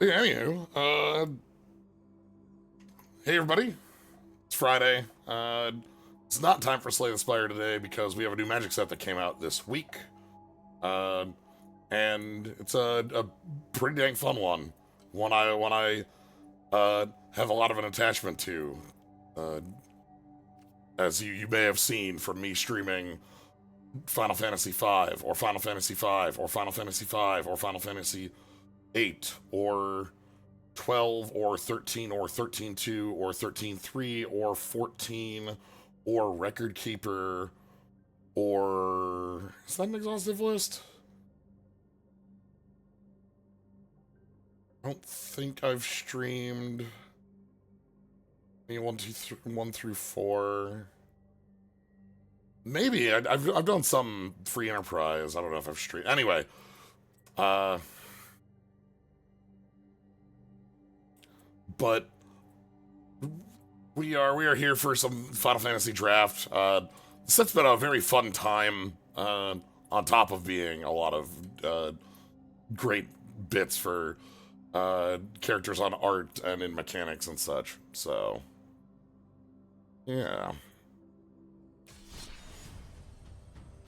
Yeah, anywho, hey everybody, it's Friday. It's not time for Slay the Spire today because we have a new Magic set that came out this week. Uh, and it's a pretty dang fun one. One I have a lot of an attachment to. Uh, as you may have seen from me streaming Final Fantasy V, or Final Fantasy V, or Final Fantasy V, or Final Fantasy 8, or 12 or 13 or 13.2 or 13.3 or 14 or Record Keeper or... Is that an exhaustive list? I don't think I've streamed any 1 through 4. Maybe. I've done some free enterprise. I don't know if I've streamed. Anyway, but we are here for some Final Fantasy draft. The set's been a very fun time. On top of being a lot of great bits for characters on art and in mechanics and such. So, yeah.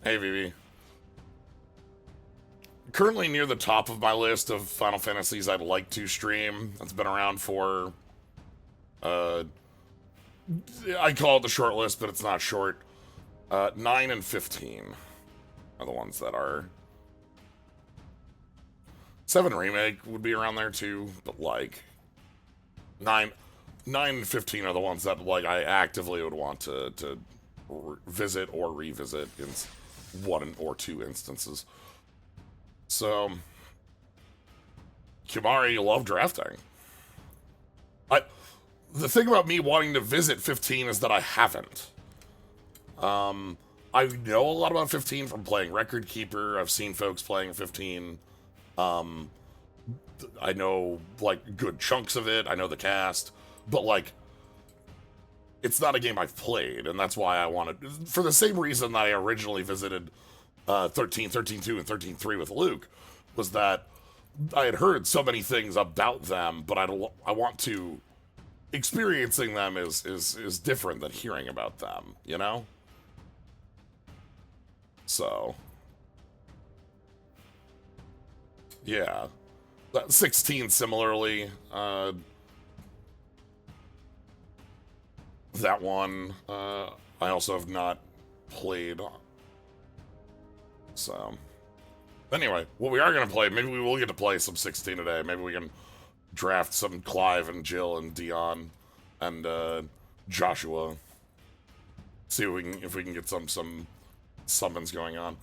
Hey, Vivi. Currently near the top of my list of Final Fantasies I'd like to stream. That's been around for I call it the short list, but it's not short. 9 and 15 are the ones that are. 7 Remake would be around there too, but like 9 and 15 are the ones that like I actively would want to visit or revisit in 1 or 2 instances. So Kimari, love drafting. The thing about me wanting to visit 15 is that I haven't. I know a lot about 15 from playing Record Keeper. I've seen folks playing 15. I know, like, good chunks of it. I know the cast. But, like, it's not a game I've played, and that's why I wanted... For the same reason that I originally visited 13.2, and 13.3 with Luke, was that I had heard so many things about them, but I want to... Experiencing them is different than hearing about them, you know? So, yeah. 16 similarly. That one, I also have not played. So, anyway, what we are going to play, maybe we will get to play some 16 today. Maybe we can draft some Clive and Jill and Dion and Joshua. See if we can get some summons going on.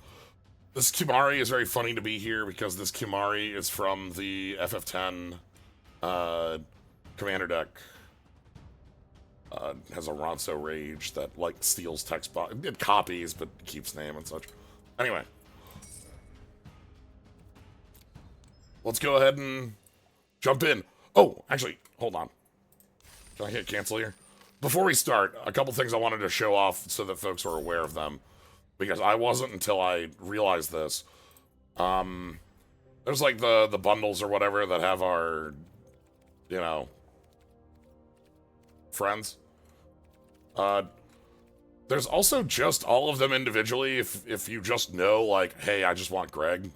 This Kimari is very funny to be here because this Kimari is from the FF10 commander deck. Has a Ronso Rage that like steals text box. It copies but keeps name and such. Anyway, let's go ahead and jump in. Oh, actually, hold on. Can I hit cancel here? Before we start, a couple things I wanted to show off so that folks are aware of them. Because I wasn't until I realized this. There's like the bundles or whatever that have our, you know, friends. There's also just all of them individually if you just know, like, hey, I just want Greg.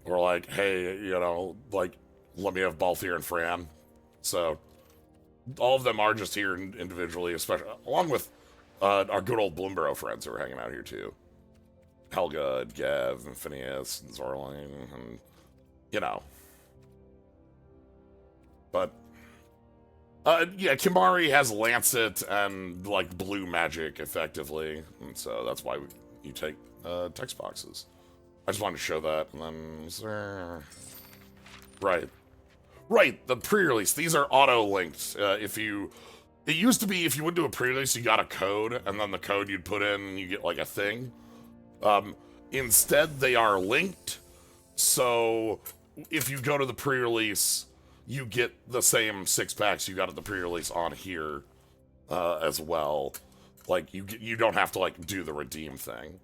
Or like, hey, you know, like, let me have Balthier and Fran. So, all of them are just here individually, especially, along with our good old Bloomborough friends who are hanging out here too. Helga, and Gav, and Phineas, and Zorlane, and, you know. But, yeah, Kimari has Lancet and, like, blue magic, effectively. And so that's why you take text boxes. I just wanted to show that, and then... Right, the pre-release. These are auto-linked. It used to be if you went to a pre-release, you got a code, and then the code you'd put in, and you get, like, a thing. Instead, they are linked, so if you go to the pre-release, you get the same 6-packs you got at the pre-release on here as well. Like, you don't have to, like, do the redeem thing.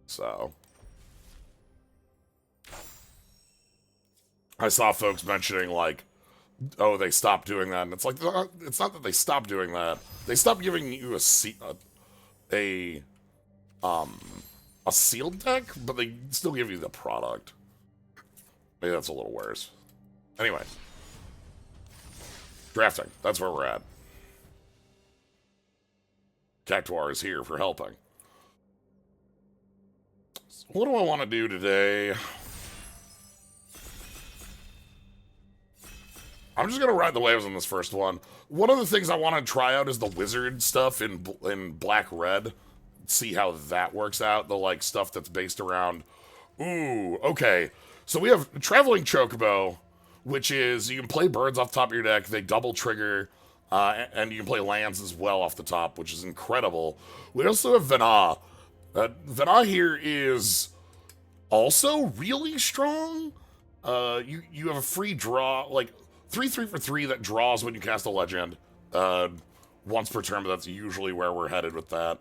So... I saw folks mentioning, like, oh, they stopped doing that. And it's like, it's not that they stopped doing that. They stopped giving you a, a sealed deck, but they still give you the product. Maybe that's a little worse. Anyway. Drafting. That's where we're at. Cactuar is here for helping. So what do I want to do today? I'm just going to ride the waves on this first one. One of the things I want to try out is the wizard stuff in black-red. See how that works out. The, like, stuff that's based around... Ooh, okay. So we have Traveling Chocobo, which is you can play birds off the top of your deck. They double trigger, and you can play lands as well off the top, which is incredible. We also have Vena. Vena here is also really strong. You have a free draw, like 3/3 for 3 that draws when you cast a legend once per turn, but that's usually where we're headed with that.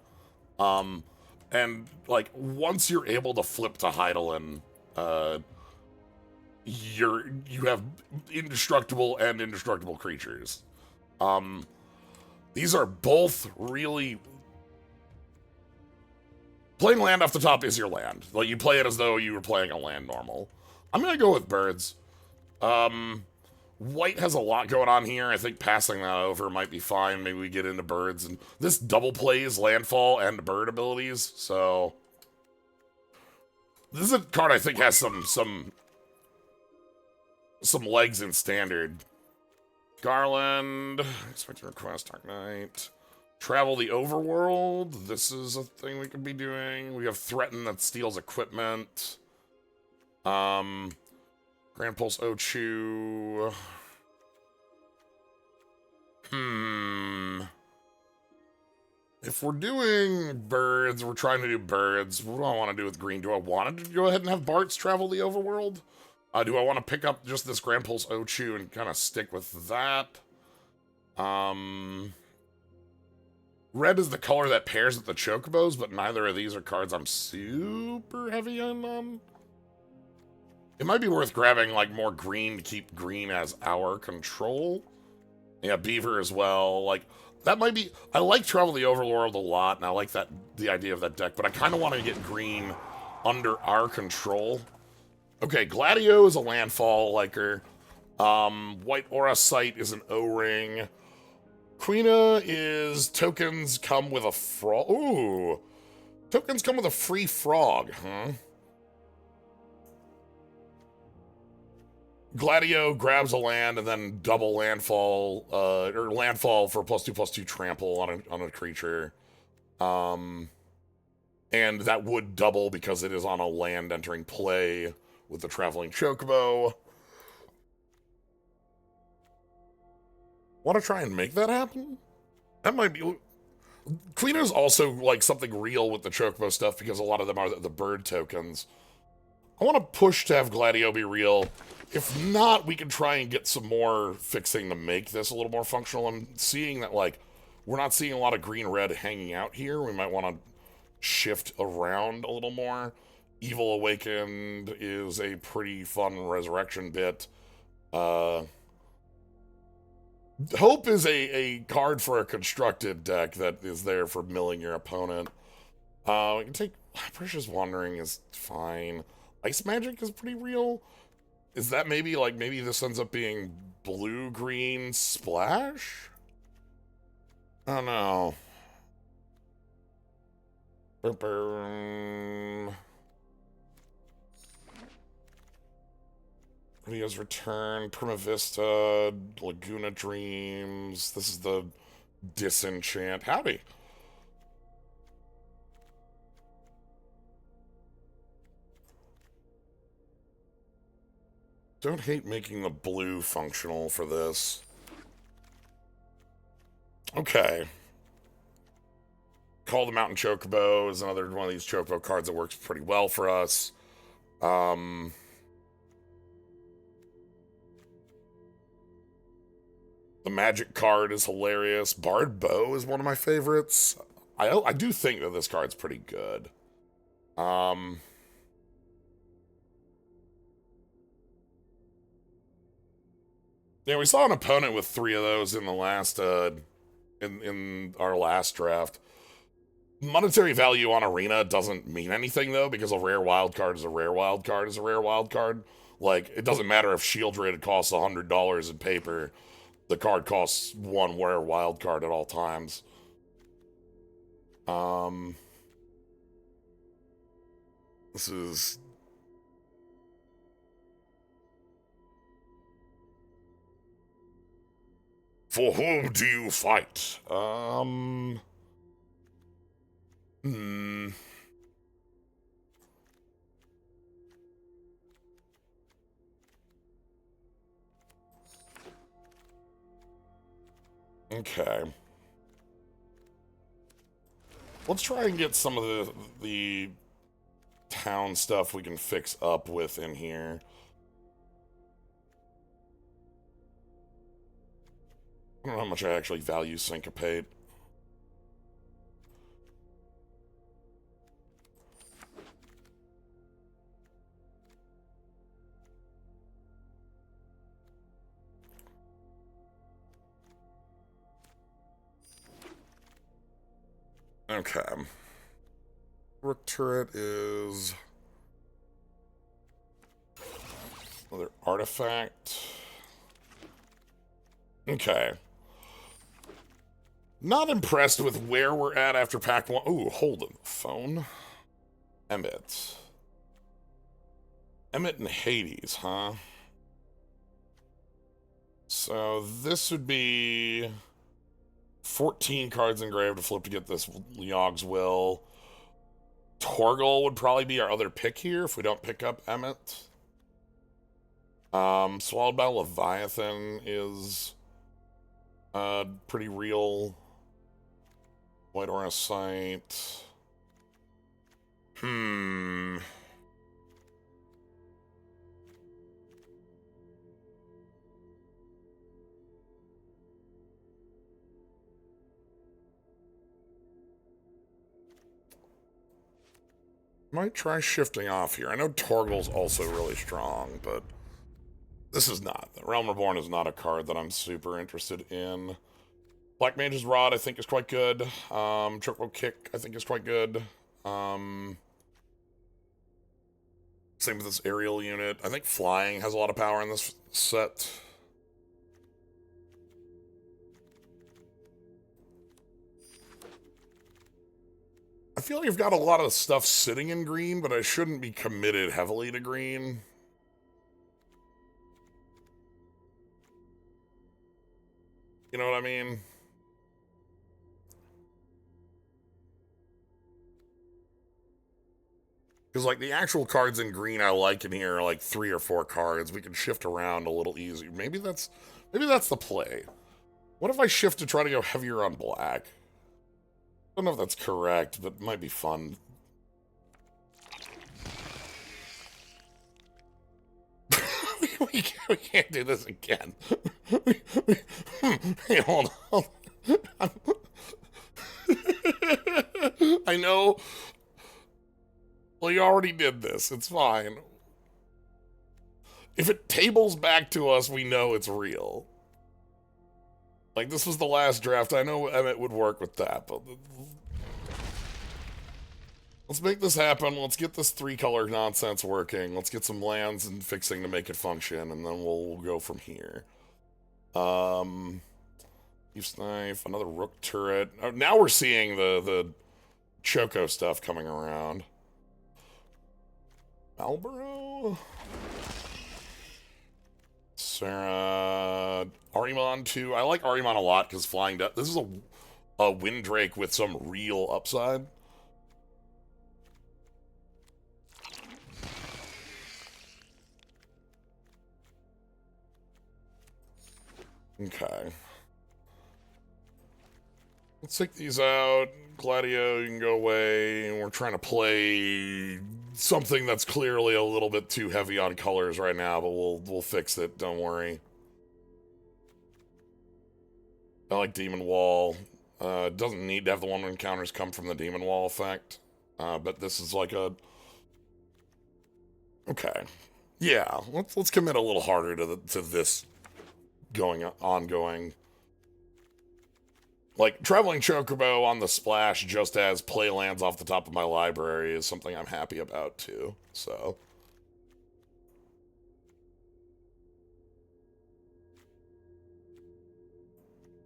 And like once you're able to flip to Heidelin, you have indestructible and indestructible creatures. These are both really... Playing land off the top is your land. Like, you play it as though you were playing a land normal. I'm gonna go with birds. White has a lot going on here. I think passing that over might be fine. Maybe we get into birds. And this double plays landfall and bird abilities, so... This is a card I think has some legs in standard. Garland, expect to request Dark Knight. Travel the Overworld. This is a thing we could be doing. We have Threaten that steals equipment. Grand Pulse Ochu. If we're doing birds, we're trying to do birds. What do I want to do with green? Do I want to go ahead and have Bartz travel the Overworld? Do I want to pick up just this Grand Pulse Ochu and kind of stick with that? Red is the color that pairs with the Chocobos, but neither of these are cards I'm super heavy on. It might be worth grabbing like more green to keep green as our control. Yeah, Beaver as well. Like that might be. I like Travel the Overworld a lot, and I like the idea of that deck. But I kind of want to get green under our control. Okay, Gladio is a landfall liker. White Aura Sight is an O-Ring. Quina is tokens come with a frog. Ooh, tokens come with a free frog, huh? Gladio grabs a land and then double landfall, or landfall for +2/+2 trample on a creature. And that would double because it is on a land entering play with the Traveling Chocobo. Want to try and make that happen? That might be... Queena's also like something real with the Chocobo stuff because a lot of them are the bird tokens. I want to push to have Gladio be real. If not, we can try and get some more fixing to make this a little more functional. I'm seeing that, like, we're not seeing a lot of green-red hanging out here. We might want to shift around a little more. Evil Awakened is a pretty fun resurrection bit. Hope is a card for a constructed deck that is there for milling your opponent. We can take... Precious Wandering is fine. Ice Magic is pretty real. Is that maybe this ends up being blue-green splash? I don't know. Videos Return, Primavista, Laguna Dreams. This is the Disenchant. Howdy. Don't hate making the blue functional for this. Okay. Call the Mountain Chocobo is another one of these Chocobo cards that works pretty well for us. The Magic card is hilarious. Bard Bow is one of my favorites. I do think that this card's pretty good. Yeah, we saw an opponent with 3 of those in the last, in our last draft. Monetary value on Arena doesn't mean anything, though, because a rare wild card is a rare wild card is a rare wild card. Like, it doesn't matter if Shield Rated costs $100 in paper. The card costs 1 rare wild card at all times. This is... For whom do you fight? Okay. Let's try and get some of the town stuff we can fix up with in here. I don't know how much I actually value Syncopate. Okay. Rook turret is another artifact. Okay. Not impressed with where we're at after pack 1. Ooh, hold on. Phone. Emet. Emet and Hades, huh? So this would be 14 cards engraved to flip to get this Yog's Will. Torgal would probably be our other pick here if we don't pick up Emet. Swallowed by Leviathan is pretty real. White Aura Sight. Might try shifting off here. I know Torgal's also really strong, but this is not. Realm Reborn is not a card that I'm super interested in. Black Mage's Rod, I think, is quite good. Triple Kick, I think, is quite good. Same with this aerial unit. I think flying has a lot of power in this set. I feel like I've got a lot of stuff sitting in green, but I shouldn't be committed heavily to green. You know what I mean? Because, like, the actual cards in green I like in here are, like, 3 or 4 cards. We can shift around a little easier. Maybe that's the play. What if I shift to try to go heavier on black? I don't know if that's correct, but it might be fun. we can't do this again. Hey, hold on. I know. Well, you already did this. It's fine. If it tables back to us, we know it's real. Like, this was the last draft. I know Emmett would work with that, but... Let's make this happen. Let's get this 3-color nonsense working. Let's get some lands and fixing to make it function, and then we'll go from here. Use Knife, another Rook turret. Oh, now we're seeing the Choco stuff coming around. Malboro? Sarah... Arimon, too. I like Arimon a lot, because flying... This is a Windrake with some real upside. Okay. Let's take these out. Gladio, you can go away. We're trying to play something that's clearly a little bit too heavy on colors right now, but we'll fix it. Don't worry. I like Demon Wall. Doesn't need to have the 1/1 counters come from the Demon Wall effect. But this is like a... Okay. Yeah, let's commit a little harder to this ongoing. Like, Traveling Chocobo on the splash just as play lands off the top of my library is something I'm happy about, too. So.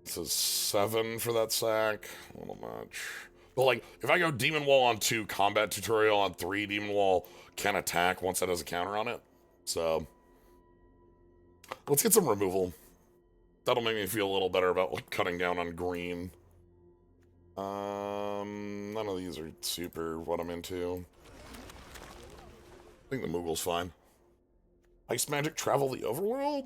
This is 7 for that sack. A little much. But, like, if I go Demon Wall on 2, Combat Tutorial on 3, Demon Wall can attack once that has a counter on it. So. Let's get some removal. That'll make me feel a little better about like cutting down on green. None of these are super what I'm into. I think the Moogle's fine. Ice Magic Travel the Overworld?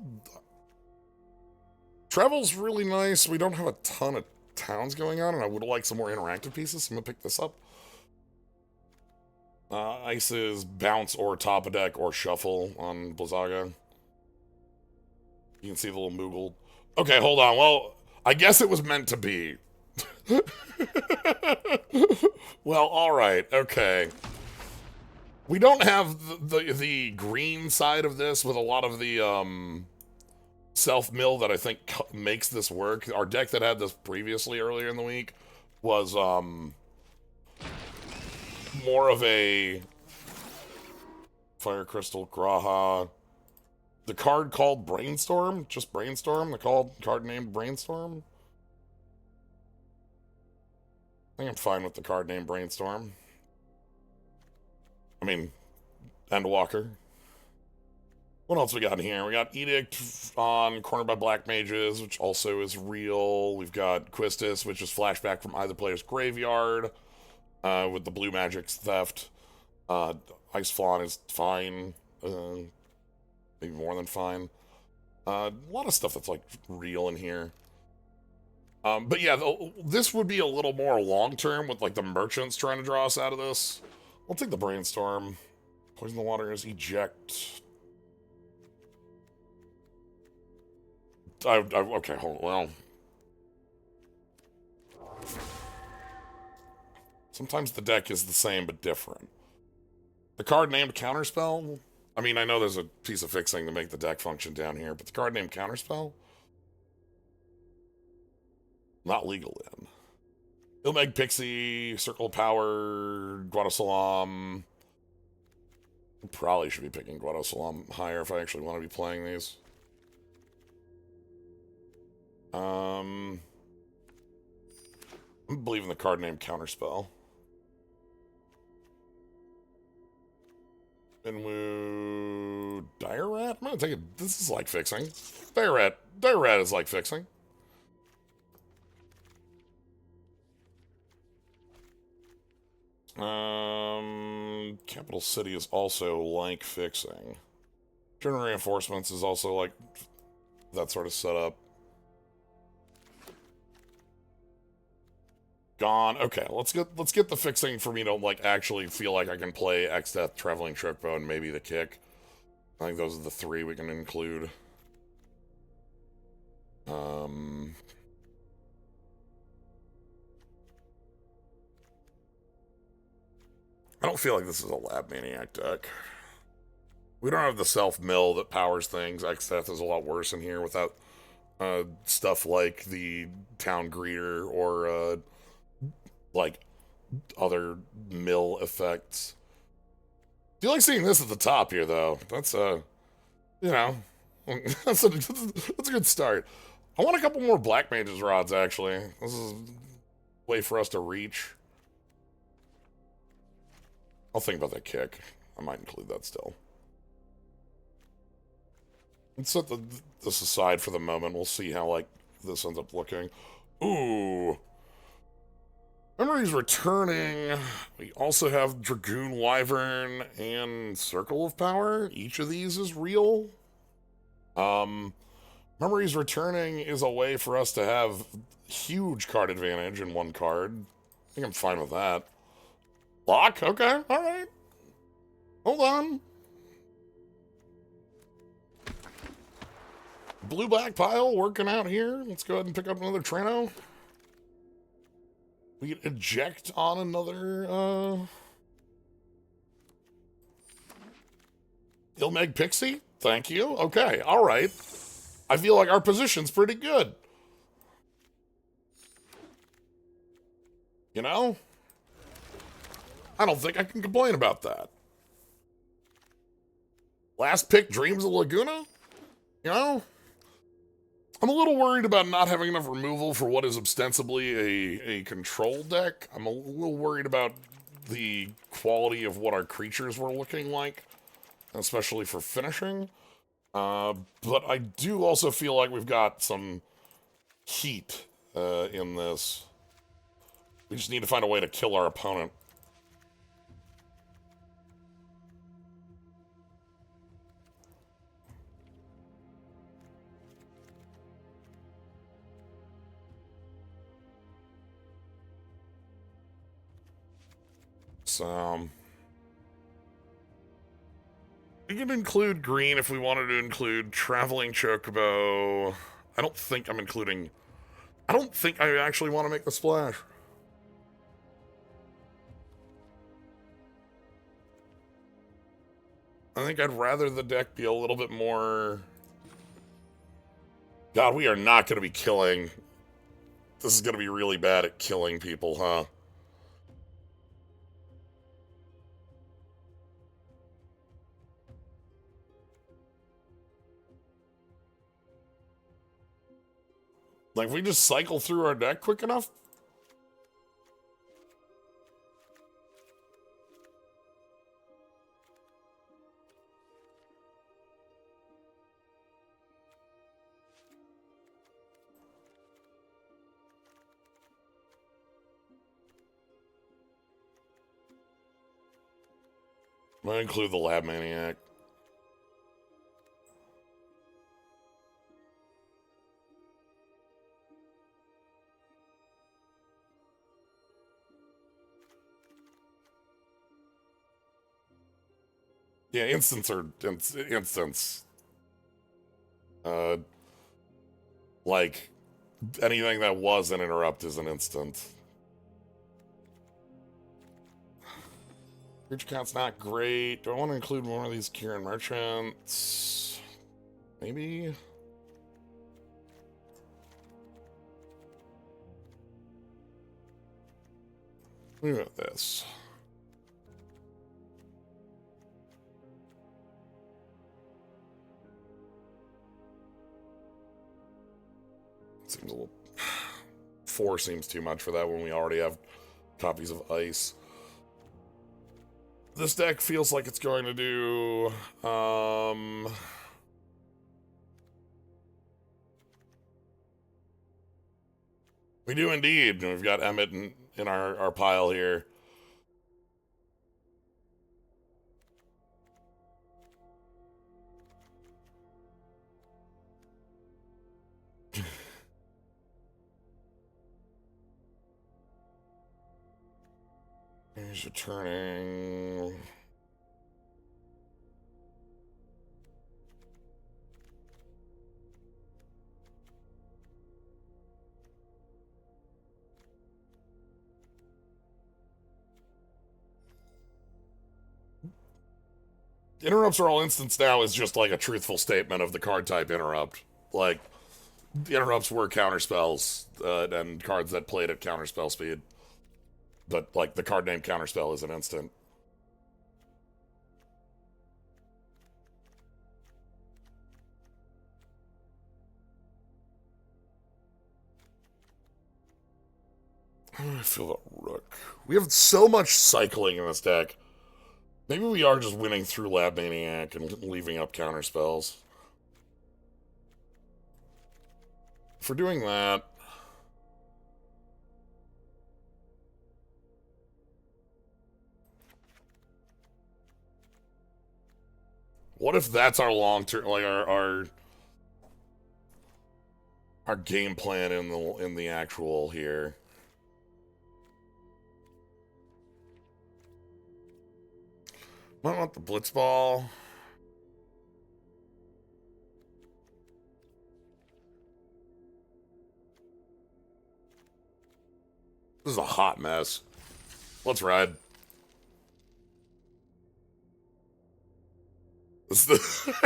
Travel's really nice. We don't have a ton of towns going on, and I would like some more interactive pieces, so I'm gonna pick this up. Ice is bounce or top of deck or shuffle on Blizzaga. You can see the little Moogle. Okay, hold on. Well, I guess it was meant to be. Well, alright, okay. We don't have the green side of this with a lot of the self-mill that I think makes this work. Our deck that had this previously earlier in the week was more of a Fire Crystal, Graha. The card called Brainstorm, just Brainstorm, the card named Brainstorm. I think I'm fine with the card named Brainstorm. I mean, Endwalker. What else we got in here? We got Edict on Cornered by Black Mages, which also is real. We've got Quistis, which is flashback from either player's graveyard with the blue magic theft. Ice Flawn is fine. Maybe more than fine. A lot of stuff that's like real in here. But yeah, this would be a little more long-term with like the merchants trying to draw us out of this. We'll take the Brainstorm. Poison the Waters, Eject. Okay, hold on. Well. Sometimes the deck is the same but different. The card named Counterspell. I mean, I know there's a piece of fixing to make the deck function down here, but the card named Counterspell? Not legal then. Ilmeg Pixie, Circle of Power, Guadosalam. Probably should be picking Guadosalam higher if I actually want to be playing these. I'm believing the card named Counterspell. Benwu Dire Rat? I'm gonna take it. This is like fixing. Dire Rat is like fixing. Capital City is also like fixing. General Reinforcements is also like that sort of setup. Gone. Okay, let's get the fixing for me to like actually feel like I can play X-Death, Traveling Chocobo, and maybe the Kick. I think those are the 3 we can include. I don't feel like this is a Lab Maniac deck. We don't have the self-mill that powers things. X-Death is a lot worse in here without stuff like the Town Greeter or like other mill effects. Do you like seeing this at the top here, though? That's you know, that's a good start. I want a couple more Black Mages rods, actually. This is a way for us to reach. I'll think about that Kick. I might include that still. Let's set this aside for the moment. We'll see how, like, this ends up looking. Ooh. Memories returning. We also have Dragoon Wyvern and Circle of Power. Each of these is real. Memories returning is a way for us to have huge card advantage in one card. I think I'm fine with that. Lock? Okay, alright. Hold on. Blue-black pile working out here. Let's go ahead and pick up another Trano. We can eject on another, Ilmeg Pixie? Thank you. Okay, alright. I feel like our position's pretty good. You know? I don't think I can complain about that. Last pick, Dreams of Laguna? You know? I'm a little worried about not having enough removal for what is ostensibly a control deck. I'm a little worried about the quality of what our creatures were looking like, especially for finishing. But I do also feel like we've got some heat in this. We just need to find a way to kill our opponent. So, we can include green if we wanted to include Traveling Chocobo. I don't think I'm including... I don't think I actually want to make the splash. I think I'd rather the deck be a little bit more... God, we are not going to be killing... This is going to be really bad at killing people, huh? Like, if we just cycle through our deck quick enough? I'm going to include the Lab Maniac. Yeah, instants are instants. Like, anything that was an interrupt is an instant. Creature count's not great. Do I want to include more of these Kieran Merchants? Maybe? Look at this. Seems a little... 4 seems too much for that when we already have copies of Ice. This deck feels like it's going to do... We do indeed. We've got Emmett in our pile here. He's returning. Interrupts are all instants now is just like a truthful statement of the card type interrupt. Like, interrupts were counterspells and cards that played at counterspell speed. But, like, the card name counterspell is an instant. I feel about Rook. We have so much cycling in this deck. Maybe we are just winning through Lab Maniac and leaving up counterspells. If we're doing that... What if that's our long-term, like our game plan in the actual here? Might want the Blitzball. This is a hot mess. Let's ride. This is the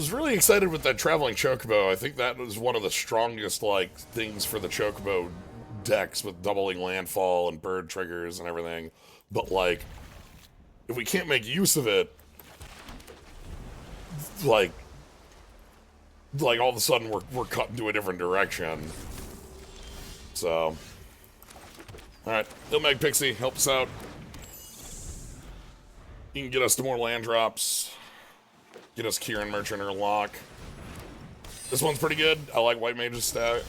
was really excited with that Traveling Chocobo. I think that was one of the strongest, like, things for the Chocobo decks with doubling landfall and bird triggers and everything. But, like, if we can't make use of it, like all of a sudden we're cut into a different direction. So, alright, Ilmag Pixie, help us out. You can get us to more land drops. Get us Kieran Merchant or Lock. This one's pretty good. I like White Mage's stat.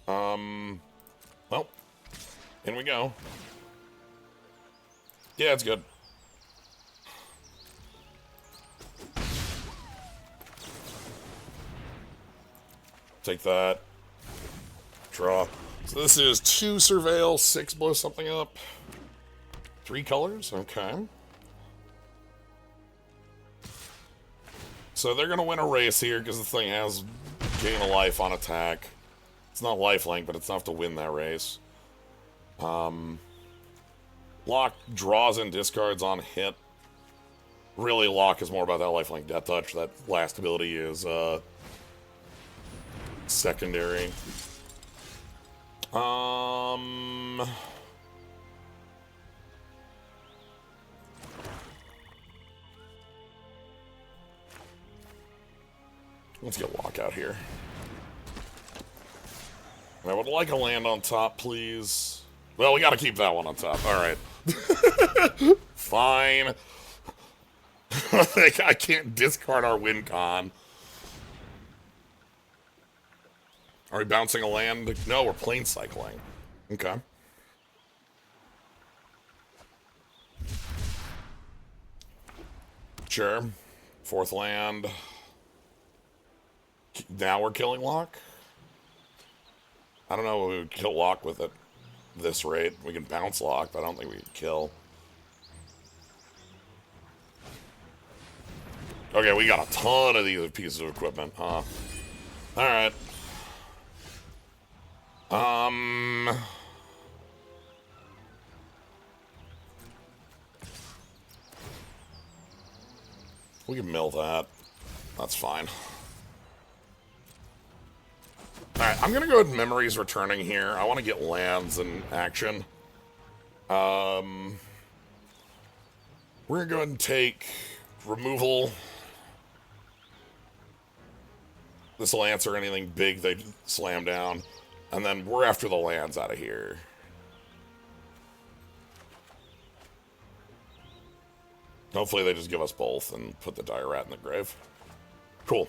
Well, in we go. Yeah, it's good. Take that. Draw. So this is 2 Surveil, 6 blow something up. 3 colors? Okay. So they're going to win a race here because the thing has gain a life on attack. It's not lifelink, but it's enough to win that race. Lock draws and discards on hit. Really, Lock is more about that lifelink Death Touch. That last ability is secondary. Let's get Lock out here. I would like a land on top, please. Well, we gotta keep that one on top. Alright. Fine. I can't discard our win con. Are we bouncing a land? No, we're plane cycling. Okay. Sure. 4th land. Now we're killing Lock? I don't know if we would kill Lock with it this rate. We can bounce Lock, but I don't think we can kill. Okay, we got a ton of these pieces of equipment, huh? Alright. We can mill that. That's fine. Alright, I'm gonna go with Memories Returning here. I want to get lands in action. We're gonna go ahead and take Removal. This will answer anything big they slam down. And then we're after the lands out of here. Hopefully they just give us both and put the Dire Rat in the grave. Cool.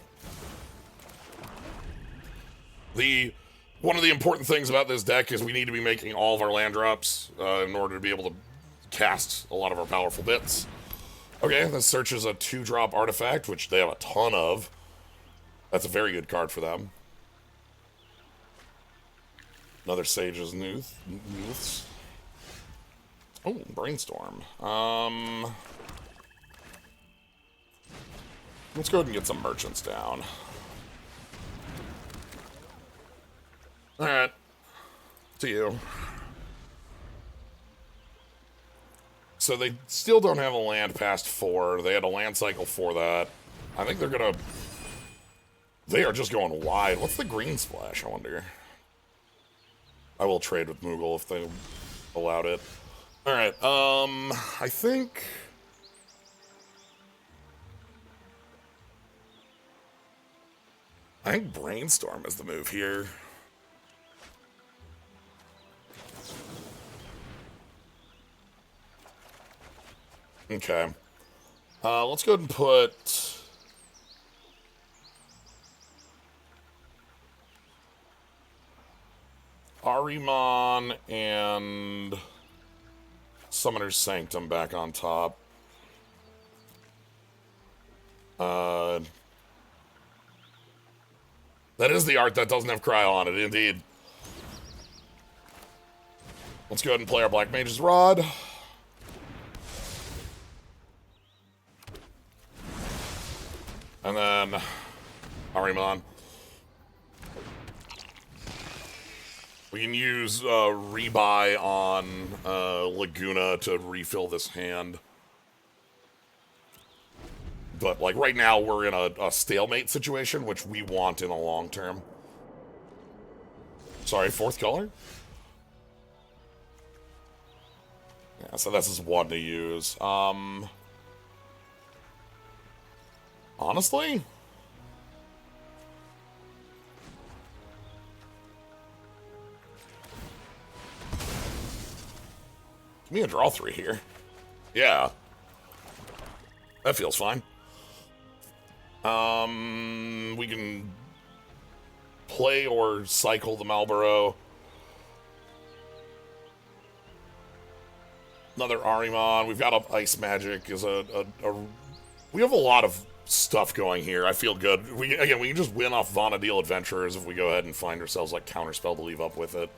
One of the important things about this deck is we need to be making all of our land drops in order to be able to cast a lot of our powerful bits. Okay, this searches a 2-drop artifact, which they have a ton of. That's a very good card for them. Another Sage's Newths. Oh, Brainstorm. Let's go ahead and get some merchants down. Alright. To you. So they still don't have a land past 4. They had a land cycle for that. I think they're gonna... They are just going wide. What's the green splash, I wonder? I will trade with Moogle if they allowed it. Alright, I think... Brainstorm is the move here. Okay. Let's go ahead and put... Ahriman and Summoner's Sanctum back on top. That is the art that doesn't have Cryo on it, indeed. Let's go ahead and play our Black Mage's Rod. And then Ahriman. We can use rebuy on Laguna to refill this hand. But, like, right now we're in a stalemate situation, which we want in the long term. Sorry, fourth color? Yeah, so this is one to use. Honestly? Give me a draw 3 here. Yeah. That feels fine. We can play or cycle the Malboro. Another Arimon. We've got a Ice Magic is we have a lot of stuff going here. I feel good. We can just win off Vana'diel Adventurers if we go ahead and find ourselves like Counterspell to leave up with it.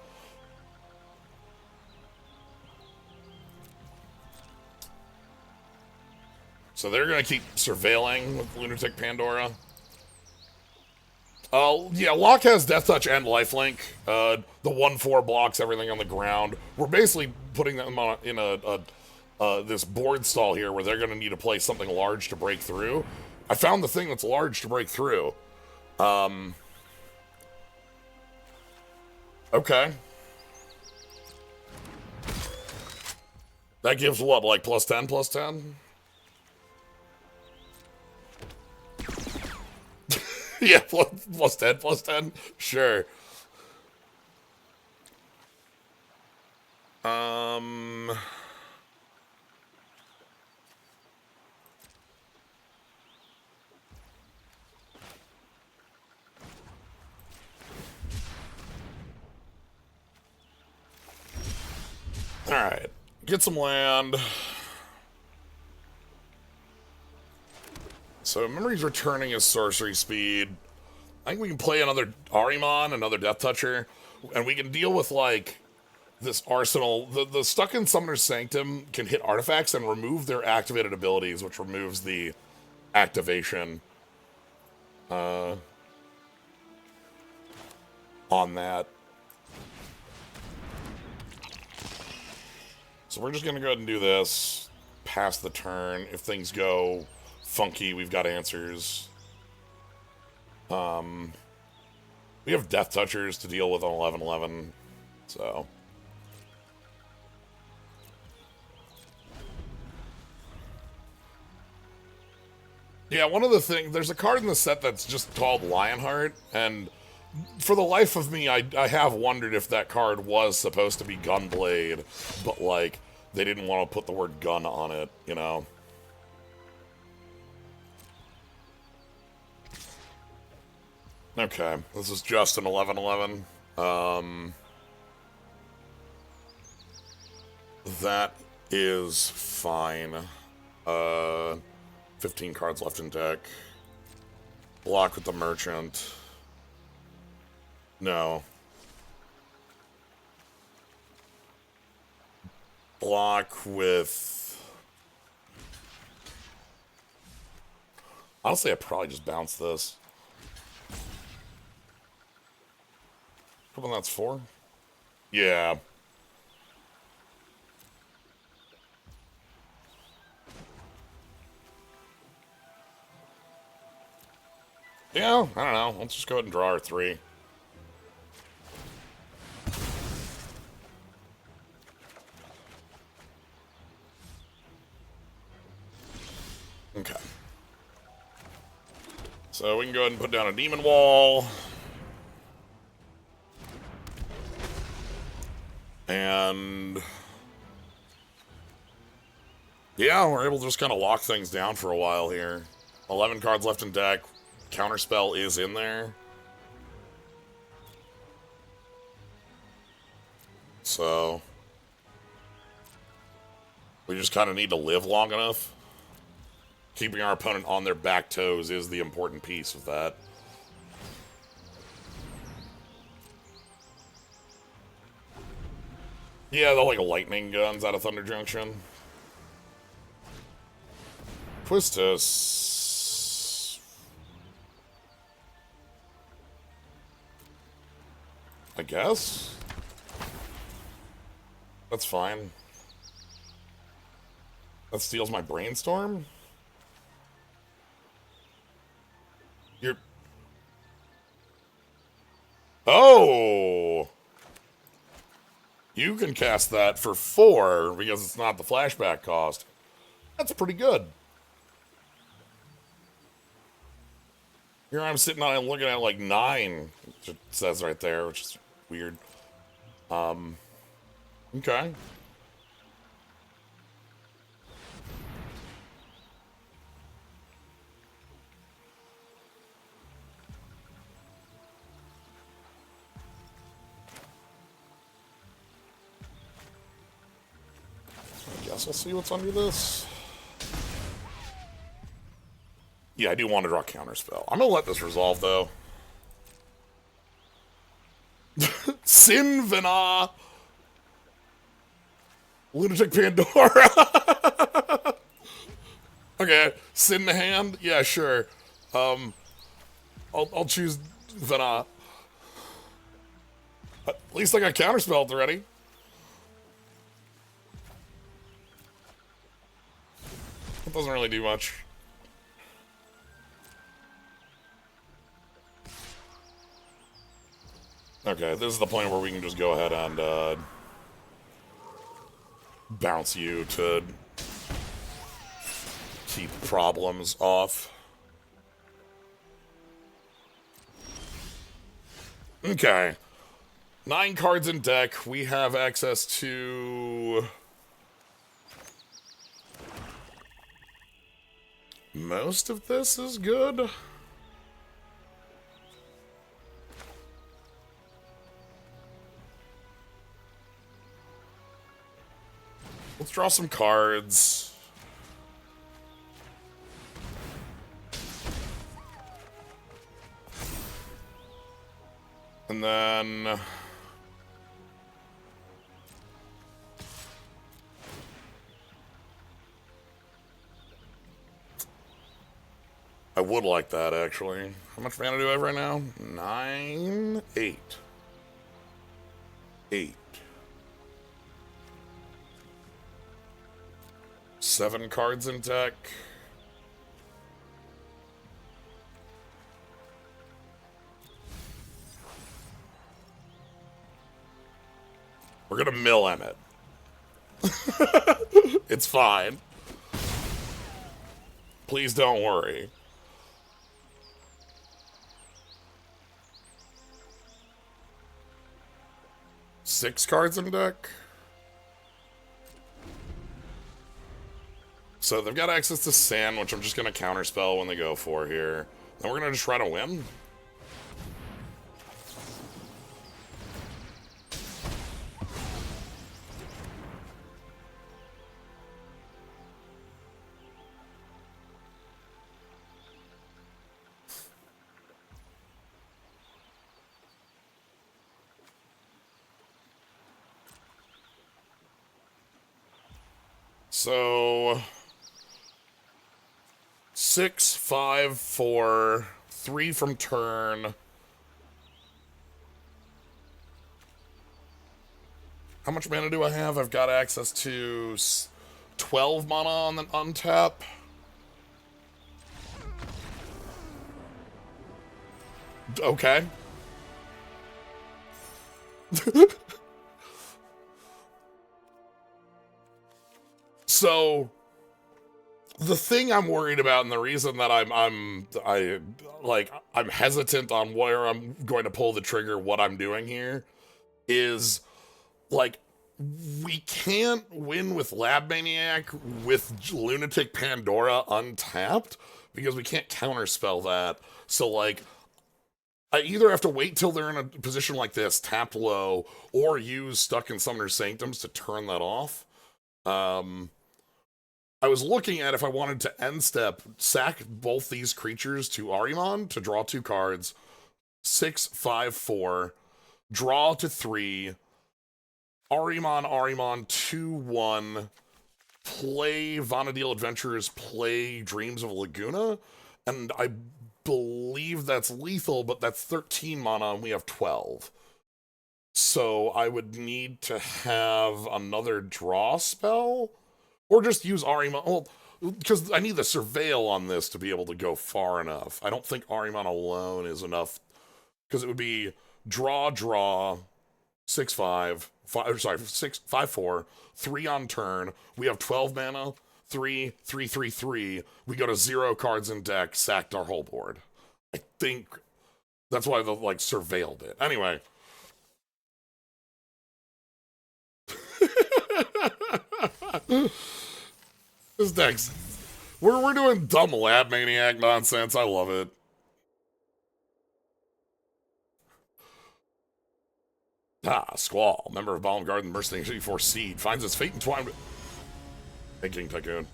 So they're going to keep surveilling with Lunatic Pandora. Yeah, Locke has Death Touch and Lifelink. The 1/4 blocks everything on the ground. We're basically putting them on in this board stall here where they're going to need to play something large to break through. I found the thing that's large to break through. Okay. That gives what, like +10, +10? Yeah, +10, +10. Sure. Alright. Get some land. So Memory's returning his sorcery speed. I think we can play another Arimon, another Death Toucher, and we can deal with, like, this arsenal. The Stuck in Summoner's Sanctum can hit artifacts and remove their activated abilities, which removes the activation on that. So we're just going to go ahead and do this, pass the turn. If things go funky, we've got answers. We have Death Touchers to deal with on 11/11, so. Yeah, one of the things, there's a card in the set that's just called Lionheart, and for the life of me, I have wondered if that card was supposed to be Gunblade, but, like, they didn't want to put the word gun on it, you know? Okay, this is just an 11/11. That is fine. 15 cards left in deck. Block with the Merchant. No. Block with... Honestly, I probably just bounce this. Come on, that's 4? Yeah. Yeah, I don't know. Let's just go ahead and draw our 3. Okay. So we can go ahead and put down a Demon Wall. And... yeah, we're able to just kind of lock things down for a while here. 11 cards left in deck. Counterspell is in there. So... we just kind of need to live long enough. Keeping our opponent on their back toes is the important piece of that. Yeah, they're like lightning guns out of Thunder Junction. Quistis. I guess. That's fine. That steals my Brainstorm? Oh! You can cast that for 4 because it's not the flashback cost. That's pretty good. Here I'm sitting on looking at like 9, it says right there, which is weird. Okay. I guess we'll see what's under this. Yeah, I do want to draw Counterspell. I'm gonna let this resolve, though. Sinvena! Lunatic Pandora! Okay, Sin the hand? Yeah, sure. I'll choose Vena. At least I got Counterspelled already. It doesn't really do much. Okay, this is the point where we can just go ahead and bounce you to keep problems off. Okay. 9 cards in deck. We have access to most of this is good. Let's draw some cards. And then I would like that, actually. How much mana do I have right now? 9, 8. 8. 7 cards in deck. We're gonna mill Emmet. It's fine. Please don't worry. Six cards in deck. So they've got access to Sand, which I'm just going to counterspell when they go for here. Then we're going to just try to win. So 6, 5, 4, 3 from turn. How much mana do I have? I've got access to 12 mana on the untap. Okay. So the thing I'm worried about, and the reason that I'm hesitant on where I'm going to pull the trigger, what I'm doing here, is like we can't win with Lab Maniac with Lunatic Pandora untapped because we can't counterspell that. So like I either have to wait till they're in a position like this, tapped low, or use Stuck in Summoner's Sanctums to turn that off. I was looking at if I wanted to end step, sack both these creatures to Ahriman to draw 2 cards, 6, 5, 4, draw to 3, Ahriman, 2, 1, play Vana'diel Adventurers, play Dreams of Laguna, and I believe that's lethal, but that's 13 mana and we have 12. So I would need to have another draw spell? Or just use Ahriman. Well, because I need the Surveil on this to be able to go far enough. I don't think Ahriman alone is enough. Because it would be draw, 6/5, 5/4, 3 on turn. We have 12 mana, 3, 3, 3, 3. We go to 0 cards in deck, sacked our whole board. I think that's why they like surveilled it. Anyway. This deck's we're doing dumb lab maniac nonsense. I love it. Squall, member of Balm Garden Mercenary 64 Seed, finds its fate entwined with... Hey, King Tycoon.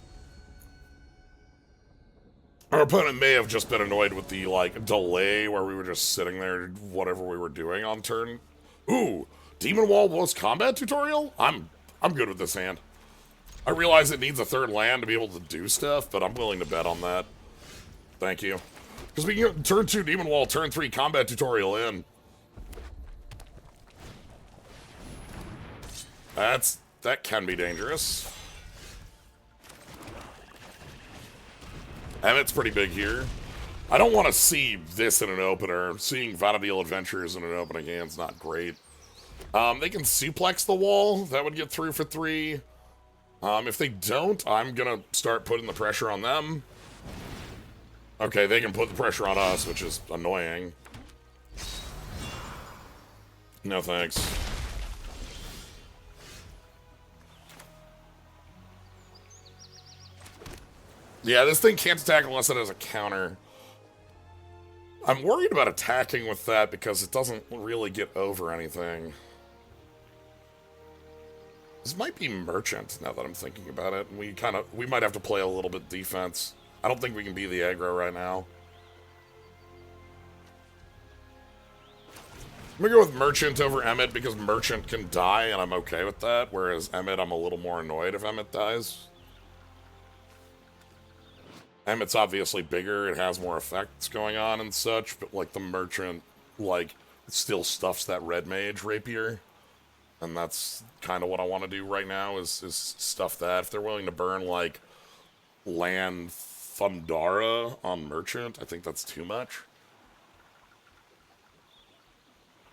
Our opponent may have just been annoyed with the, like, delay where we were just sitting there, whatever we were doing on turn. Ooh, Demon Wall was combat tutorial? I'm good with this hand. I realize it needs a third land to be able to do stuff, but I'm willing to bet on that. Thank you. Because we can get turn 2 Demon Wall, turn 3 combat tutorial in. That can be dangerous. Emet's pretty big here. I don't want to see this in an opener. Seeing Vanadil Adventures in an opening hand's not great. They can suplex the wall. That would get through for 3. If they don't, I'm gonna start putting the pressure on them. Okay, they can put the pressure on us, which is annoying. No thanks. Yeah, this thing can't attack unless it has a counter. I'm worried about attacking with that because it doesn't really get over anything. This might be Merchant, now that I'm thinking about it. We might have to play a little bit defense. I don't think we can be the aggro right now. I'm gonna go with Merchant over Emet because Merchant can die and I'm okay with that, whereas Emet, I'm a little more annoyed if Emet dies. Emet's obviously bigger, it has more effects going on and such, but like the Merchant, like, still stuffs that red mage rapier. And that's kind of what I want to do right now is stuff that. If they're willing to burn, like, land Thundara on Merchant, I think that's too much.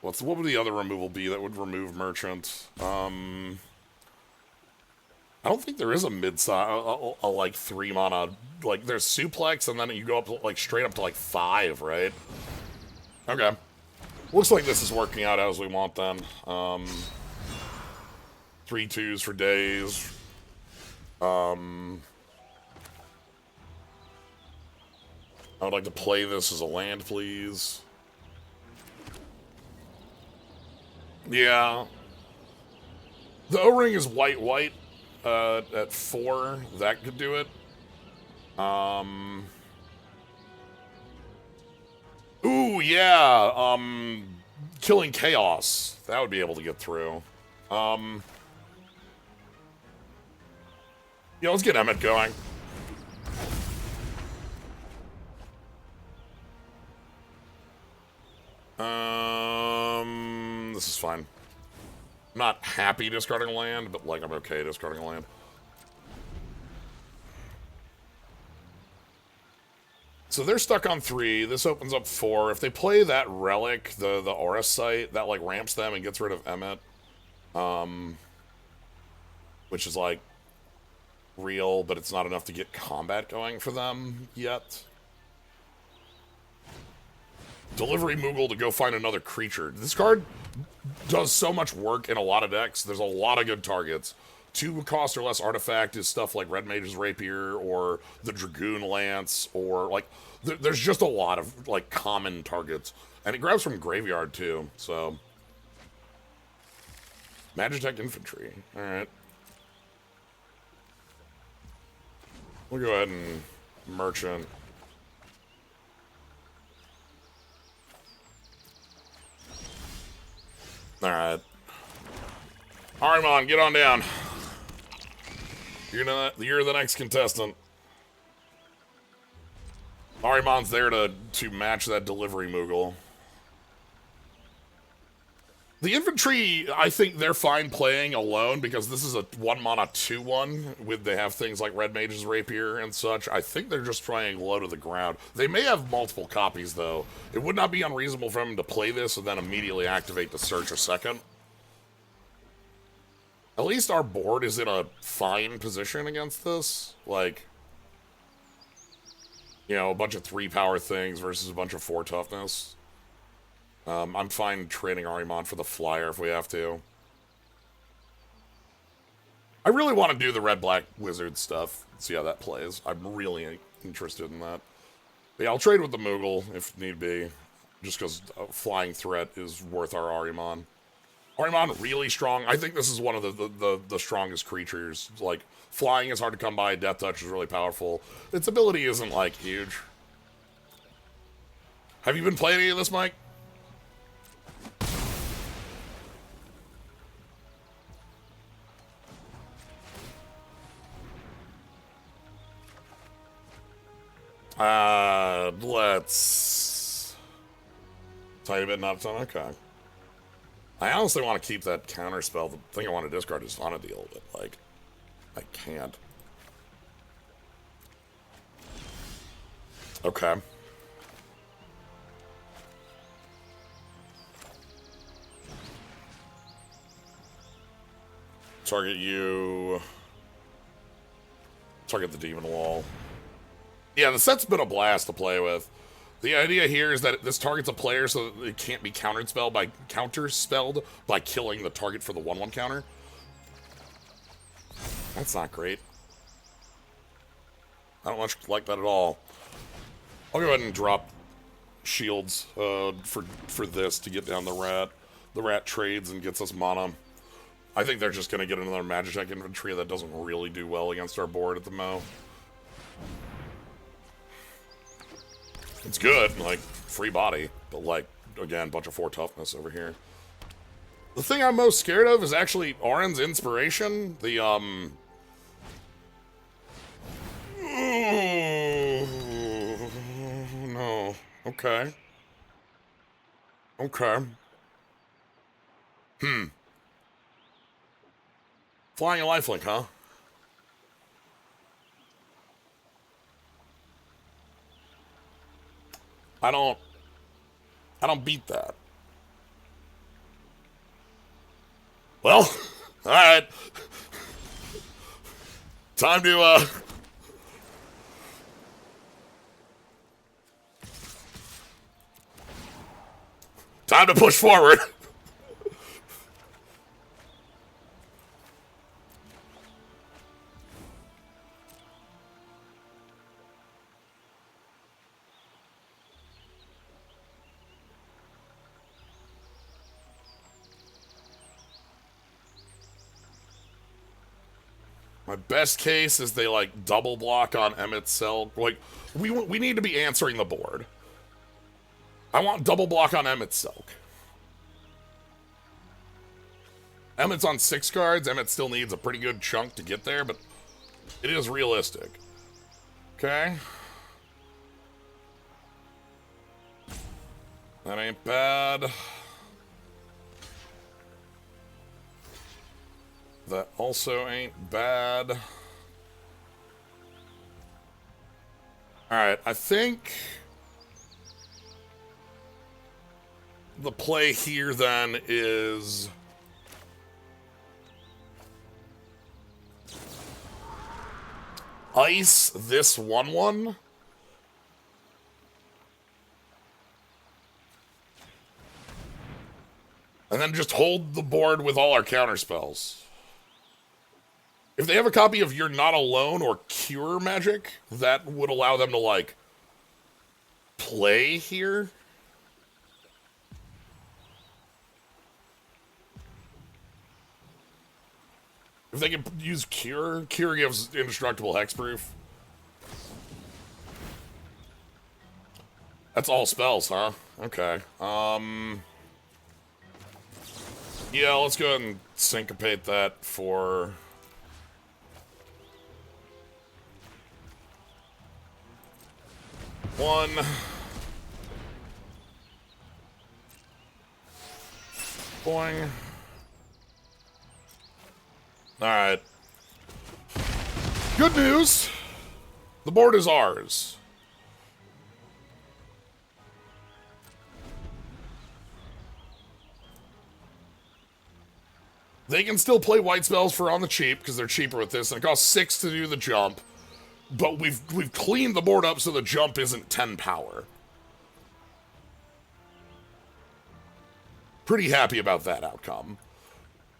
What would the other removal be that would remove Merchant? I don't think there is a mid-size, a like 3 mana, like there's suplex and then you go up like straight up to like 5, right? Okay. Looks like this is working out as we want then. 3 2s for days. I would like to play this as a land, please. Yeah. The O-ring is white. At 4, that could do it. Ooh, yeah, Killing Chaos. That would be able to get through. Yeah, let's get Emet going. This is fine. I'm not happy discarding land, but like I'm okay discarding land. So they're stuck on 3. This opens up 4. If they play that relic, the Aura Sight, that like ramps them and gets rid of Emet. Which is like real, but it's not enough to get combat going for them yet. Delivery Moogle to go find another creature. This card does so much work in a lot of decks. There's a lot of good targets. 2 cost or less artifact is stuff like Red Mage's Rapier or the Dragoon Lance or like there's just a lot of like common targets. And it grabs from graveyard too, so. Magitech Infantry. Alright. We'll go ahead and Merchant. Alright. Arimon, get on down. You're the next contestant. Arimon's there to match that Delivery Moogle. The infantry, I think they're fine playing alone because this is a 1-mana 2/1 with they have things like Red Mage's Rapier and such. I think they're just playing low to the ground. They may have multiple copies though. It would not be unreasonable for them to play this and then immediately activate the Search a second. At least our board is in a fine position against this. Like, you know, a bunch of 3-power things versus a bunch of 4 toughness. I'm fine trading Arimon for the flyer if we have to. I really want to do the red-black wizard stuff. See how that plays. I'm really interested in that. But yeah, I'll trade with the Moogle if need be. Just because a flying threat is worth our Arimon. Arimon really strong. I think this is one of the strongest creatures. Like, flying is hard to come by. Death Touch is really powerful. Its ability isn't, like, huge. Have you been playing any of this, Mike? Let's... Tiny bit not done, okay. I honestly want to keep that counter spell. The thing I want to discard is on a deal, but, like, I can't. Okay. Target you. Target the Demon Wall. Yeah, the set's been a blast to play with. The idea here is that this targets a player so that it can't be counterspelled by killing the target for the 1/1 counter. That's not great. I don't much like that at all. I'll go ahead and drop shields for this to get down the rat. The rat trades and gets us mana. I think they're just going to get another Magitech infantry that doesn't really do well against our board at the Mo. It's good, like, free body, but, like, again, bunch of 4 toughness over here. The thing I'm most scared of is actually Oren's Inspiration. The, no. Okay. Okay. Flying a lifelink, huh? I don't beat that. Well, alright. Time to, time to push forward. My best case is they, like, double block on Emet Selch. Like, we need to be answering the board. I want double block on Emet Selch. Emmet's on 6 cards. Emmet still needs a pretty good chunk to get there, but it is realistic. Okay. That ain't bad. That also ain't bad. Alright, I think the play here then is ice this 1/1. And then just hold the board with all our counter spells. If they have a copy of You're Not Alone or Cure Magic, that would allow them to, like, play here. If they can use Cure, Cure gives indestructible hexproof. That's all spells, huh? Okay. Yeah, let's go ahead and syncopate that for... one. Boing. Alright. Good news. The board is ours. They can still play white spells for on the cheap, because they're cheaper with this, and it costs 6 to do the jump. But we've cleaned the board up so the jump isn't 10 power. Pretty happy about that outcome.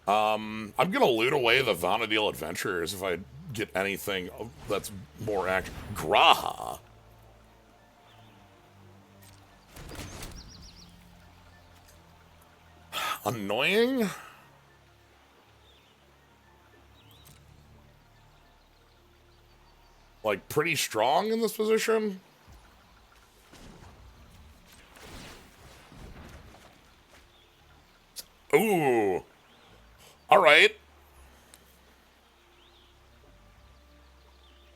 I'm gonna loot away the Vanadil Adventurers if I get anything that's more action. Graha. Annoying? Like, pretty strong in this position? Ooh. Alright.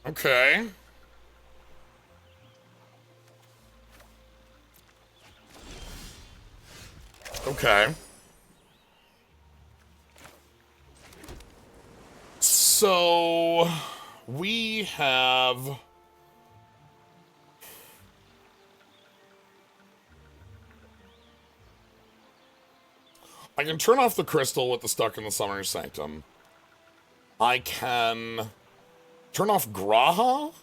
Okay. Okay. So, we have... I can turn off the crystal with the Stuck in the Summoner's Sanctum. I can turn off Graha,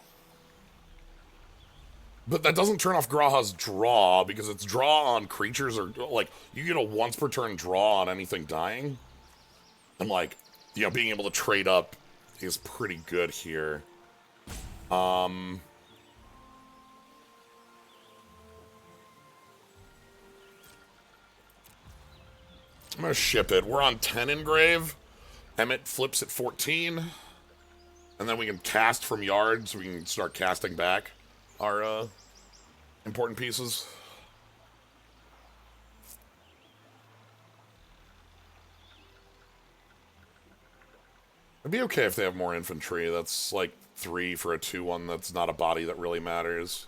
but that doesn't turn off Graha's draw, because its draw on creatures are, like, you get a once per turn draw on anything dying. And, like, you know, being able to trade up is pretty good here. I'm gonna ship it. We're on 10 engrave. Emet flips at 14. And then we can cast from yard, so we can start casting back our important pieces. It'd be okay if they have more infantry. That's like 3 for a 2-1. That's not a body that really matters.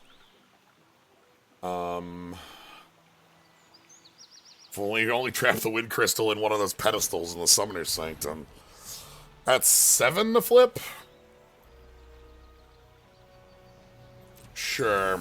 If only trap the Wind Crystal in one of those pedestals in the Summoner's Sanctum. That's 7 to flip? Sure.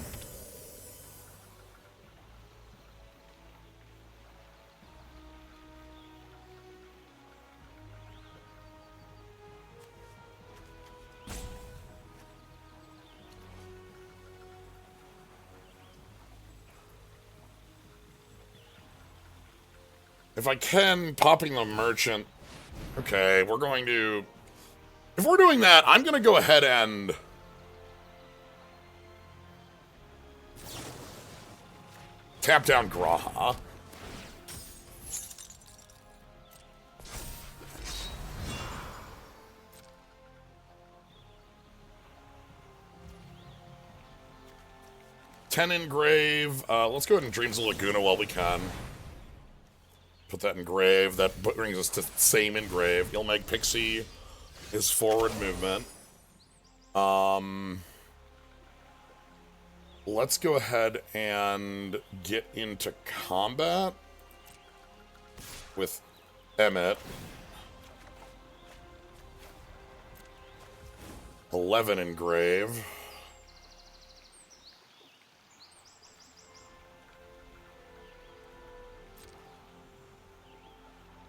If I can, popping the merchant. Okay, we're going to... If we're doing that, I'm going to go ahead and... tap down Graha. Ten engrave. Let's go ahead and Dreams of Laguna while we can. Put that in grave. That brings us to same engrave. Ilmeg Pixie is forward movement. Let's go ahead and get into combat with Emet. 11 engrave.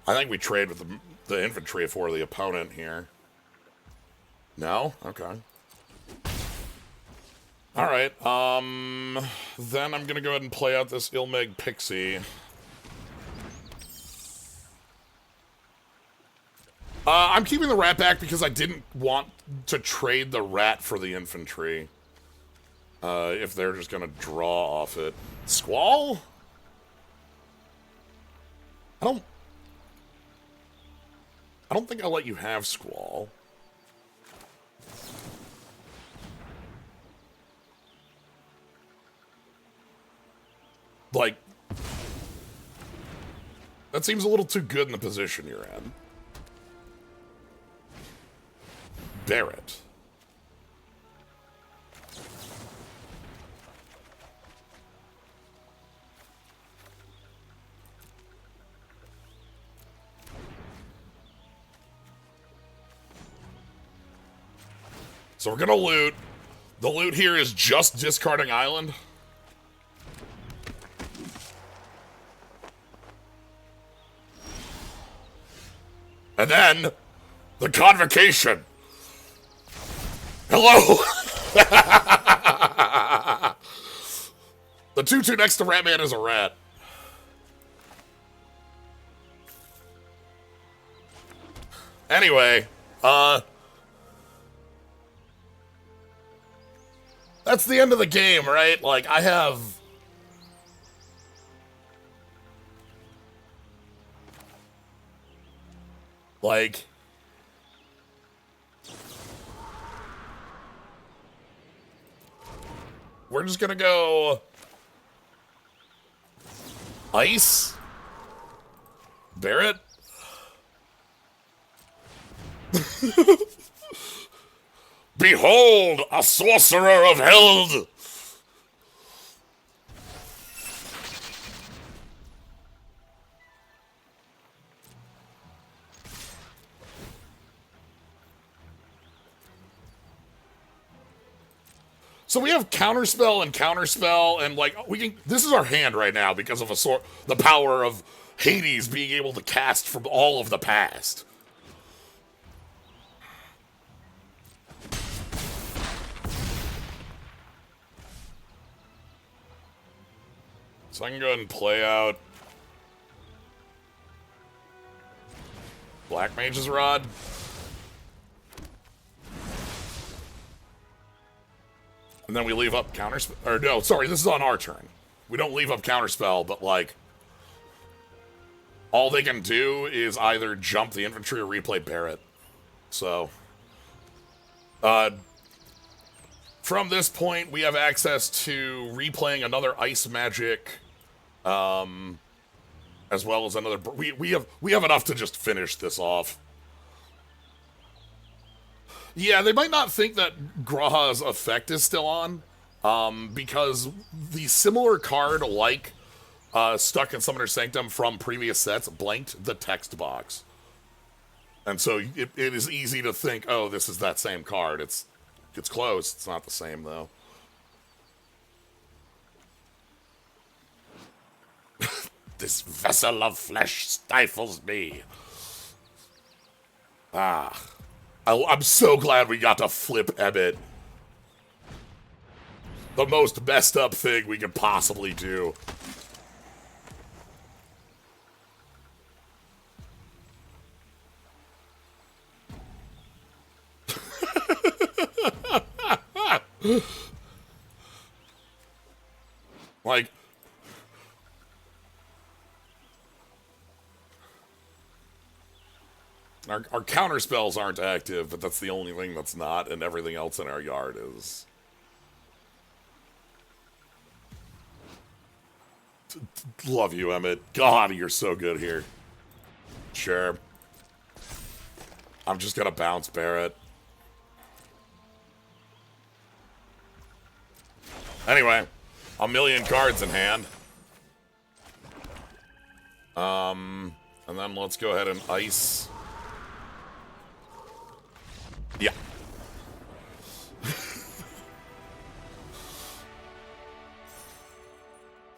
I think we trade with the infantry for the opponent here. No? Okay. Alright, then I'm gonna go ahead and play out this Ilmeg Pixie. I'm keeping the rat back because I didn't want to trade the rat for the infantry. If they're just gonna draw off it. Squall? I don't think I'll let you have Squall. Like, that seems a little too good in the position you're in. Barrett. So we're gonna loot. The loot here is just discarding island. And then, the convocation. Hello! The 2/2 next to Ratman is a rat. Anyway, that's the end of the game, right? Like, I have... Like... We're just gonna go... Ice? Barrett? Behold, a sorcerer of Held! So we have counterspell and counterspell, and like we can. This is our hand right now because of the power of Hades being able to cast from all of the past. So I can go ahead and play out Black Mage's Rod. And then we leave up counterspell. Or no, sorry, this is on our turn. We don't leave up counterspell, but like, all they can do is either jump the infantry or replay Barrett. So, from this point, we have access to replaying another ice magic, as well as another. We have enough to just finish this off. Yeah, they might not think that Graha's effect is still on, because the similar card, like Stuck in Summoner's Sanctum from previous sets, blanked the text box. And so it is easy to think, oh, this is that same card. It's close. It's not the same, though. This vessel of flesh stifles me. Ah. I'm so glad we got to flip Emet. The most messed up thing we could possibly do. Like... Our counter spells aren't active, but that's the only thing that's not, and everything else in our yard is. Love you, Emet. God, you're so good here. Sure. I'm just gonna bounce Barrett. Anyway, a million cards in hand. And then let's go ahead and ice. Yeah.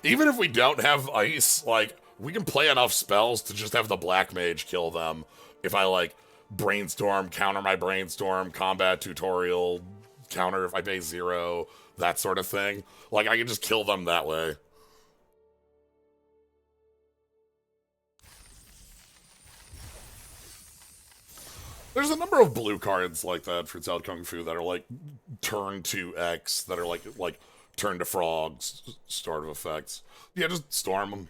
Even if we don't have ice, like, we can play enough spells to just have the Black Mage kill them. If I, like, brainstorm, counter my brainstorm, combat tutorial, counter if I pay 0, that sort of thing. Like, I can just kill them that way. There's a number of blue cards like that for South Kung Fu that are like turn to X, that are like turn to frogs sort of effects. Yeah, just storm them.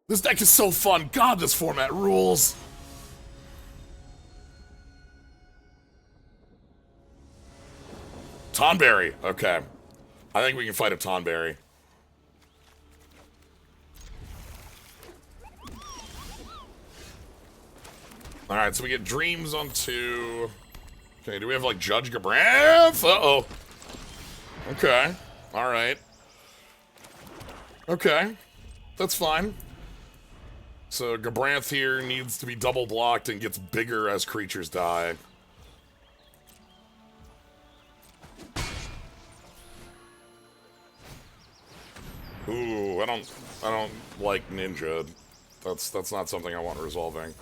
This deck is so fun. God, this format rules. Tonberry. Okay. I think we can fight a Tonberry. Alright, so we get Dreams on 2. Okay, do we have, like, Judge Gabranth? Uh-oh. Okay. Alright. Okay. That's fine. So Gabranth here needs to be double blocked and gets bigger as creatures die. Ooh, I don't like ninja. That's not something I want resolving.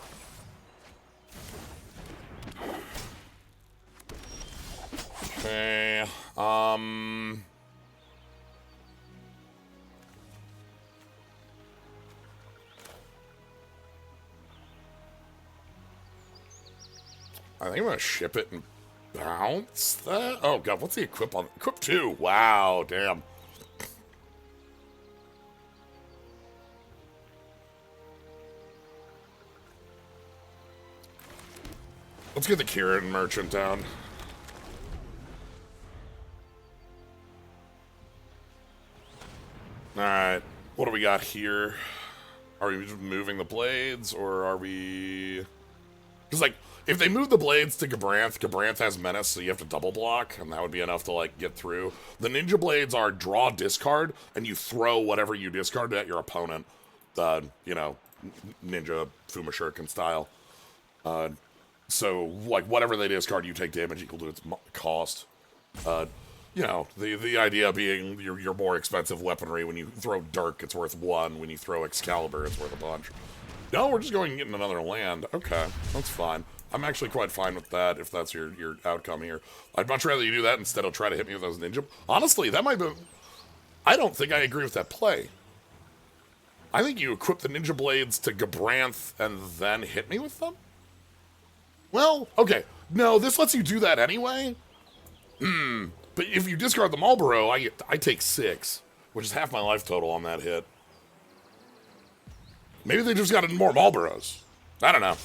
Okay, I think I'm gonna ship it and bounce that. Oh god, what's the equip on? Equip 2. Wow, damn. Let's get the Kieran merchant down. Alright, what do we got here? Are we moving the blades, or are we... Because, like, if they move the blades to Gabranth, Gabranth has Menace, so you have to double block, and that would be enough to, like, get through. The ninja blades are draw, discard, and you throw whatever you discard at your opponent. You know, ninja Fuma Shuriken style. So, like, whatever they discard, you take damage equal to its cost. You know, the idea being your more expensive weaponry. When you throw Dirk, it's worth 1. When you throw Excalibur, it's worth a bunch. No, we're just going and getting another land. Okay, that's fine. I'm actually quite fine with that, if that's your outcome here. I'd much rather you do that instead of try to hit me with those ninja. Honestly, that might be... I don't think I agree with that play. I think you equip the ninja blades to Gabranth and then hit me with them? Well, okay. No, this lets you do that anyway. But if you discard the Marlboro, I take 6, which is half my life total on that hit. Maybe they just got more Marlboros. I don't know.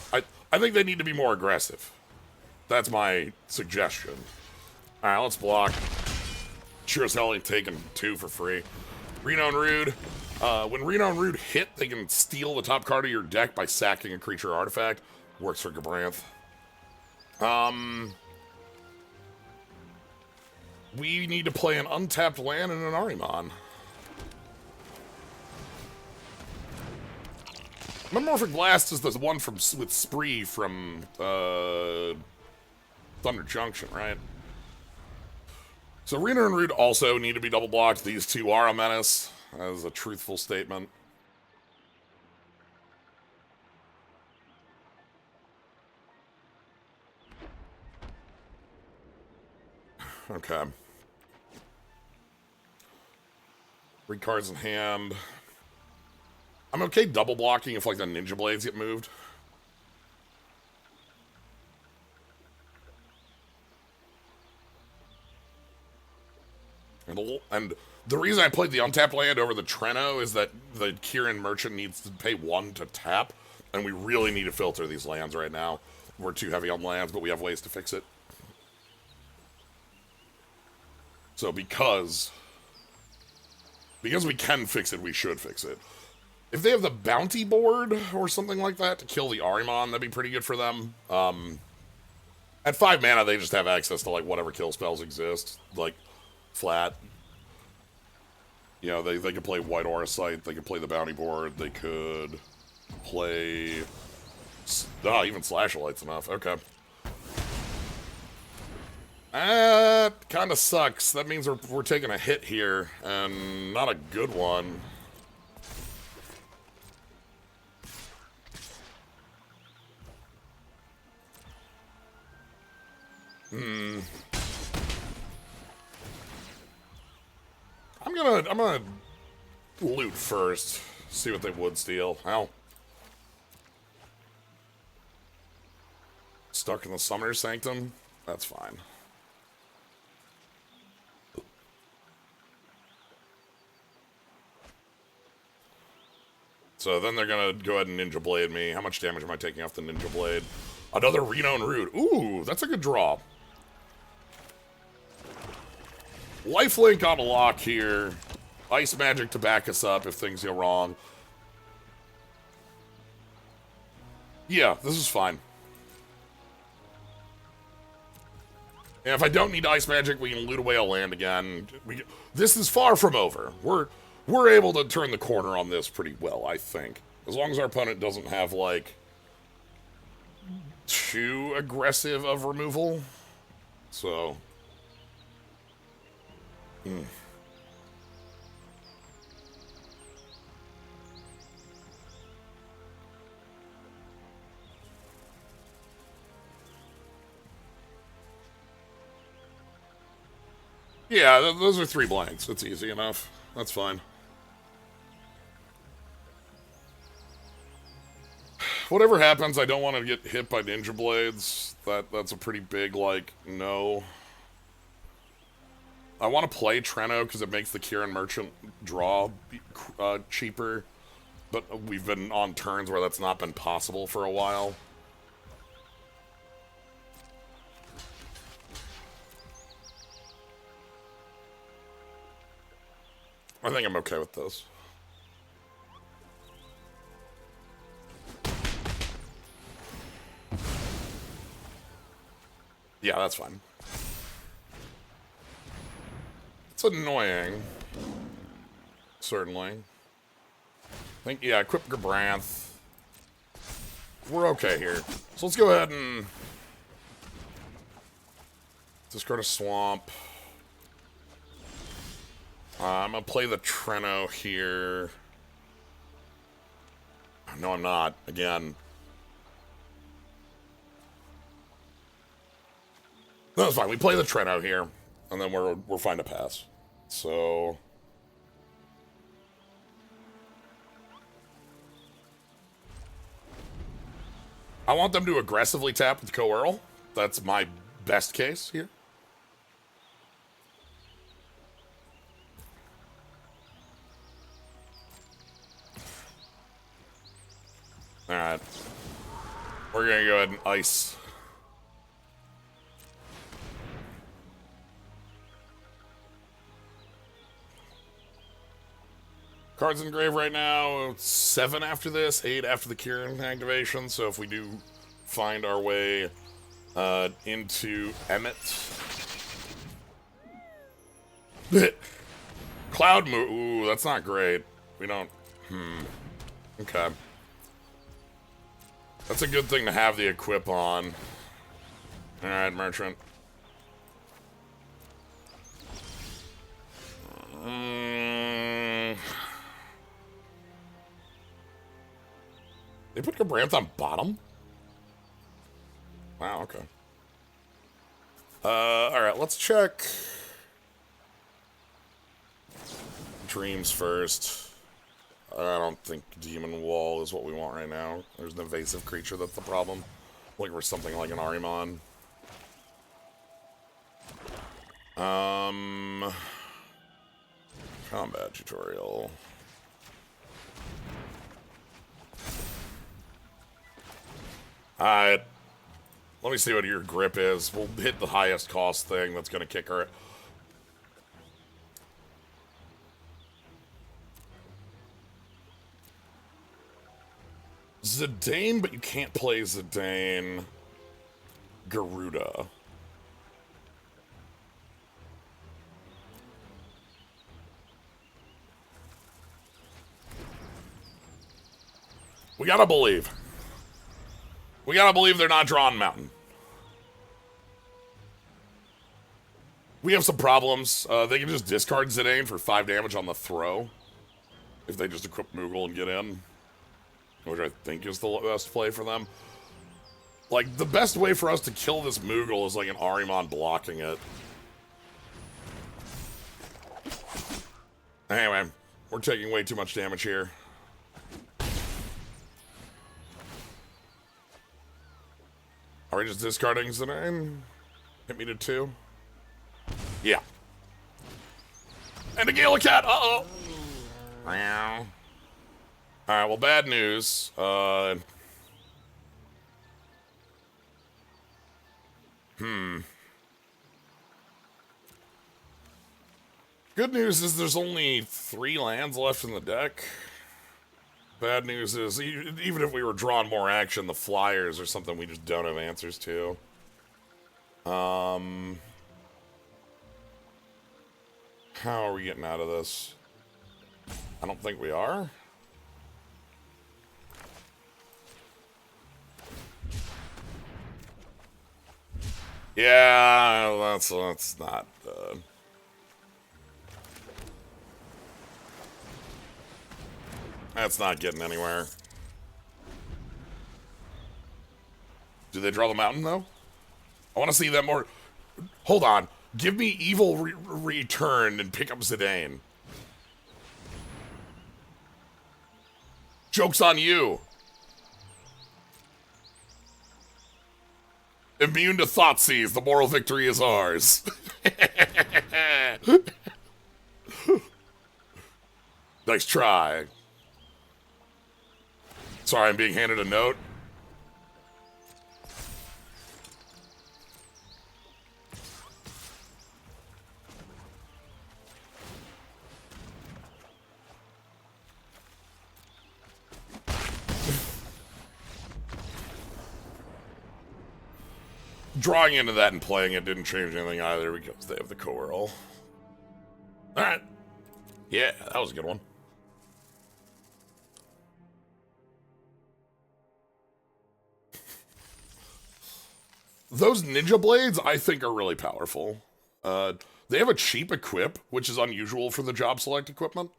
I think they need to be more aggressive. That's my suggestion. Alright, let's block. Sure as hell ain't taking 2 for free. Reno and Rude. When Reno and Rude hit, they can steal the top card of your deck by sacking a creature or artifact. Works for Gabranth. We need to play an untapped land and an Ahriman. Metamorphic Blast is the one with Spree from Thunder Junction, right? So Reno and Rude also need to be double blocked. These two are a menace. That is a truthful statement. Okay. 3 cards in hand. I'm okay double blocking if, like, the ninja blades get moved. And the reason I played the untapped land over the Treno is that the Kieran merchant needs to pay 1 to tap, and we really need to filter these lands right now. We're too heavy on lands, but we have ways to fix it. So because we can fix it, we should fix it. If they have the bounty board or something like that to kill the Ahriman, that'd be pretty good for them. At 5 mana, they just have access to, like, whatever kill spells exist. Like, flat. You know, they could play White Aura Sight, they could play the bounty board, they could play... even Slash Light's enough. Okay. That kind of sucks. That means we're taking a hit here, and not a good one. I'm gonna loot first. See what they would steal. Ow. Stuck in the Summoner Sanctum? That's fine. So then they're gonna go ahead and Ninja Blade me. How much damage am I taking off the Ninja Blade? Another Reno and Rude. Ooh, that's a good draw. Lifelink on a lock here. Ice Magic to back us up if things go wrong. Yeah, this is fine. And if I don't need Ice Magic, we can loot away a land again. This is far from over. We're able to turn the corner on this pretty well, I think. As long as our opponent doesn't have, like, too aggressive of removal. So... Yeah, those are 3 blanks. That's easy enough. That's fine. Whatever happens, I don't want to get hit by Ninja Blades. That's a pretty big, like, no. I want to play Treno because it makes the Kieran Merchant draw cheaper. But we've been on turns where that's not been possible for a while. I think I'm okay with this. Yeah, that's fine. It's annoying. Certainly. I think, yeah, equip Gabranth. We're okay here. So let's go ahead and discard a swamp. I'm gonna play the Treno here. No, I'm not. Again. No, it's fine. We play the Treno here, and then we're fine to pass. So I want them to aggressively tap with Coearl. That's my best case here. Alright. We're gonna go ahead and ice. Cards in grave right now, 7 after this, 8 after the Kieran activation, so if we do find our way into Emet. Cloud move, ooh, that's not great. We don't, okay. That's a good thing to have the equip on. Alright, Merchant. They put Gabranth on bottom? Wow, okay. Alright, let's check Dreams first. I don't think Demon Wall is what we want right now. There's an evasive creature that's the problem. Looking for something like an Arimon. Combat tutorial. Alright. Let me see what your grip is. We'll hit the highest cost thing that's gonna kick her. Zidane, but you can't play Zidane. Garuda. We gotta believe. We gotta believe they're not drawing Mountain. We have some problems. They can just discard Zidane for 5 damage on the throw. If they just equip Moogle and get in. Which I think is the best play for them. Like, the best way for us to kill this Moogle is like an Arimon blocking it. Anyway, we're taking way too much damage here. Are we just discarding Zidane? Hit me to 2. Yeah. And a Galacat! Uh-oh! Alright, well, bad news. Good news is there's only 3 lands left in the deck. Bad news is, even if we were drawing more action, the flyers are something we just don't have answers to. How are we getting out of this? I don't think we are. Yeah, that's not... That's not getting anywhere. Do they draw the Mountain, though? I want to see them more... Hold on. Give me evil return and pick up Zidane. Joke's on you. Immune to Thoughtseize, the moral victory is ours. Nice try. Sorry, I'm being handed a note. Drawing into that and playing it didn't change anything either because they have the co-roll. Alright. Yeah, that was a good one. Those ninja blades, I think, are really powerful. They have a cheap equip, which is unusual for the job select equipment.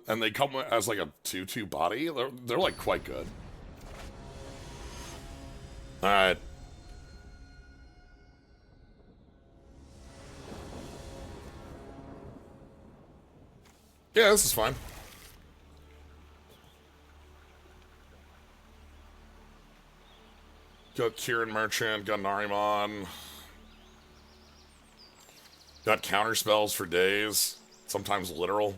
And they come as like a 2-2 body. They're like quite good. Alright. Yeah, this is fine. Got Kieran Merchant, got Narimon. Got counter spells for days, sometimes literal.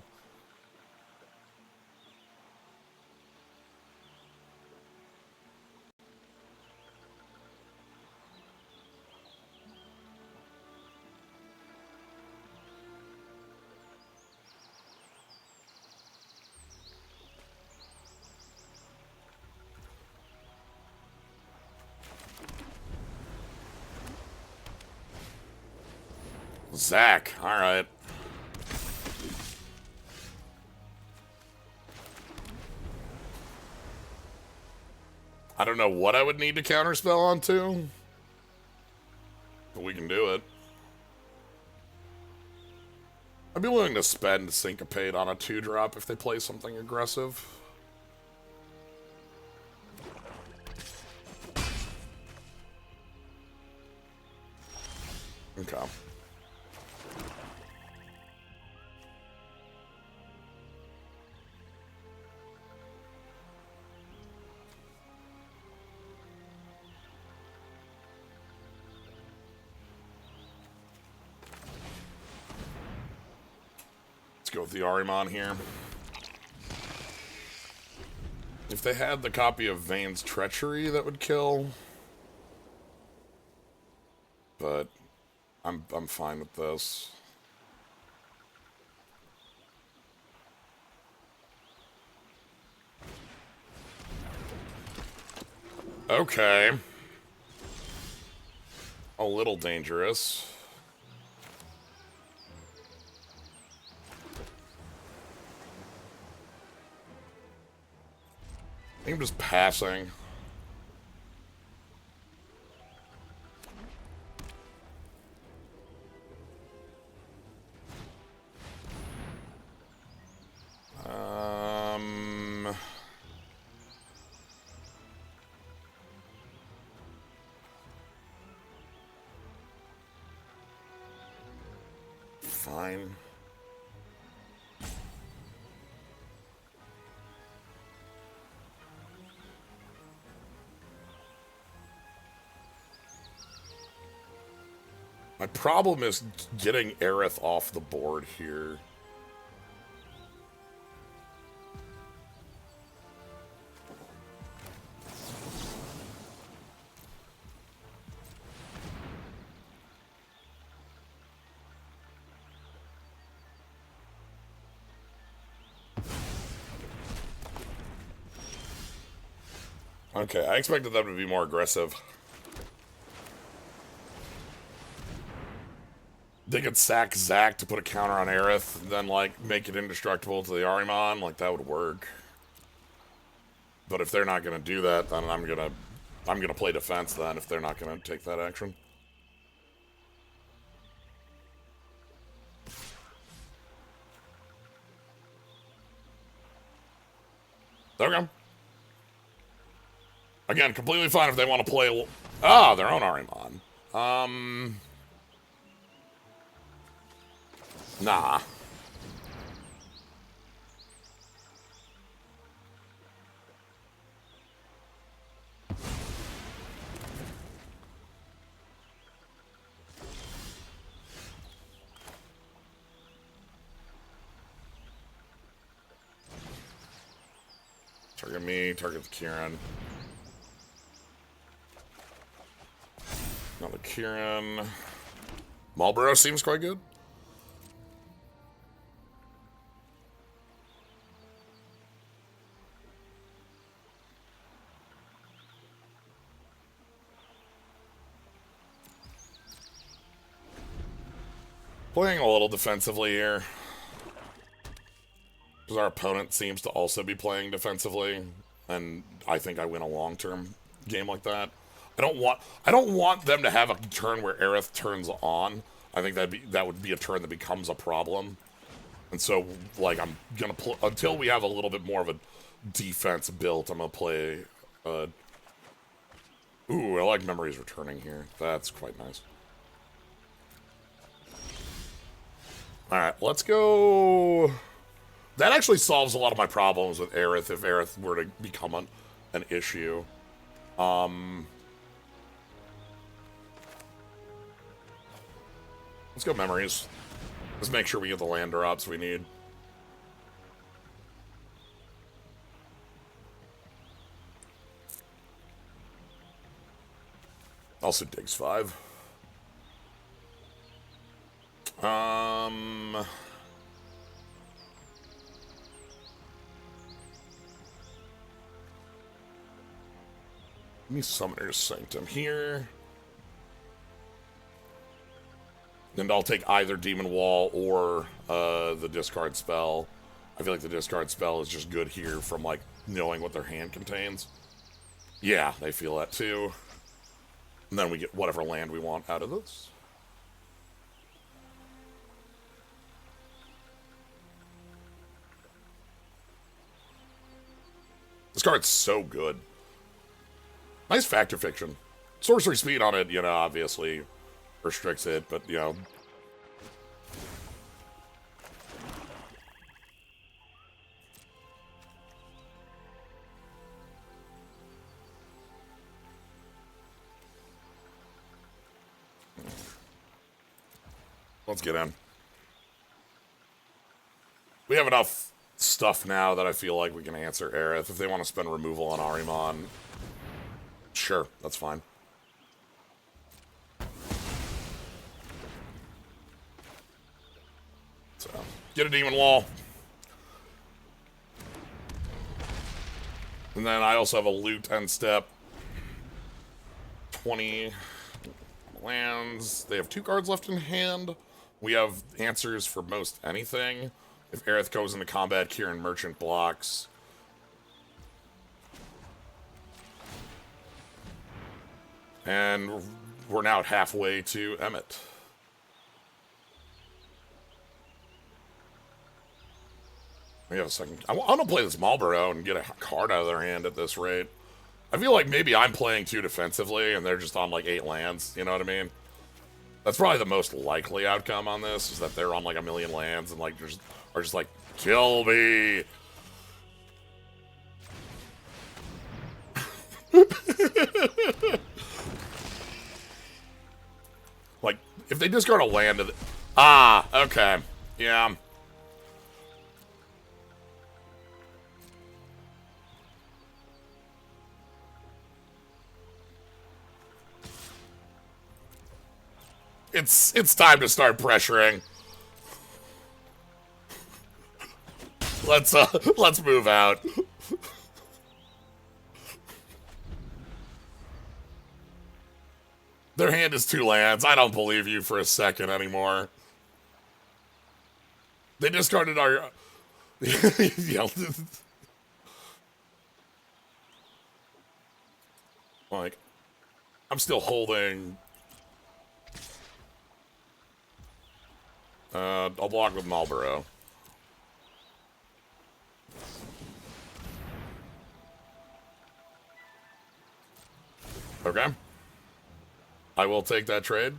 Zach, alright. I don't know what I would need to counterspell onto, but we can do it. I'd be willing to spend Syncopate on a 2-drop if they play something aggressive. Okay. Go with the Arimon here. If they had the copy of Vane's Treachery, that would kill. But I'm fine with this. Okay. A little dangerous. I think I'm just passing. Fine. My problem is getting Aerith off the board here. Okay, I expected them to be more aggressive. They could sack Zac to put a counter on Aerith, and then, like, make it indestructible to the Arimon. Like, that would work. But if they're not gonna do that, then I'm gonna play defense then, if they're not gonna take that action. Okay. Again, completely fine if they want to play... Ah, their own Arimon. Nah. Target me, target the Kieran. Not the Kieran. Marlboro seems quite good. Playing a little defensively here. Because our opponent seems to also be playing defensively. And I think I win a long-term game like that. I don't want them to have a turn where Aerith turns on. I think that would be a turn that becomes a problem. And so, like, I'm gonna play until we have a little bit more of a defense built. I'm gonna play. Ooh, I like Memories returning here. That's quite nice. All right, let's go. That actually solves a lot of my problems with Aerith if Aerith were to become an issue. Let's go Memories. Let's make sure we get the land drops we need. Also digs 5. Let me Summoner's Sanctum here. And I'll take either Demon Wall or the discard spell. I feel like the discard spell is just good here from, like, knowing what their hand contains. Yeah, they feel that too. And then we get whatever land we want out of this. This card's so good. Nice Factor Fiction. Sorcery speed on it, you know, obviously restricts it, but, you know. Let's get in. We have enough stuff now that I feel like we can answer Aerith. If they want to spend removal on Ahriman, sure, that's fine. So, get a Demon Wall. And then I also have a loot 10 step. 20 lands. They have 2 cards left in hand. We have answers for most anything. If Aerith goes into combat, Kieran Merchant blocks. And we're now at halfway to Emmet. We have a second. I want to play this Marlboro and get a card out of their hand at this rate. I feel like maybe I'm playing too defensively and they're just on like 8 lands, you know what I mean? That's probably the most likely outcome on this, is that they're on like 1,000,000 lands and like are just like, kill me! Like, if they discard a land to the... Ah, okay. Yeah. It's time to start pressuring. Let's move out. Their hand is 2 lands. I don't believe you for a second anymore. They discarded our... yeah. Like, I'm still holding... I'll block with Marlboro. Okay. I will take that trade.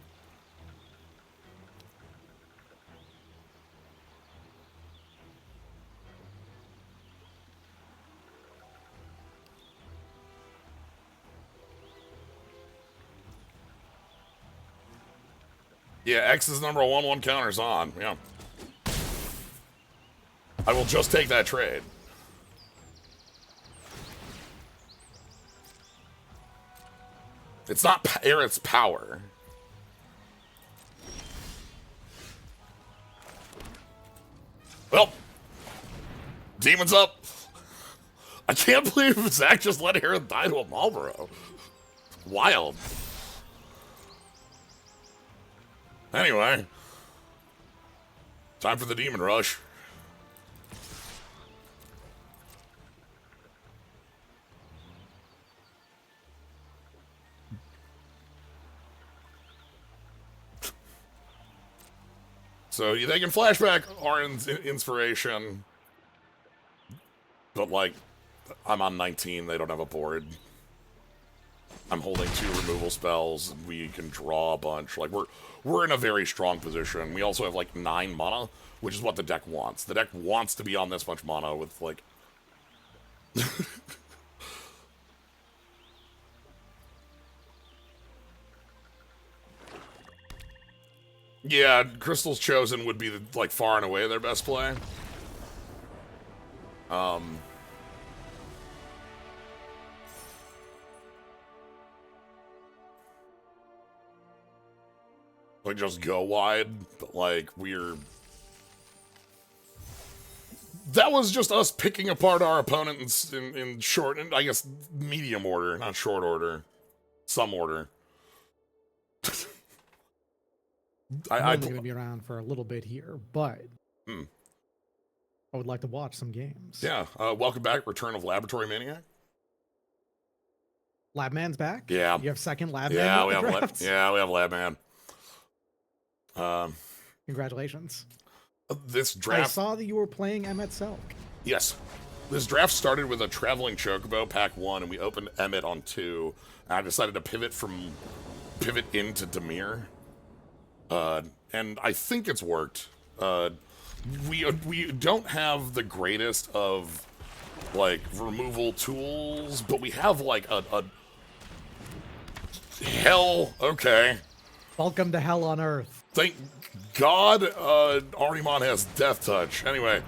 Yeah, X is number 1/1 counters on. Yeah. I will just take that trade. It's not air, it's power. Well, Demon's up. I can't believe Zach just let Aaron die to a Marlboro. Wild. Anyway, time for the Demon Rush. So they can flashback Arin's inspiration, but like, I'm on 19, they don't have a board. I'm holding 2 removal spells, and we can draw a bunch. Like, we're in a very strong position. We also have like 9 mana, which is what the deck wants. The deck wants to be on this much mana with like... Yeah, Crystal's Chosen would be, like, far and away their best play. Like, just go wide, but, like, we're... That was just us picking apart our opponent in short, and I guess medium order, not short order. Some order. I'm going to be around for a little bit here, but I would like to watch some games. Yeah, welcome back, Return of Laboratory Maniac. Labman's back? Yeah. You have second Labman? Yeah, we have Labman. Congratulations. This draft... I saw that you were playing Emet Selch. Yes. This draft started with a Traveling Chocobo, pack 1, and we opened Emet on 2. And I decided to pivot into Dimir. And I think it's worked. We don't have the greatest of, like, removal tools, but we have, like, a hell, okay. Welcome to Hell on Earth. Thank God Ahriman has Death Touch. Anyway,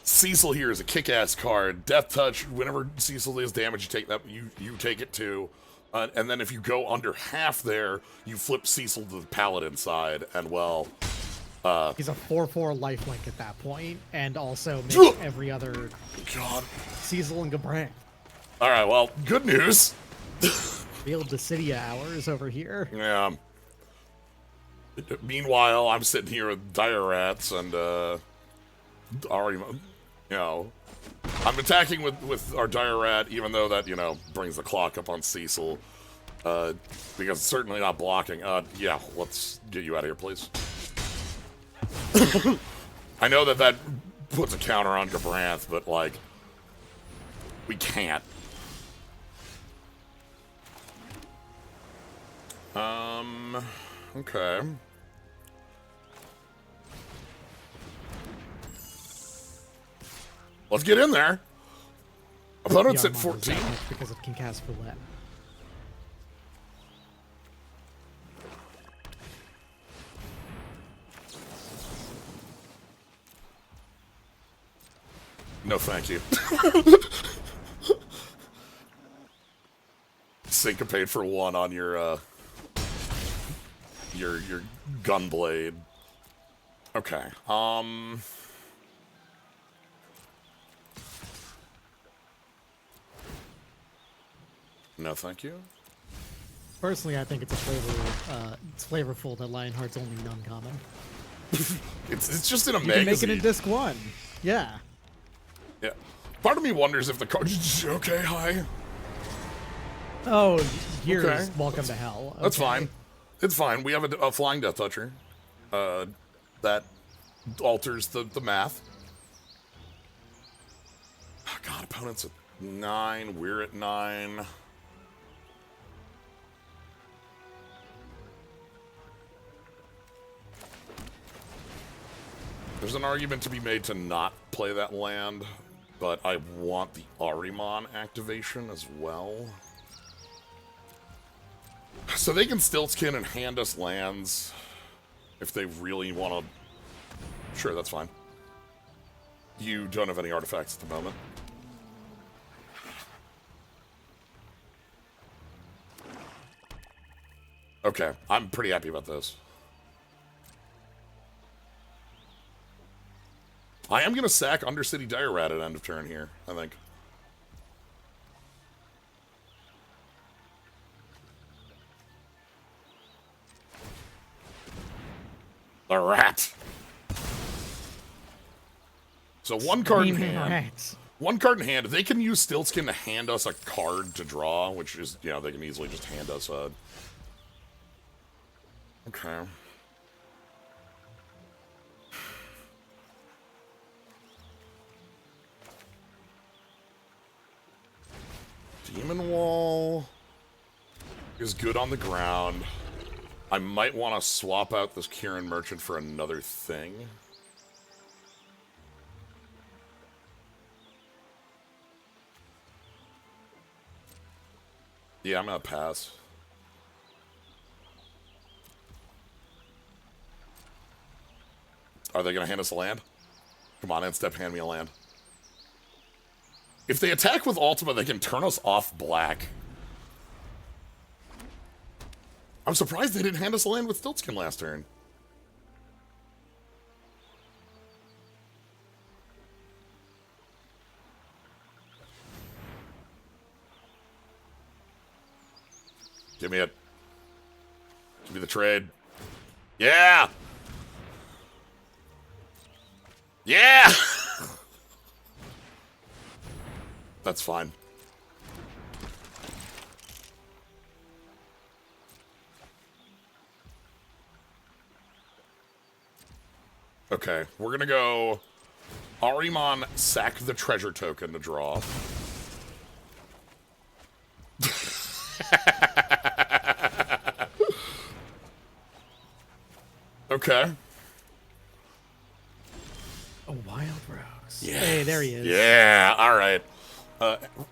Cecil here is a kick-ass card. Death Touch, whenever Cecil deals damage, you take that. You take it too. And then if you go under half there, you flip Cecil to the Paladin side, and well... he's a 4/4 lifelink at that point, and also make every other... God. Cecil and Gabranth. Alright, well, good news. Real Dissidia hours over here. Yeah. Meanwhile, I'm sitting here with Dire Rats, and, already, you know... I'm attacking with our Dire Rat, even though that, you know, brings the clock up on Cecil. Because it's certainly not blocking. Yeah, let's get you out of here, please. I know that puts a counter on Gabranth, but, like, we can't. Okay. Let's get in there. Opponent's at 14. Because it can cast Roulette. No, thank you. Syncopate for 1 on your gunblade. Okay. No, thank you. Personally, I think it's it's flavorful that Lionheart's only non-common. it's just in a you magazine. You can make it in disc 1. Yeah. Yeah. Part of me wonders if the card... Okay, hi. Oh, here's Welcome to Hell. Okay. That's fine. It's fine. We have a Flying Death Toucher. That alters the math. Oh, God, opponent's at 9. We're at 9. There's an argument to be made to not play that land, but I want the Ahriman activation as well. So they can Stiltskin and hand us lands. If they really want to... Sure, that's fine. You don't have any artifacts at the moment. Okay, I'm pretty happy about this. I am going to sack Undercity Dire Rat at end of turn here, I think. The rat! So one card in hand. Rats. One card in hand. They can use Stiltskin to hand us a card to draw, which is, you know, they can easily just hand us a... Okay. Demon Wall is good on the ground. I might want to swap out this Kieran Merchant for another thing. Yeah, I'm gonna pass. Are they gonna hand us a land? Come on, end step, hand me a land. If they attack with Ultima, they can turn us off black. I'm surprised they didn't hand us a land with Stiltskin last turn. Give me it. Give me the trade. Yeah! Yeah! That's fine. Okay, we're gonna go Ahriman, sack the treasure token to draw. Okay. A wild rose. Yeah. Hey, there he is. Yeah, alright.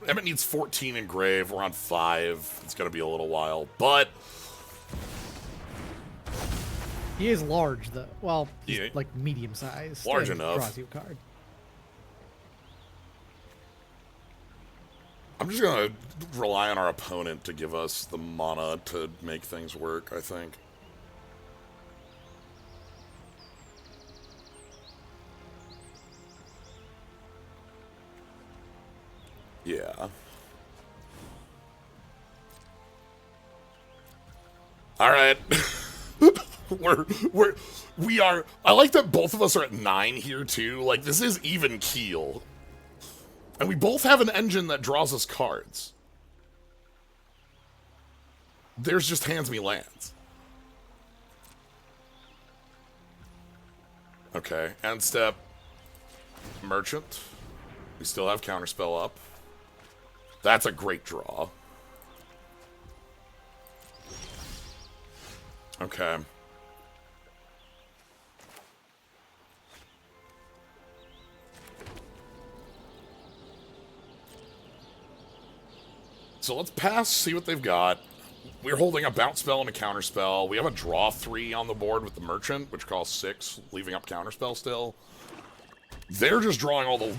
Emmett needs 14 engrave. We're on 5. It's gonna be a little while, but... He is large, though. Well, he's Yeah. like medium-sized. Large and enough. Draws you a card. I'm just gonna rely on our opponent to give us the mana to make things work, I think. Yeah. All right. we are. I like that both of us are at 9 here too. Like, this is even keel. And we both have an engine that draws us cards. Theirs just hands me lands. Okay, end step. Merchant. We still have counterspell up. That's a great draw. Okay. So let's pass, see what they've got. We're holding a bounce spell and a counterspell. We have a draw 3 on the board with the Merchant, which costs 6, leaving up counterspell still. They're just drawing all the...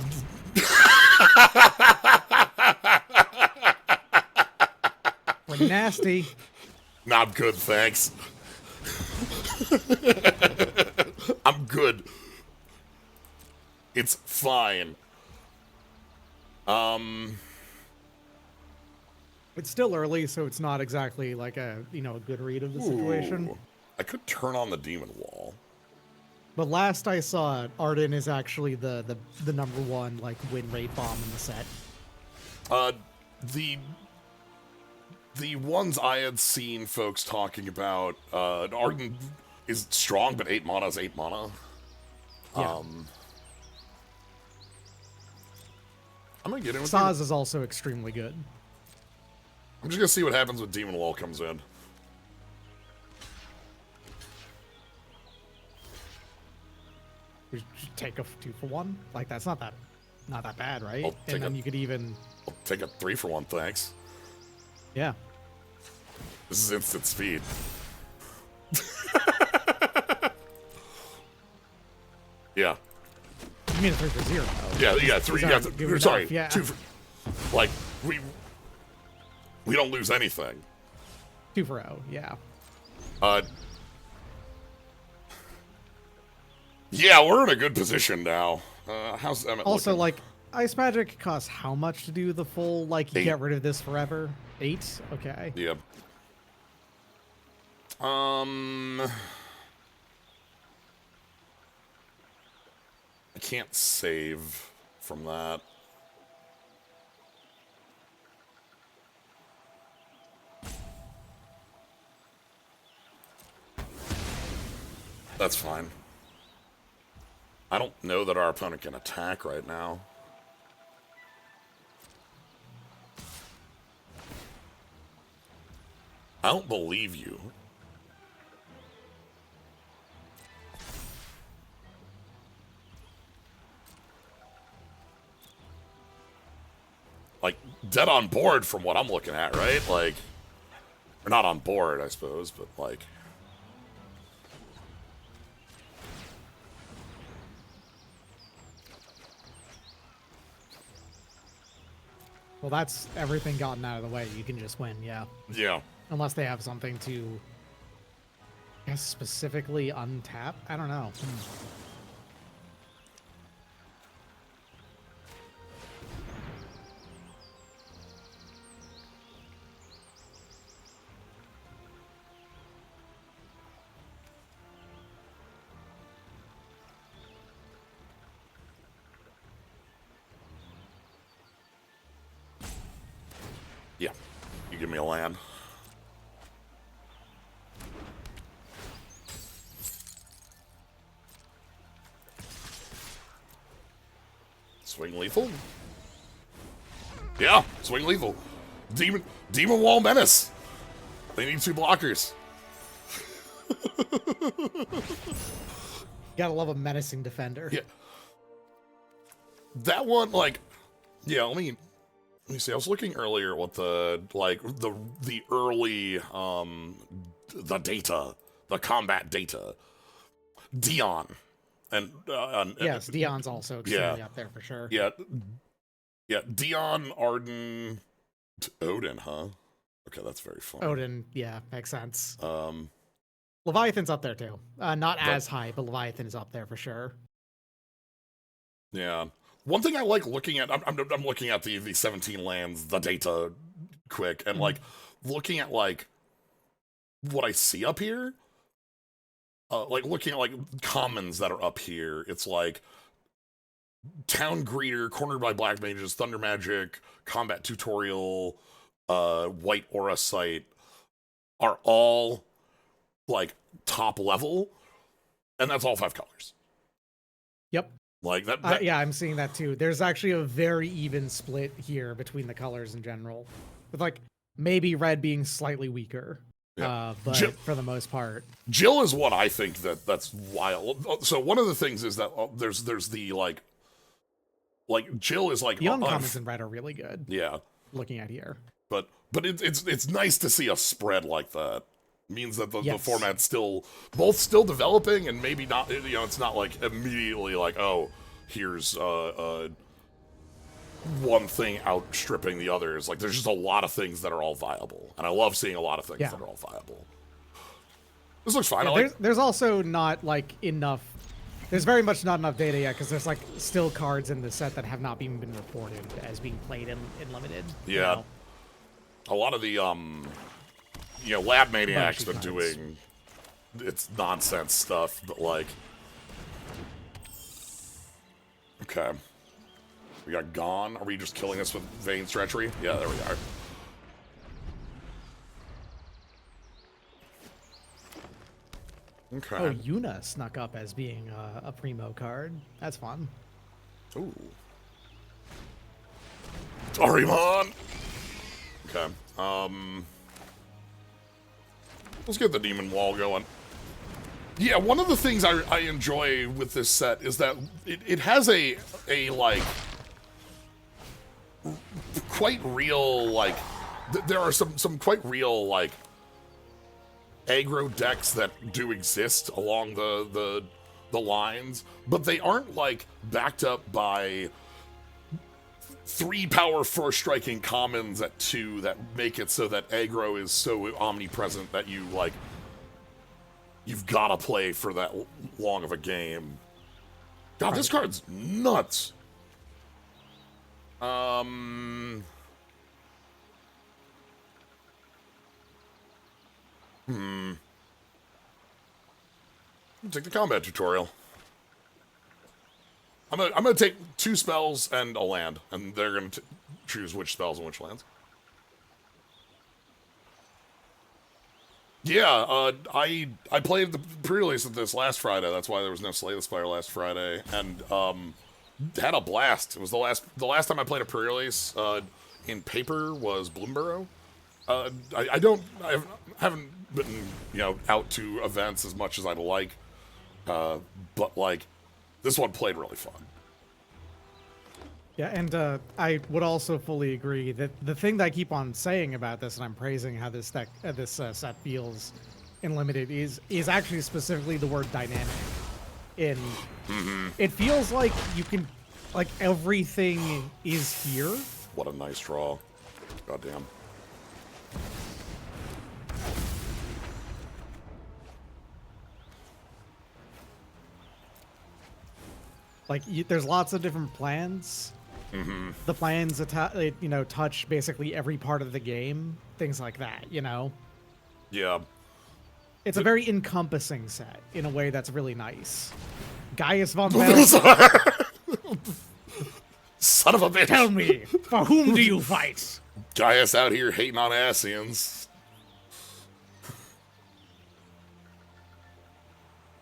We're nasty. Not good, thanks. I'm good. It's fine. It's still early, so it's not exactly like a, you know, a good read of the situation. Ooh. I could turn on the Demon Wall. But last I saw it, Arden is actually the number 1 like win rate bomb in the set. The ones I had seen folks talking about, Arden is strong, but 8 mana is 8 mana. Yeah. I'm gonna get in with Saz is also extremely good. I'm just gonna see what happens when Demon Wall comes in. You should take a 2 for 1. Like, that's not that bad, right? I'll take And then a- you could even, I'll take a 3 for 1, thanks. yeah. This is instant speed. Yeah. You mean a 3 for 0? Yeah, yeah, 3. Yeah, sorry, yeah. 2 for. Like, we don't lose anything. 2 for 0, yeah. Yeah, we're in a good position now. How's Emmett Also, looking? like, Ice Magic costs how much to do the full, like, you 8. get rid of this forever? 8? Okay. Yep. I can't save from that. That's fine. I don't know that our opponent can attack right now. I don't believe you. Like, dead on board from what I'm looking at, right? Like, or not on board, I suppose, but like... Well, that's everything gotten out of the way. You can just win, yeah. Yeah. Unless they have something to, I guess, specifically untap? I don't know. Yeah. You give me a land. Swing lethal? Yeah, swing lethal. Demon Wall Menace. They need 2 blockers. Gotta love a menacing defender. Yeah. That one, like, yeah, let me see. I was looking earlier what the, like, the early, the data, the combat data. Dion. And yes, Dion's also extremely up there for sure. Yeah. Yeah, Dion, Arden, Odin, huh? Okay, that's very fun. Odin, yeah, makes sense. Leviathan's up there too. Not as high, but Leviathan is up there for sure. Yeah. One thing I like looking at, I'm looking at the 17 lands, the data quick, and like looking at like what I see up here. Like looking at like commons that are up here, it's like Town Greeter, Cornered by Black Mages, Thunder Magic, Combat Tutorial, White Aura Sight are all like top level, and that's all 5 colors. Yep. Like that yeah, I'm seeing that too. There's actually a very even split here between the colors in general, with like maybe red being slightly weaker. Yeah. But for the most part, Jill is what I think that's wild. So one of the things is that there's the like Jill is like the uncommons in red are really good. Yeah, looking at here, but it's nice to see a spread like that. It means that the format's still developing, and maybe not. You know, it's not like immediately like, oh, here's one thing outstripping the others. Like, there's just a lot of things that are all viable, and I love seeing a lot of things that are all viable. This looks fine. Yeah, there's also not like enough. There's very much not enough data yet because there's like still cards in the set that have not even been reported as being played in limited. Yeah, you know? A lot of the Lab Maniac's been doing its nonsense stuff, but like, okay. We got Gone. Are we just killing us with Vein Treachery? Yeah, there we are. Okay. Oh, Yuna snuck up as being a primo card. That's fun. Ooh. Tarimon! Okay. Let's get the Demon Wall going. Yeah, one of the things I enjoy with this set is that it has a like quite real, like, there are some quite real, like, aggro decks that do exist along the the lines, but they aren't like backed up by 3 power first striking commons at 2 that make it so that aggro is so omnipresent that you've got to play for that long of a game. God, this card's nuts. Take the combat tutorial. I'm gonna take 2 spells and a land, and they're gonna choose which spells and which lands. Yeah, I played the pre-release of this last Friday. That's why there was no Slay the Spire last Friday, and had a blast. It was the last time I played a pre-release in paper was Bloomborough. I haven't been out to events as much as I'd like, but like this one played really fun. Yeah, and I would also fully agree that the thing that I keep on saying about this, and I'm praising how this deck, set feels in Limited, is actually specifically the word dynamic. It feels like you can, like everything is here. What a nice draw. Goddamn. Like there's lots of different plans. The plans touch basically every part of the game, things like that. Yeah. It's a very encompassing set in a way that's really nice. Gaius von Bell. Son of a bitch. Tell me, for whom do you fight? Gaius out here hating on Asians.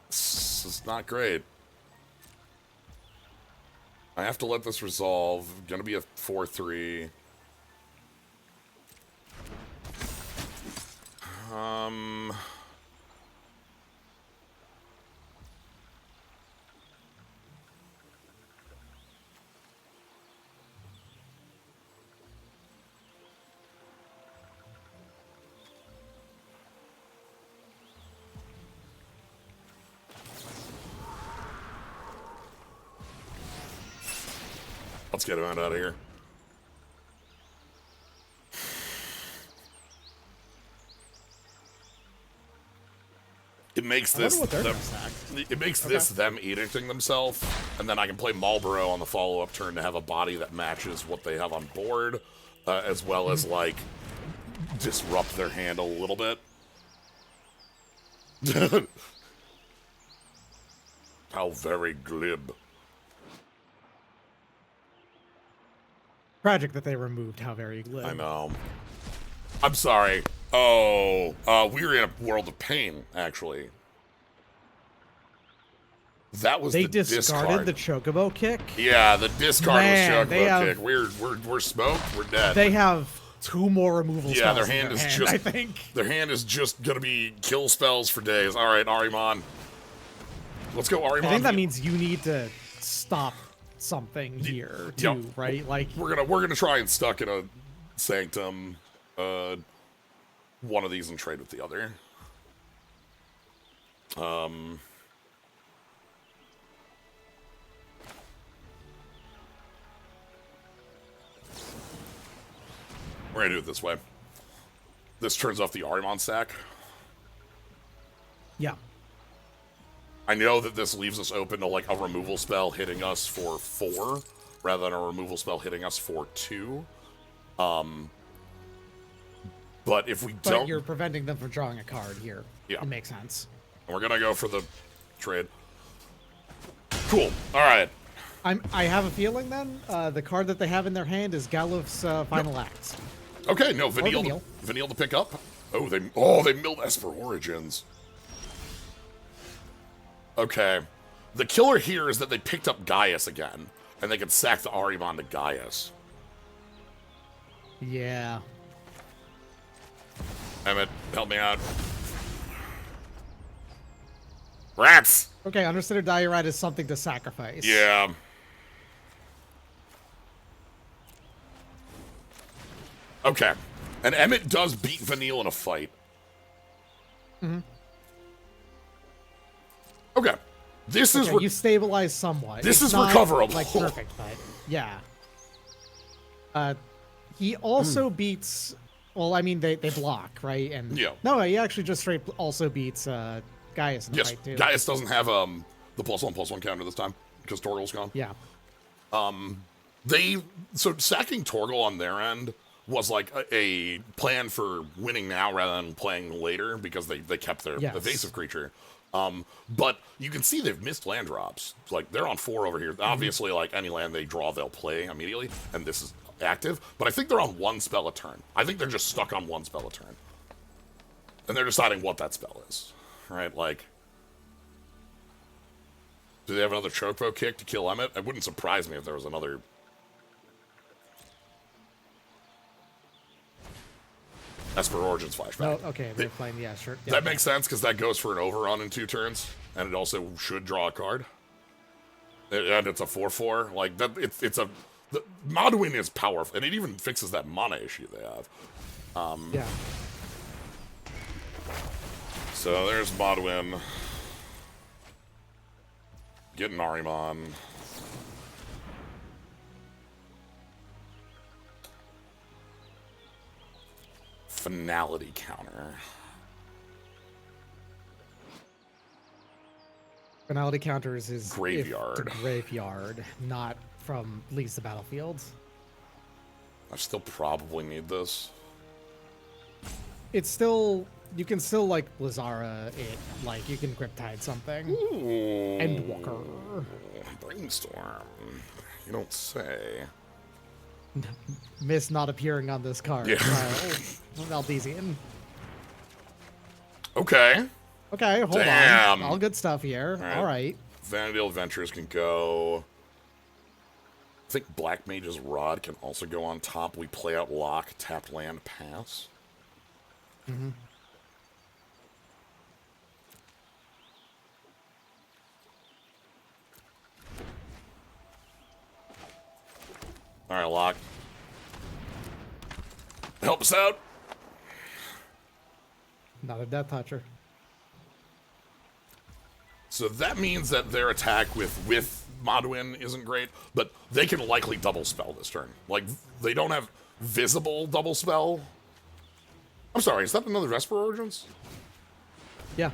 This is not great. I have to let this resolve. Gonna be a 4-3. Let's get him out of here. It makes this them editing themselves, and then I can play Marlboro on the follow-up turn to have a body that matches what they have on board, as well as like disrupt their hand a little bit. How very glib. Tragic that they removed how very glib. I know. I'm sorry. Oh, we were in a world of pain, actually. That was they the discard. the Chocobo kick? Yeah, the discard was Chocobo kick. We're smoked, we're dead. They have 2 more removal spells. Yeah, their hand is just I think. Their hand is just gonna be kill spells for days. Alright, Ahriman. Let's go, Ahriman. I think that means you need to stop something here too, right? Like we're gonna try and stuck in a sanctum one of these and trade with the other. We're gonna do it this way. This turns off the Ahriman stack. Yeah. I know that this leaves us open to like a removal spell hitting us for 4 rather than a removal spell hitting us for 2. But if we don't... you're preventing them from drawing a card here. Yeah. It makes sense. We're gonna go for the trade. Cool. Alright. I have a feeling then, the card that they have in their hand is Galuf's Final Act. Okay, no, Vanille to pick up. Oh, they milled Esper Origins. Okay. The killer here is that they picked up Gaius again, and they can sack the Ahriman to Gaius. Yeah. Emmett, help me out. Rats! Okay, understood Diorite is something to sacrifice. Yeah. Okay. And Emmett does beat Vanille in a fight. Okay. This is you stabilize somewhat. This It's is not, recoverable. like perfect, but yeah. He also beats. Well, I mean, they block, right? And Yeah. no, he actually just straight also beats Gaius in the Yes, fight too. Gaius doesn't have the +1/+1 counter this time because Torgal's gone. Yeah. So sacking Torgal on their end was like a plan for winning now rather than playing later because they kept their evasive creature. But you can see they've missed land drops. Like they're on 4 over here. Obviously, like any land they draw, they'll play immediately, and this is active. But I think they're on 1 spell a turn. I think they're just stuck on 1 spell a turn, and they're deciding what that spell is. Right? Like, do they have another Chokepo kick to kill Emmet? It wouldn't surprise me if there was another. Esper Origins flashback. Oh, okay. They're playing. Yeah, sure. Yeah, That makes sense because that goes for an overrun in 2 turns, and it also should draw a card. And it's a 4/4. Like that, the Modwin is powerful, and it even fixes that mana issue they have. Yeah. So there's Modwin. Getting Ahriman. Finality counter. Finality counters is Graveyard. if the graveyard, not from leaves the battlefield. I still probably need this. It's still you can still like Blizzara it, like you can Griptide something. Ooh. Endwalker. Brainstorm. You don't say. Miss not appearing on this card. Yeah. Valdesian. Okay. Okay, hold Damn. on. All good stuff here. All right. Vanadale Adventures can go. I think Black Mage's Rod can also go on top. We play out lock, tapped land, pass. Mm-hmm. All right, lock. Help us out. Not a Death Toucher. So that means that their attack with Modwin isn't great, but they can likely double spell this turn. Like, they don't have visible double spell. I'm sorry, is that another Vesper Origins? Yeah.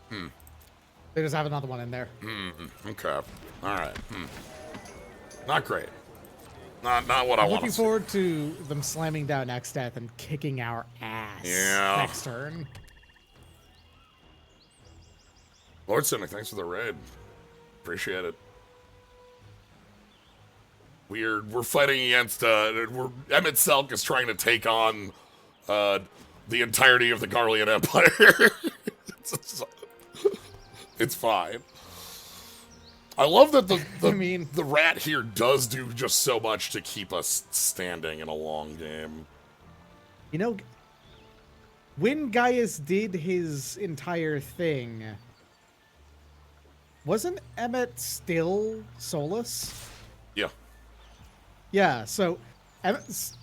They just have another one in there. Okay. All right. Not great. Not what I want to Looking see. forward to them slamming down X Death and kicking our ass next turn. Lord Cynic, thanks for the raid. Appreciate it. We're fighting against Emet Selch is trying to take on the entirety of the Garlean Empire. It's fine. I love that the rat here does do just so much to keep us standing in a long game. You know, when Gaius did his entire thing, wasn't Emmet still soulless? Yeah. Yeah, so Emmet's...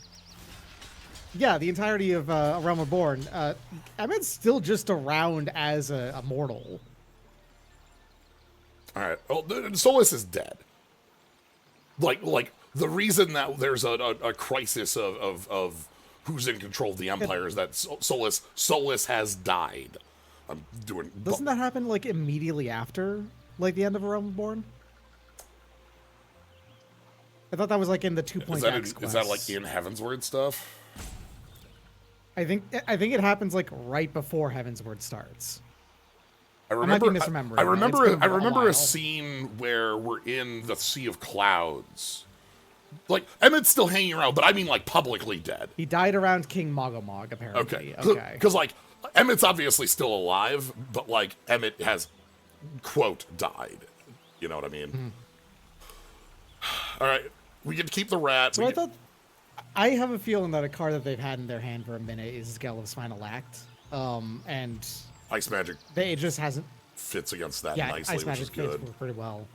Yeah, the entirety of Realm Reborn, Emmet's still just around as a mortal. All right. Well, Solus is dead. Like the reason that there's a crisis of who's in control of the Empire is that Solus has died. I'm doing. Doesn't that happen like immediately after like the end of A Realm Reborn? I thought that was like in the 2.x quest. Is that like in Heavensward stuff? I think it happens like right before Heavensward starts. I remember, I might be misremembering. I remember a scene where we're in the Sea of Clouds. Like, Emmet's still hanging around, but I mean, like, publicly dead. He died around King Mogomog, apparently. Okay. Because, like, Emmet's obviously still alive, but, like, Emmet has, quote, died. You know what I mean? All right. We get to keep the rat. So I have a feeling that a card that they've had in their hand for a minute is Geliv's Final Act. And... Ice Magic it just hasn't... fits against that yeah, nicely, Ice Magic which is good. fits pretty well.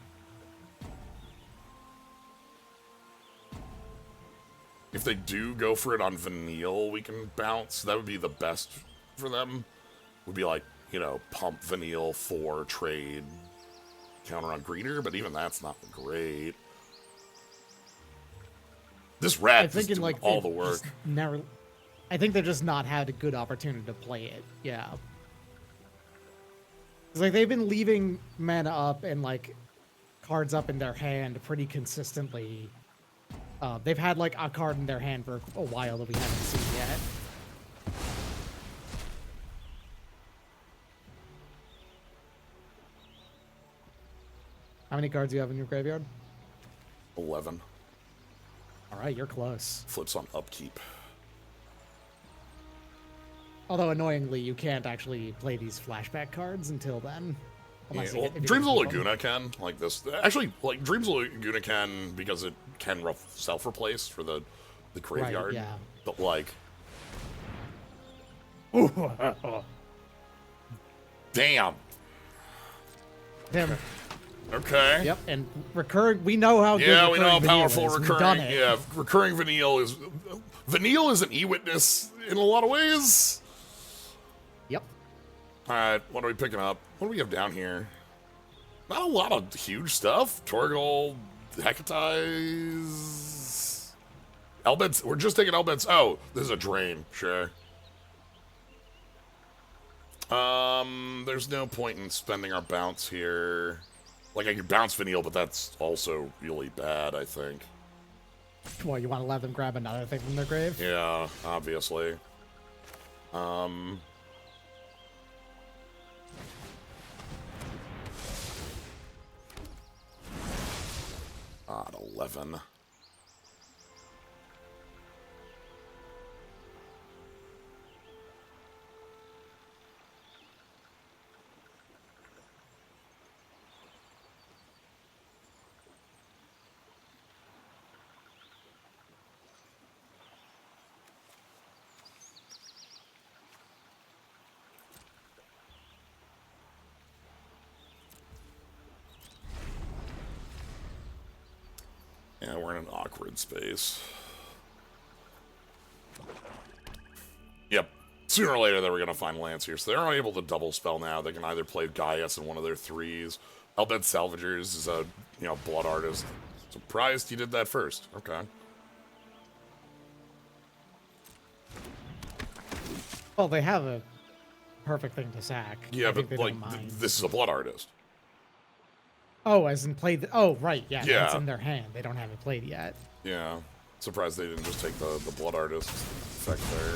If they do go for it on Vanille, we can bounce. That would be the best for them. Would be like, you know, pump Vanille for trade counter on Greener, but even that's not great. This rat is doing all the work. I think they've just not had a good opportunity to play it. Yeah. It's like they've been leaving mana up and like cards up in their hand pretty consistently. They've had like a card in their hand for a while that we haven't seen yet. How many cards do you have in your graveyard? 11. All right, you're close. Flips on upkeep. Although annoyingly, you can't actually play these flashback cards until then. Yeah, well, Dreams of Laguna can, like this. Actually, like Dreams of Laguna can because it can self-replace for the graveyard. Right, yeah. But like, damn. Damn. Okay. Yep, and recurring. We know how. Yeah, good we know how powerful is. recurring. Yeah, recurring Vanille is. Vanille is an e-witness in a lot of ways. Yep. All right, what are we picking up? What do we have down here? Not a lot of huge stuff. Torgal, Hecatize, Elbeds. We're just taking Elbeds. Oh, this is a drain. Sure. There's no point in spending our bounce here. Like, I could bounce Vanille, but that's also really bad, I think. Well, you want to let them grab another thing from their grave? Yeah, obviously. At 11. Yeah, we're in an awkward space. Yep. Sooner or later, they were going to find Lance here. So they're not able to double spell now. They can either play Gaius in one of their 3s. Elbed Salvagers is a, you know, blood artist. Surprised he did that first. Okay. Well, they have a perfect thing to sack. Yeah, but like, this is a blood artist. Oh, as in played. Oh, right. Yeah, Yeah. it's in their hand. They don't have it played yet. Yeah. Surprised they didn't just take the blood artist effect there.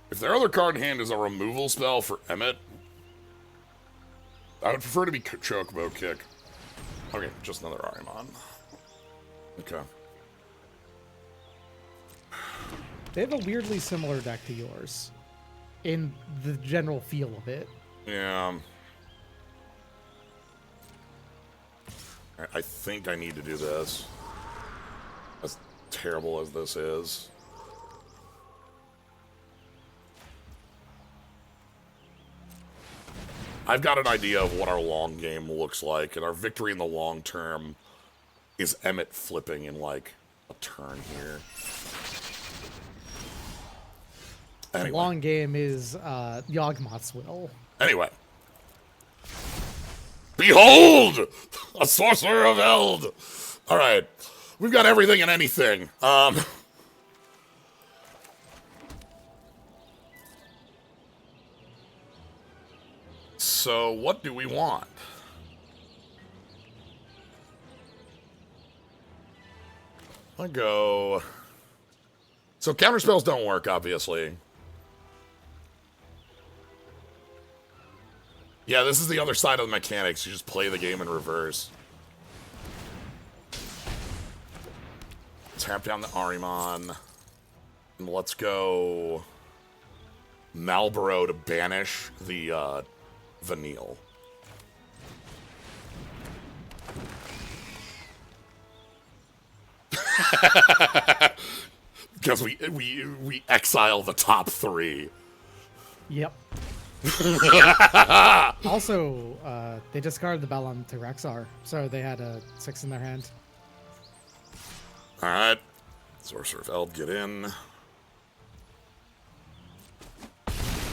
If their other card in hand is a removal spell for Emmet, I would prefer to be Chocobo Kick. Okay, just another Arimon. Okay. They have a weirdly similar deck to yours in the general feel of it. Yeah. I think I need to do this. As terrible as this is. I've got an idea of what our long game looks like, and our victory in the long term is Emmet flipping in, like, a turn here. Anyway. The long game is Yawgmoth's will. Anyway. Behold! A sorcerer of Eld! Alright. We've got everything and anything. So, what do we want? I go... So, counterspells don't work, obviously. Yeah, this is the other side of the mechanics. You just play the game in reverse. Tap down the Arimon. And let's go... Malboro to banish the, Vanille. Because we exile the top 3. Yep. Also, they discarded the Bellum to Rexar, so they had a 6 in their hand. Alright. Sorcerer of Eld, get in.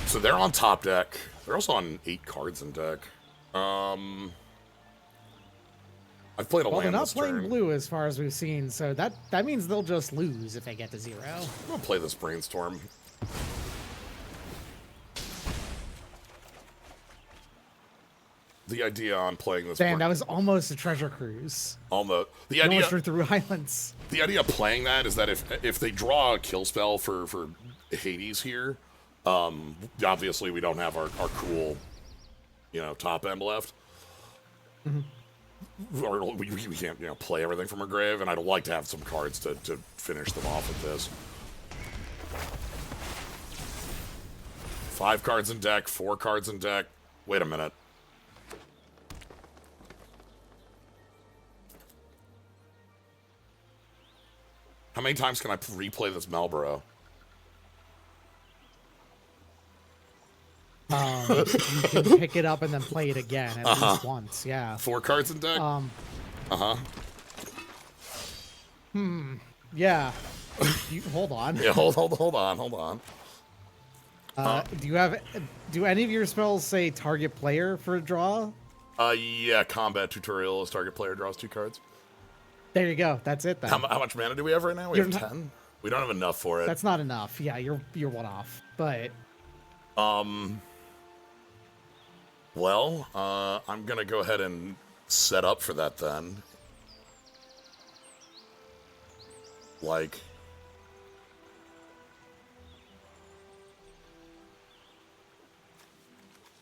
So they're on top deck. They're also on 8 cards in deck. I've played a Well, they're land not this playing turn. blue as far as we've seen, so that means they'll just lose if they get to 0. I'm gonna play this Brainstorm. The idea on playing this... Damn, that was almost a treasure cruise. Almost. The You idea... almost drew through Islands. The idea of playing that is that if they draw a kill spell for Hades here, obviously we don't have our cool, top end left. Or we can't, play everything from our grave, and I'd like to have some cards to finish them off with this. 5 cards in deck, 4 cards in deck. Wait a minute. How many times can I replay this Malboro? You can pick it up and then play it again at least once, yeah. 4 cards in deck? Yeah. Hold on. Yeah, hold on. Do any of your spells say target player for a draw? Yeah, combat tutorial is target player draws 2 cards. There you go. That's it then. How much mana do we have right now? We have 10? We don't have enough for it. That's not enough. Yeah, you're one off. But well, I'm gonna go ahead and set up for that then. Like,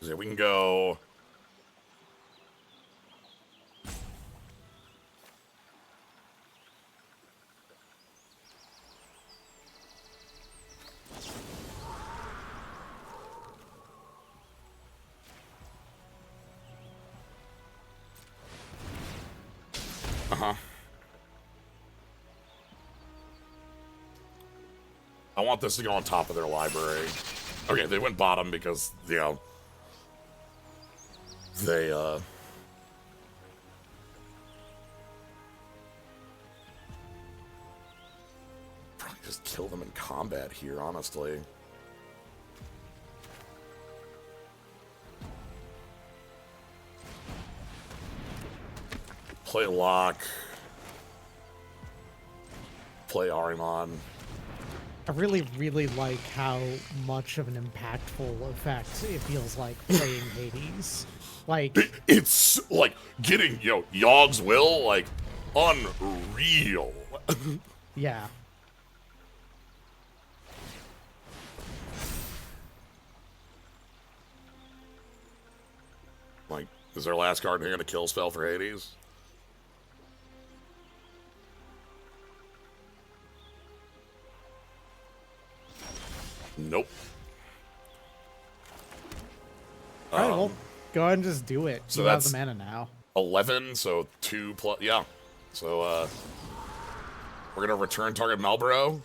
yeah, we can go. I want this to go on top of their library. Okay, they went bottom because, they, probably just kill them in combat here, honestly. Play Lock. Play Ahriman. I really, really like how much of an impactful effect it feels like playing Hades. Like, It's like getting, Yogg's Will, like, unreal. yeah. Like, is their last card in hand a kill spell for Hades? Nope. All right, well, go ahead and just do it. So You have that's the mana now. 11, so 2 plus, yeah. So, we're gonna return target Malboro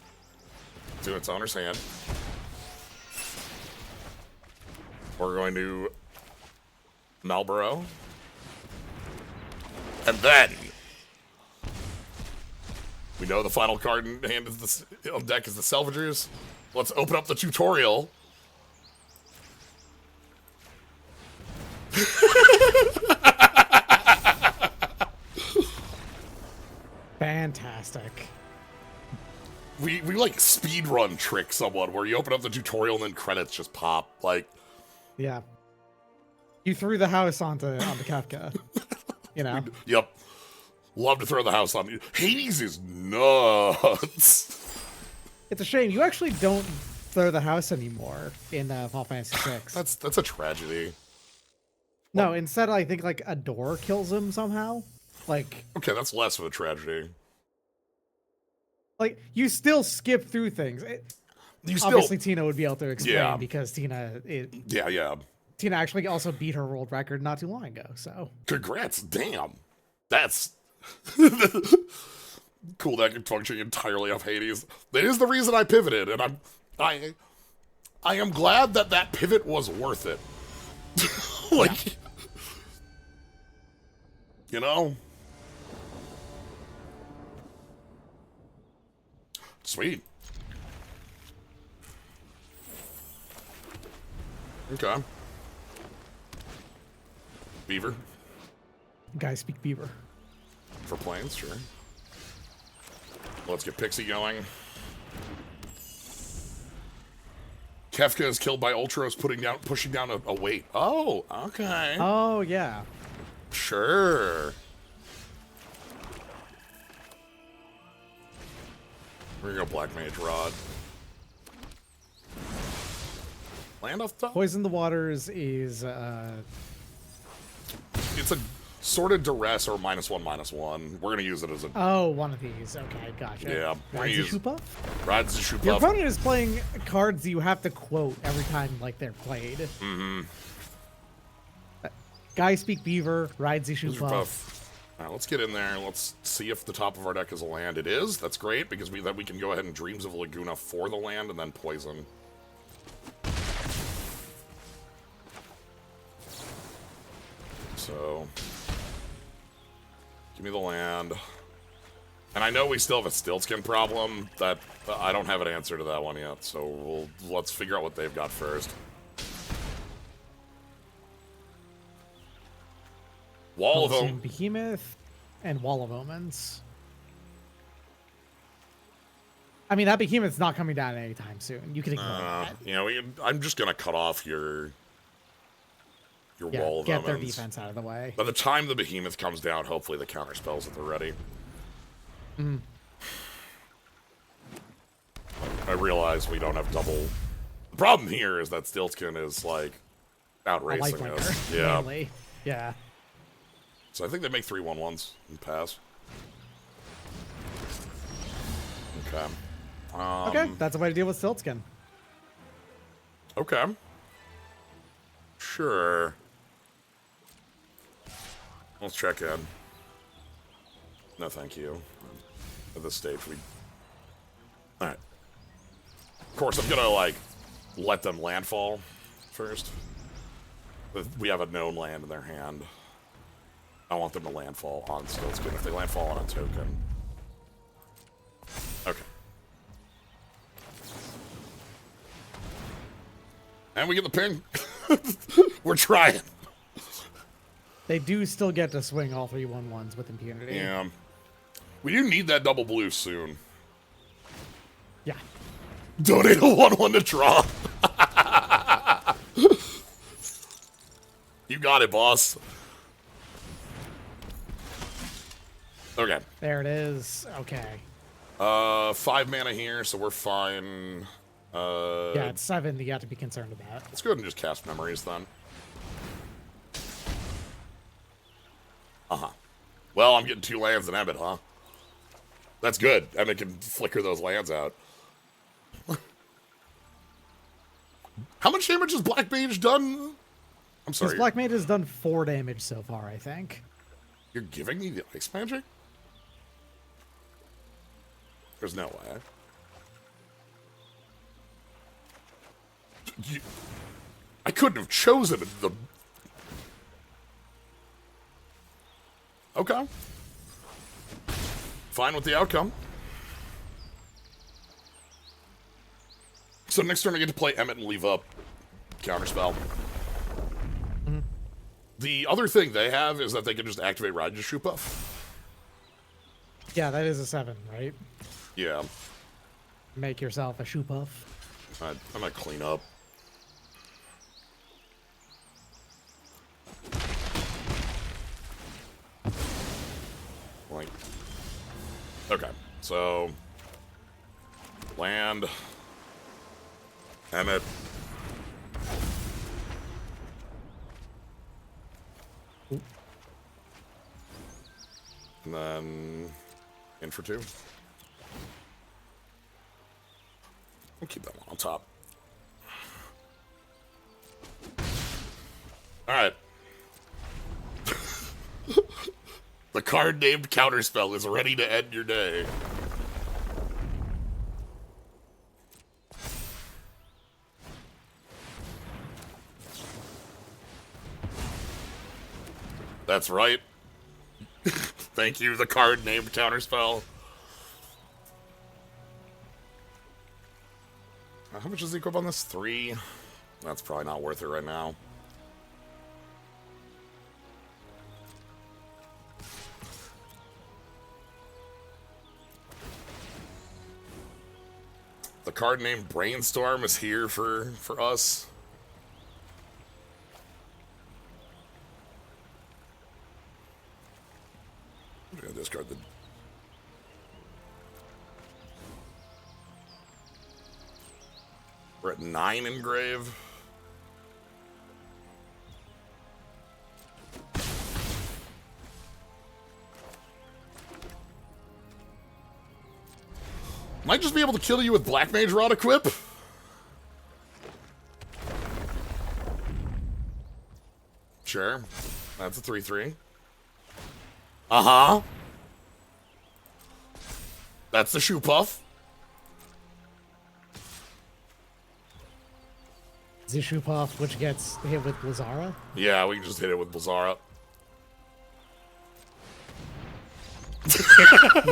to its owner's hand. We're going to Malboro. And then, we know the final card in hand is on deck is the Salvagers. Let's open up the tutorial. Fantastic. We like speed run trick someone where you open up the tutorial and then credits just pop. Like, Yeah. You threw the house onto Kafka. Yep. Love to throw the house on you. Hades is nuts. It's a shame. You actually don't throw the house anymore in Final Fantasy VI. That's a tragedy. No, instead I think like a door kills him somehow. Like Okay, that's of a tragedy. Like you still skip through things. You still, Obviously, Tina would be able to explain Yeah. because Tina actually also beat her world record not too long ago. So Congrats, damn. That's cool. That can function entirely off Hades. That is the reason I pivoted, and I am glad that pivot was worth it. Like, you know? Sweet. Okay. Beaver. Guys speak beaver. For planes, sure. Let's get Pixie going. Kefka is killed by Ultros pushing down a weight. Oh, okay. Oh, yeah. Sure. We're gonna go Black Mage Rod. Land off top? Poison the Waters is, It's a sort of duress or -1/-1. We're gonna use it as a... Oh, one of these. Okay, gotcha. Yeah. We're gonna use... Ride the shoot Your buff. opponent is playing cards you have to quote every time, like, they're played. Mm-hmm. Guy speak beaver, rides the shoot buff. Alright, let's get in there. Let's see if the top of our deck is a land. It is. That's great, because then we can go ahead and Dreams of Laguna for the land and then poison. So... Give me the land. And I know we still have a Stiltskin problem. That I don't have an answer to that one yet, so let's figure out what they've got first. Wall of Omens. Behemoth and Wall of Omens. I mean, that Behemoth's not coming down anytime soon. You can ignore that. You know, I'm just gonna cut off your Wall of Omens. Get their defense out of the way. By the time the Behemoth comes down, hopefully the counter spells at the ready. Mm. I realize we don't have double. The problem here is that Stiltskin is like outracing us. Yeah. Mainly. Yeah. So I think they make 3/1/1s and pass. Okay. Okay, that's a way to deal with Stiltskin. Okay. Sure. Let's check in. No, thank you. At this stage, Alright. Of course, I'm gonna, like, let them landfall first. We have a known land in their hand. I want them to landfall on Stiltskin. If they landfall on a token. Okay. And we get the ping. We're trying. They do still get to swing all 3/1/1s with impunity. Yeah. We do need that double blue soon. Yeah. Donate a 1/1 to draw. You got it, boss. Okay. There it is. Okay. 5 mana here, so we're fine. Yeah, it's 7 that you have to be concerned about. Let's go ahead and just cast Memories then. Uh-huh. Well, I'm getting 2 lands in Emmet, huh? That's good. Emmet can flicker those lands out. How much damage has Black Mage done? I'm sorry. This Black Mage has done 4 damage so far, I think. You're giving me the ice magic? There's no way. I couldn't have chosen the... Okay. Fine with the outcome. So next turn I get to play Emmet and leave up Counterspell. Mm-hmm. The other thing they have is that they can just activate Ride to Shoot Buff. Yeah, that is a 7, right? Yeah. Make yourself a shoe puff. I might clean up. Like, okay, so land, Emmet. Ooh. And then in for 2. We'll keep that one on top. Alright. The card named Counterspell is ready to end your day. That's right. Thank you, the card named Counterspell. How much is the equip on this? 3? That's probably not worth it right now. The card named Brainstorm is here for us. I'm gonna discard the... We're at 9 engrave. Might just be able to kill you with Black Mage Rod equip. Sure. That's a 3/3. Uh-huh. That's the Shoe Puff. Zishu Puff, which gets hit with Blazara. Yeah, we can just hit it with Blazara.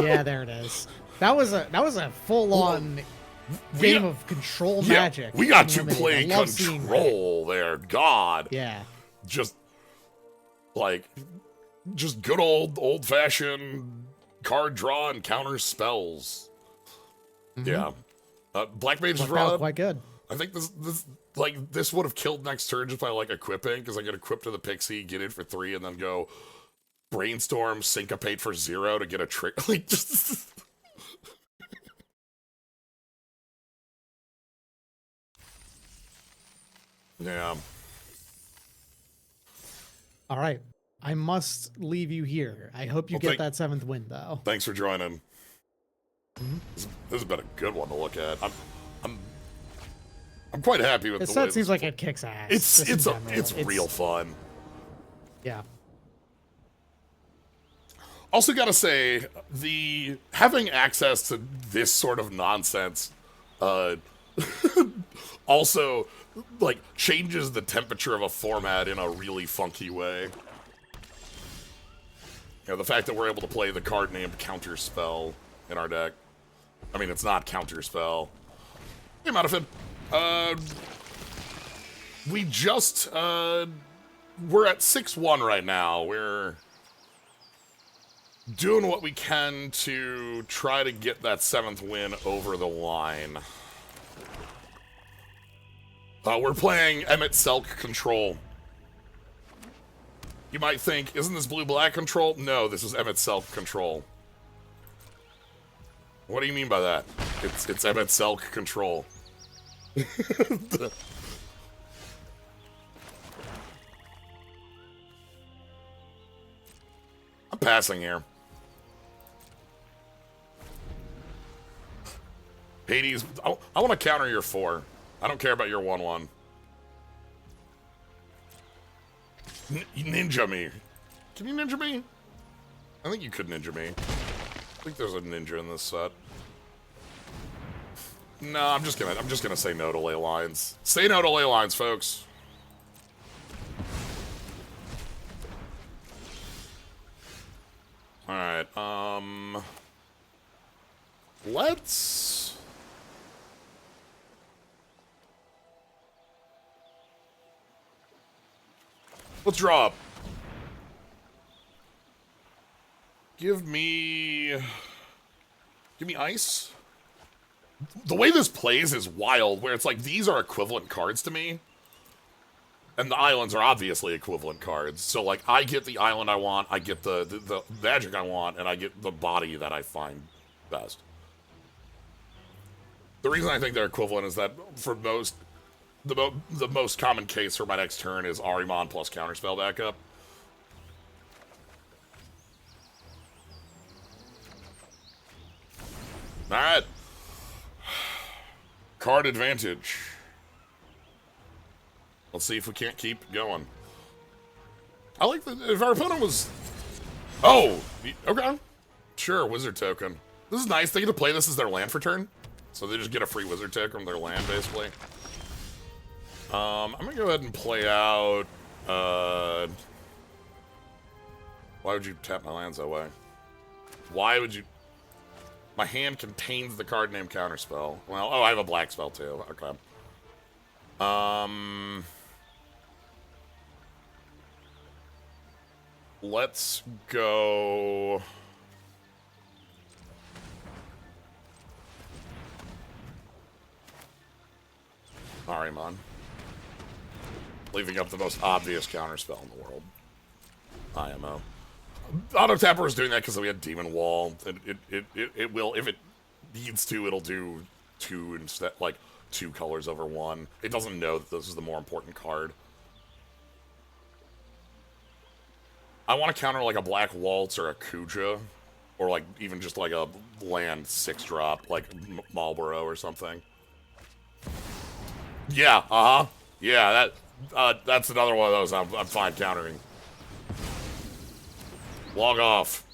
Yeah, there it is. That was a full-on game of control magic. We got to play control there. God. Yeah. Just good old-fashioned card draw and counter spells. Mm-hmm. Yeah. Black Mage's Rod. Quite good. I think this would have killed next turn just by equipping, because I get equipped to the Pixie, get it for 3, and then go Brainstorm, Syncopate for 0 to get a trick. Just yeah. All right. I must leave you here. I hope you get that 7th win, though. Thanks for joining. Mm-hmm. This has been a good one to look at. I'm quite happy with this the set. Way Seems like it kicks ass. It's real fun. Yeah. Also, gotta say, having access to this sort of nonsense, also changes the temperature of a format in a really funky way. You know, the fact that we're able to play the card named Counterspell in our deck. I mean, it's not Counterspell. Hey, Modifid. We just, we're at 6-1 right now. We're doing what we can to try to get that 7th win over the line. We're playing Emet Selch Control. You might think, isn't this blue-black control? No, this is Emet Selch Control. What do you mean by that? It's Emet Selch Control. I'm passing here. Hades, I want to counter your 4. I don't care about your 1/1. Ninja me. Can you ninja me? I think you could ninja me. I think there's a ninja in this set. No, I'm just gonna say no to ley lines. Say no to ley lines, folks. Alright, let's draw up. Give me ice. The way this plays is wild, where it's these are equivalent cards to me. And the islands are obviously equivalent cards. So, I get the island I want, I get the magic I want, and I get the body that I find best. The reason I think they're equivalent is that for the most common case for my next turn is Ahriman plus Counterspell backup. Alright. Card advantage. Let's see if we can't keep going. I like that if our opponent was... Oh! Okay. Sure, wizard token. This is nice. They get to play this as their land for turn. So they just get a free wizard token from their land, basically. I'm gonna go ahead and play out... Why would you tap my lands that way? Why would you... My hand contains the card name Counterspell. Well, oh, I have a black spell too. Okay. Let's go... Ahriman. Leaving up the most obvious counterspell in the world. IMO. Auto Tapper is doing that because we had Demon Wall. It will, if it needs to, it'll do two instead, like 2 colors over 1. It doesn't know that this is the more important card. I want to counter like a Black Waltz or a Kuja, or like even just like a land 6-drop, like Marlboro or something. Yeah, yeah, that's another one of those I'm fine countering. Log off.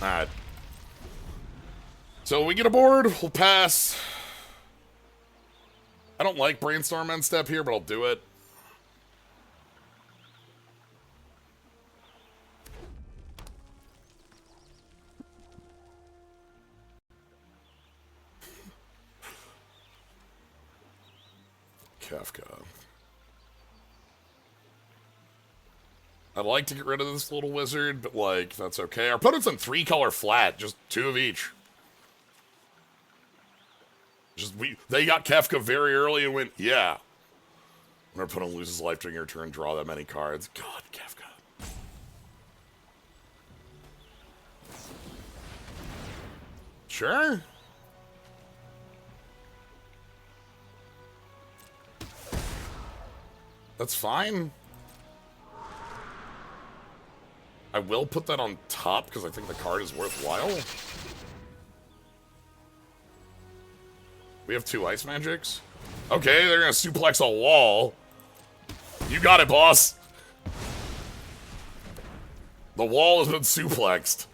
Alright. So we get a board, we'll pass. I don't like Brainstorm end step here, but I'll do it. Kafka. I'd like to get rid of this little wizard, but like, that's okay. Our opponent's in 3-color flat, just 2 of each. They got Kefka very early and went, yeah. When our opponent loses life during your turn, draw that many cards. God, Kefka. Sure. That's fine. I will put that on top because I think the card is worthwhile. We have 2 ice magics. Okay, they're gonna suplex a wall. You got it, boss. The wall has been suplexed.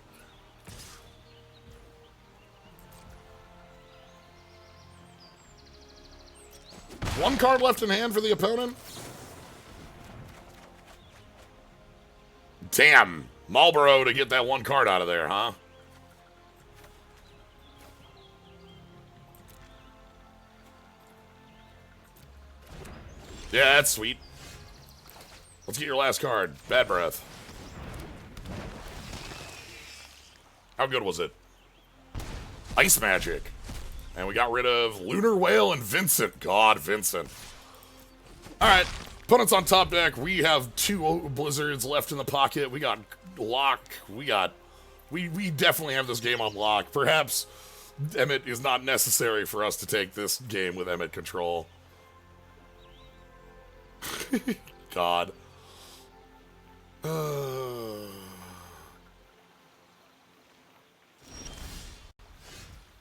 One card left in hand for the opponent. Damn, Marlboro to get that 1 card out of there, huh? Yeah, that's sweet. Let's get your last card. Bad Breath. How good was it? Ice Magic. And we got rid of Lunar Whale and Vincent. God, Vincent. Alright. Opponents on top deck. We have 2 Blizzards left in the pocket. We got lock. We definitely have this game on lock. Perhaps Emmet is not necessary for us to take this game with Emmet control. God.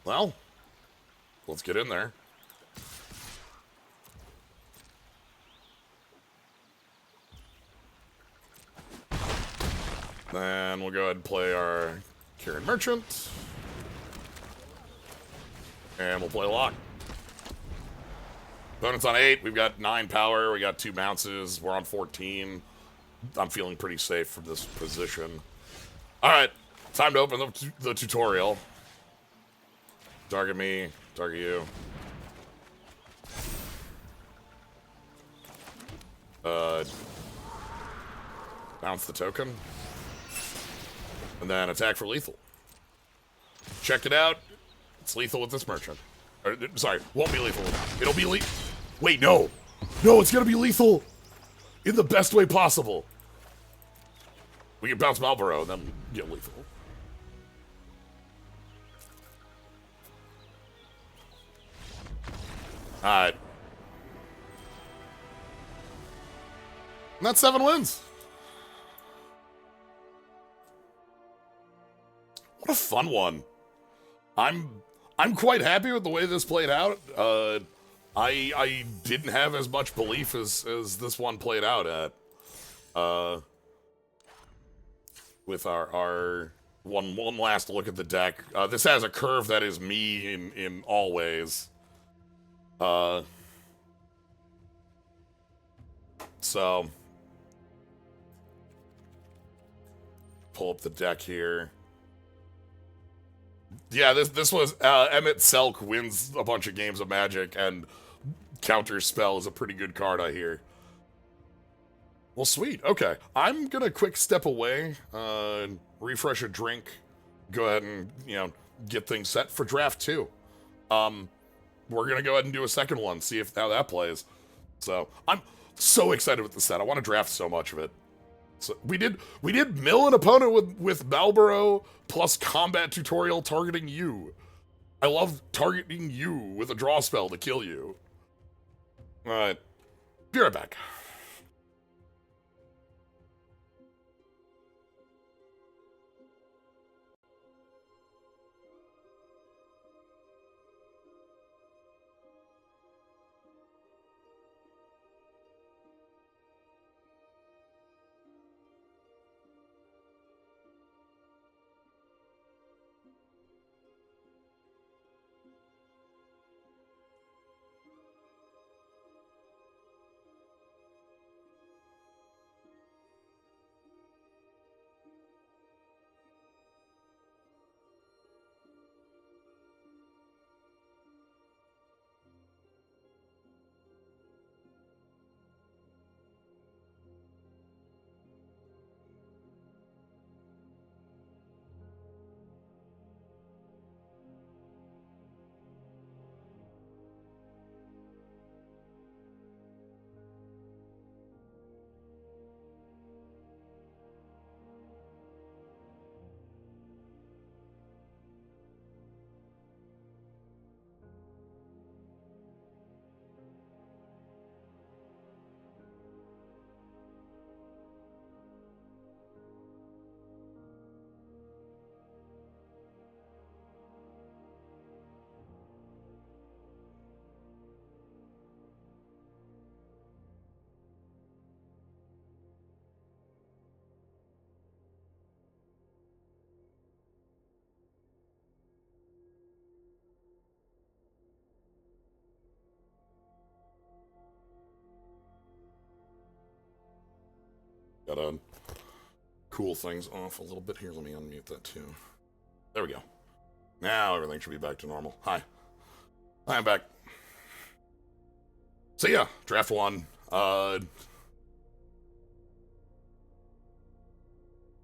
Well, let's get in there. Then we'll go ahead and play our Kieran Merchant. And we'll play lock. Opponent's on 8. We've got 9 power. We got 2 bounces. We're on 14. I'm feeling pretty safe from this position. Alright. Time to open the tutorial. Target me. Target you. Bounce the token. And then attack for lethal. Checked it out. It's lethal with this merchant. Or, sorry, won't be lethal. It'll be Wait, no. No, it's gonna be lethal in the best way possible. We can bounce Marlboro and then get lethal. Alright. And that's 7 wins. What a fun one. I'm I'm quite happy with the way this played out. I didn't have as much belief as this one played out at. With our one last look at the deck. This has a curve that is me in all ways. So pull up the deck here. Yeah, this was Emet Selch wins a bunch of games of Magic, and Counter Spell is a pretty good card, I hear. Well, sweet. Okay, I'm gonna quick step away, refresh a drink, go ahead and get things set for draft 2. We're gonna go ahead and do a second one, see how that plays. So I'm so excited with the set. I want to draft so much of it. So we did mill an opponent with Malboro plus combat tutorial targeting you. I love targeting you with a draw spell to kill you. All right, be right back. Gotta cool things off a little bit here. Let me unmute that too. There we go. Now everything should be back to normal. Hi, I'm back. So yeah, draft 1.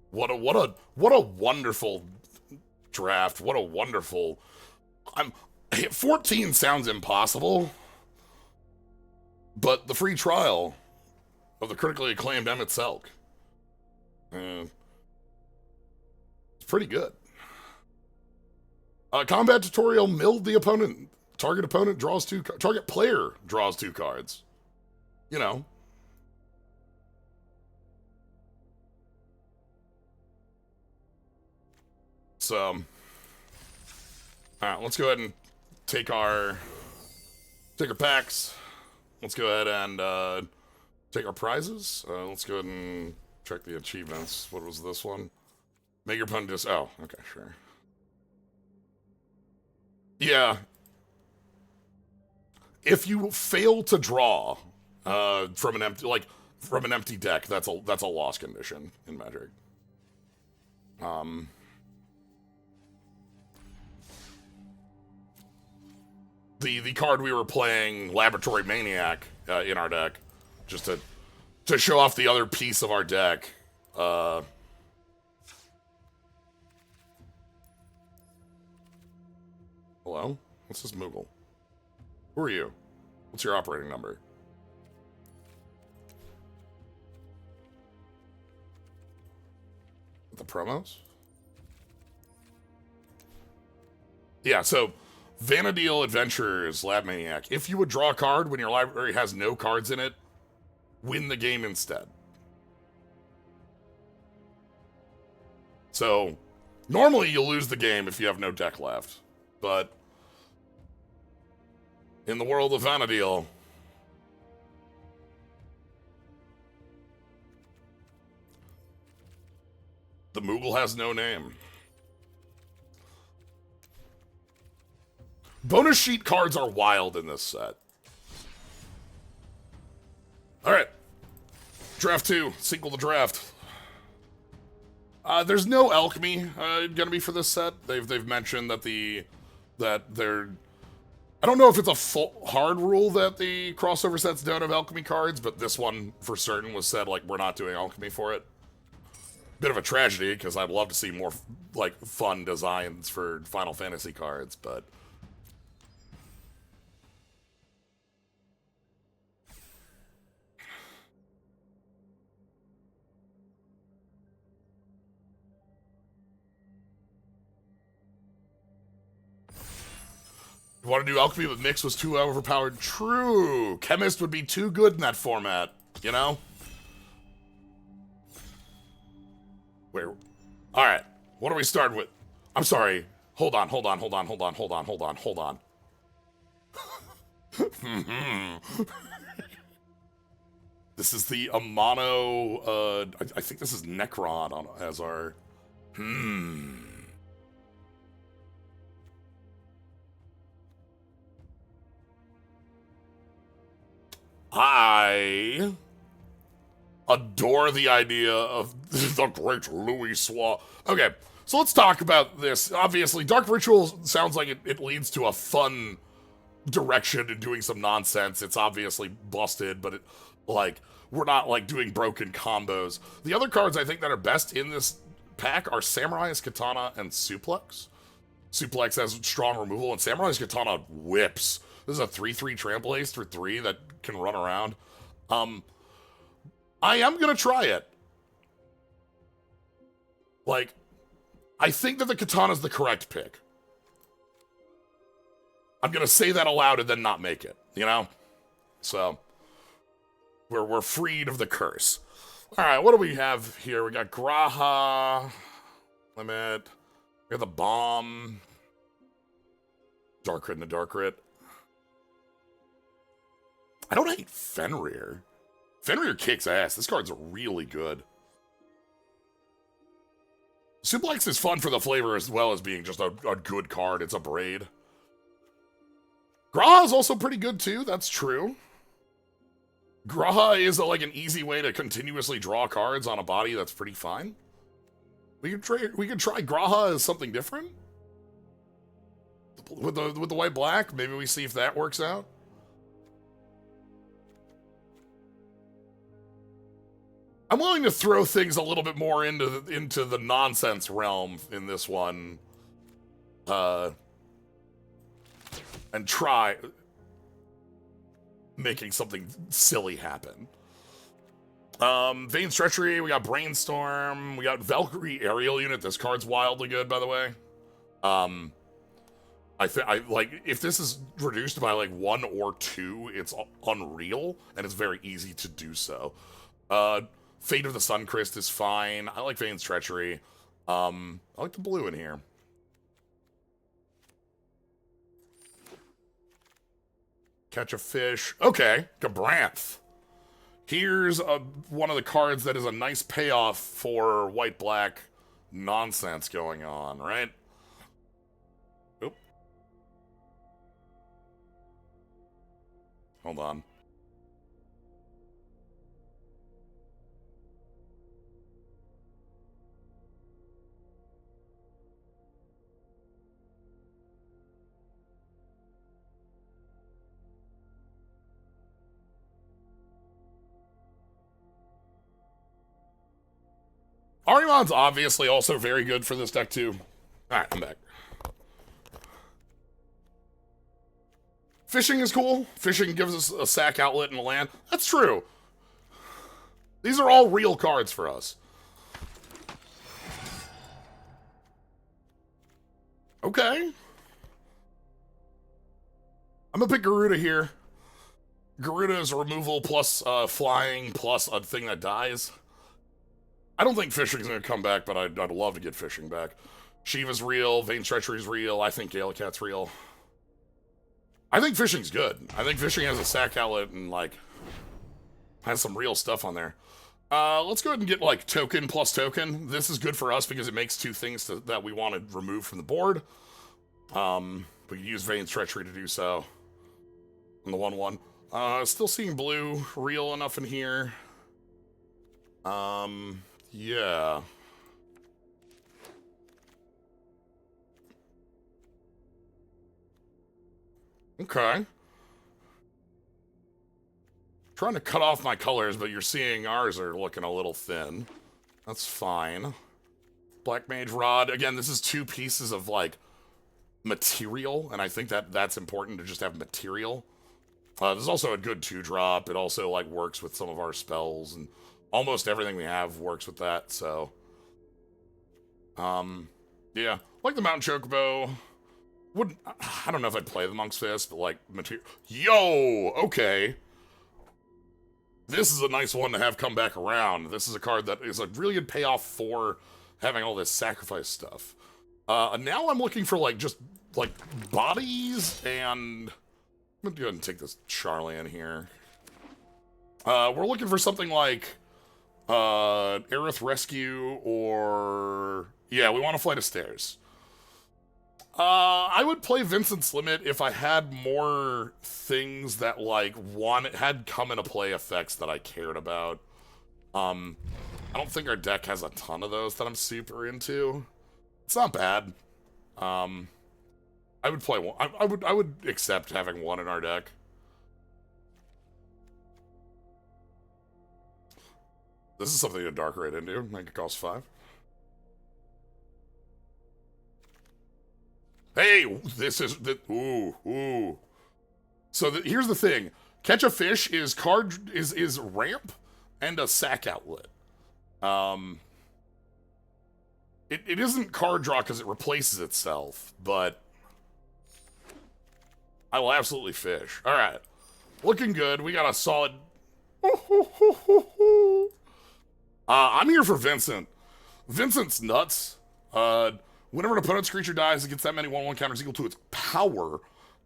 What a wonderful draft. What a wonderful. 14 sounds impossible, but the free trial of the critically acclaimed Emet Selch. It's pretty good. Combat tutorial milled the opponent. Target opponent draws 2. Target player draws 2 cards. You know. So, all right, let's go ahead and take our packs. Let's go ahead and take our prizes. Let's go ahead and check the achievements. What was this one? Make your opponent just... Oh, okay, sure. Yeah. If you fail to draw from an empty deck, that's a loss condition in Magic. The card we were playing, Laboratory Maniac, in our deck, just to show off the other piece of our deck. Hello? What's this Moogle? Who are you? What's your operating number? The promos? Yeah, so Vanadil Adventures Lab Maniac. If you would draw a card when your library has no cards in it, win the game instead. So, normally you'll lose the game if you have no deck left. But in the world of Vanadil. The Moogle has no name. Bonus sheet cards are wild in this set. Alright. Draft 2. Sequel to draft. There's no alchemy gonna be for this set. They've mentioned that they're... I don't know if it's a full hard rule that the crossover sets don't have alchemy cards, but this one for certain was said, like, we're not doing alchemy for it. Bit of a tragedy, because I'd love to see more, like, fun designs for Final Fantasy cards, but... You want to do alchemy, but Mix was too overpowered? True! Chemist would be too good in that format, you know? Where? Alright, what are we starting with? I'm sorry. Hold on. This is the Amano, I think this is Necron as our... I adore the idea of the great Louis Swa. Okay, so let's talk about this. Obviously, Dark Ritual sounds like it leads to a fun direction and doing some nonsense. It's obviously busted, but we're not like doing broken combos. The other cards I think that are best in this pack are Samurai's Katana and Suplex. Suplex has strong removal, and Samurai's Katana whips. This is a 3/3 trample ace for 3 that can run around. I am gonna try it. Like, I think that the Katana's the correct pick. I'm gonna say that aloud and then not make it, you know? So, we're freed of the curse. Alright, what do we have here? We got Graha, Limit, we got the Bomb, Dark Crit and a Dark Crit. I don't hate Fenrir. Fenrir kicks ass. This card's really good. Suplex is fun for the flavor as well as being just a good card. It's a braid. Graha is also pretty good too. That's true. Graha is like an easy way to continuously draw cards on a body that's pretty fine. We could try Graha as something different. With the white black, maybe we see if that works out. I'm willing to throw things a little bit more into the nonsense realm in this one, and try making something silly happen. Vane's Treachery, we got Brainstorm, we got Valkyrie Aerial Unit. This card's wildly good, by the way. I like, if this is reduced by like 1 or 2, it's unreal, and it's very easy to do so. Fate of the Suncrist is fine. I like Vane's Treachery. I like the blue in here. Catch a Fish. Okay, Gabranth. Here's one of the cards that is a nice payoff for white-black nonsense going on, right? Oop. Hold on. Arimon's obviously also very good for this deck, too. Alright, I'm back. Fishing is cool. Fishing gives us a sack outlet and a land. That's true. These are all real cards for us. Okay. I'm gonna pick Garuda here. Garuda is removal plus flying plus a thing that dies. I don't think Fishing's gonna come back, but I'd love to get Fishing back. Shiva's real, Vane's Treachery's real, I think Galacat's real. I think fishing's good. I think fishing has a sack outlet and, like, has some real stuff on there. Let's go ahead and get, like, token plus token. This is good for us because it makes two things that we want to remove from the board. We can use Vane's Treachery to do so. On the 1/1. Still seeing blue real enough in here. Yeah. Okay. Trying to cut off my colors, but you're seeing ours are looking a little thin. That's fine. Black Mage Rod. Again, this is two pieces of, like, material, and I think that's important to just have material. There's also a good 2-drop. It also, like, works with some of our spells, and almost everything we have works with that, so. Yeah. Like the Mountain Chocobo. I don't know if I'd play the Monk's Fist, but, like, material. Yo! Okay. This is a nice one to have come back around. This is a card that is a really good payoff for having all this sacrifice stuff. Now I'm looking for, like, just, like, bodies, and I'm gonna go ahead and take this Charlie in here. We're looking for something like Aerith Rescue, or yeah, we want a flight of stairs. I would play Vincent's Limit if I had more things that, like, had come into play effects that I cared about. I don't think our deck has a ton of those that I'm super into. It's not bad. I would play one. I would accept having one in our deck. This is something to dark right into. Make it cost 5. Hey, this is the ooh. So here's the thing: Catch a Fish is ramp and a sack outlet. It isn't card draw because it replaces itself, but I will absolutely fish. All right, looking good. We got a solid. I'm here for Vincent. Vincent's nuts. Whenever an opponent's creature dies, it gets that many 1/1 counters equal to its power.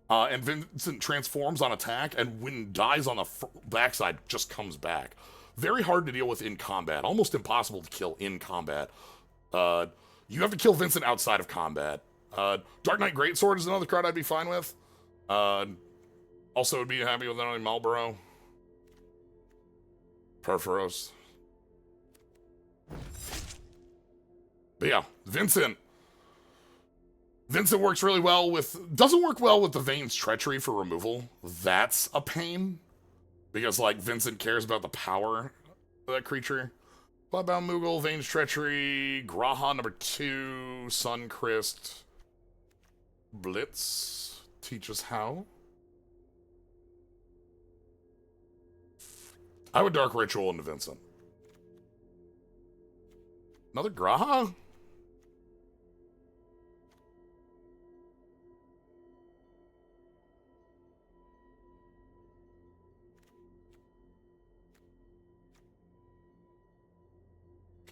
And Vincent transforms on attack, and when dies on the backside, just comes back. Very hard to deal with in combat. Almost impossible to kill in combat. You have to kill Vincent outside of combat. Dark Knight Greatsword is another card I'd be fine with. Also would be happy with only Marlboro. Perforos. But yeah, Vincent works really well doesn't work well with the Vane's Treachery for removal. That's a pain. Because, like, Vincent cares about the power of that creature. Bloodbound Moogle, Vane's Treachery, Graha number 2, Suncrist, Blitz, teach us how. I would Dark Ritual into Vincent. Another Graha?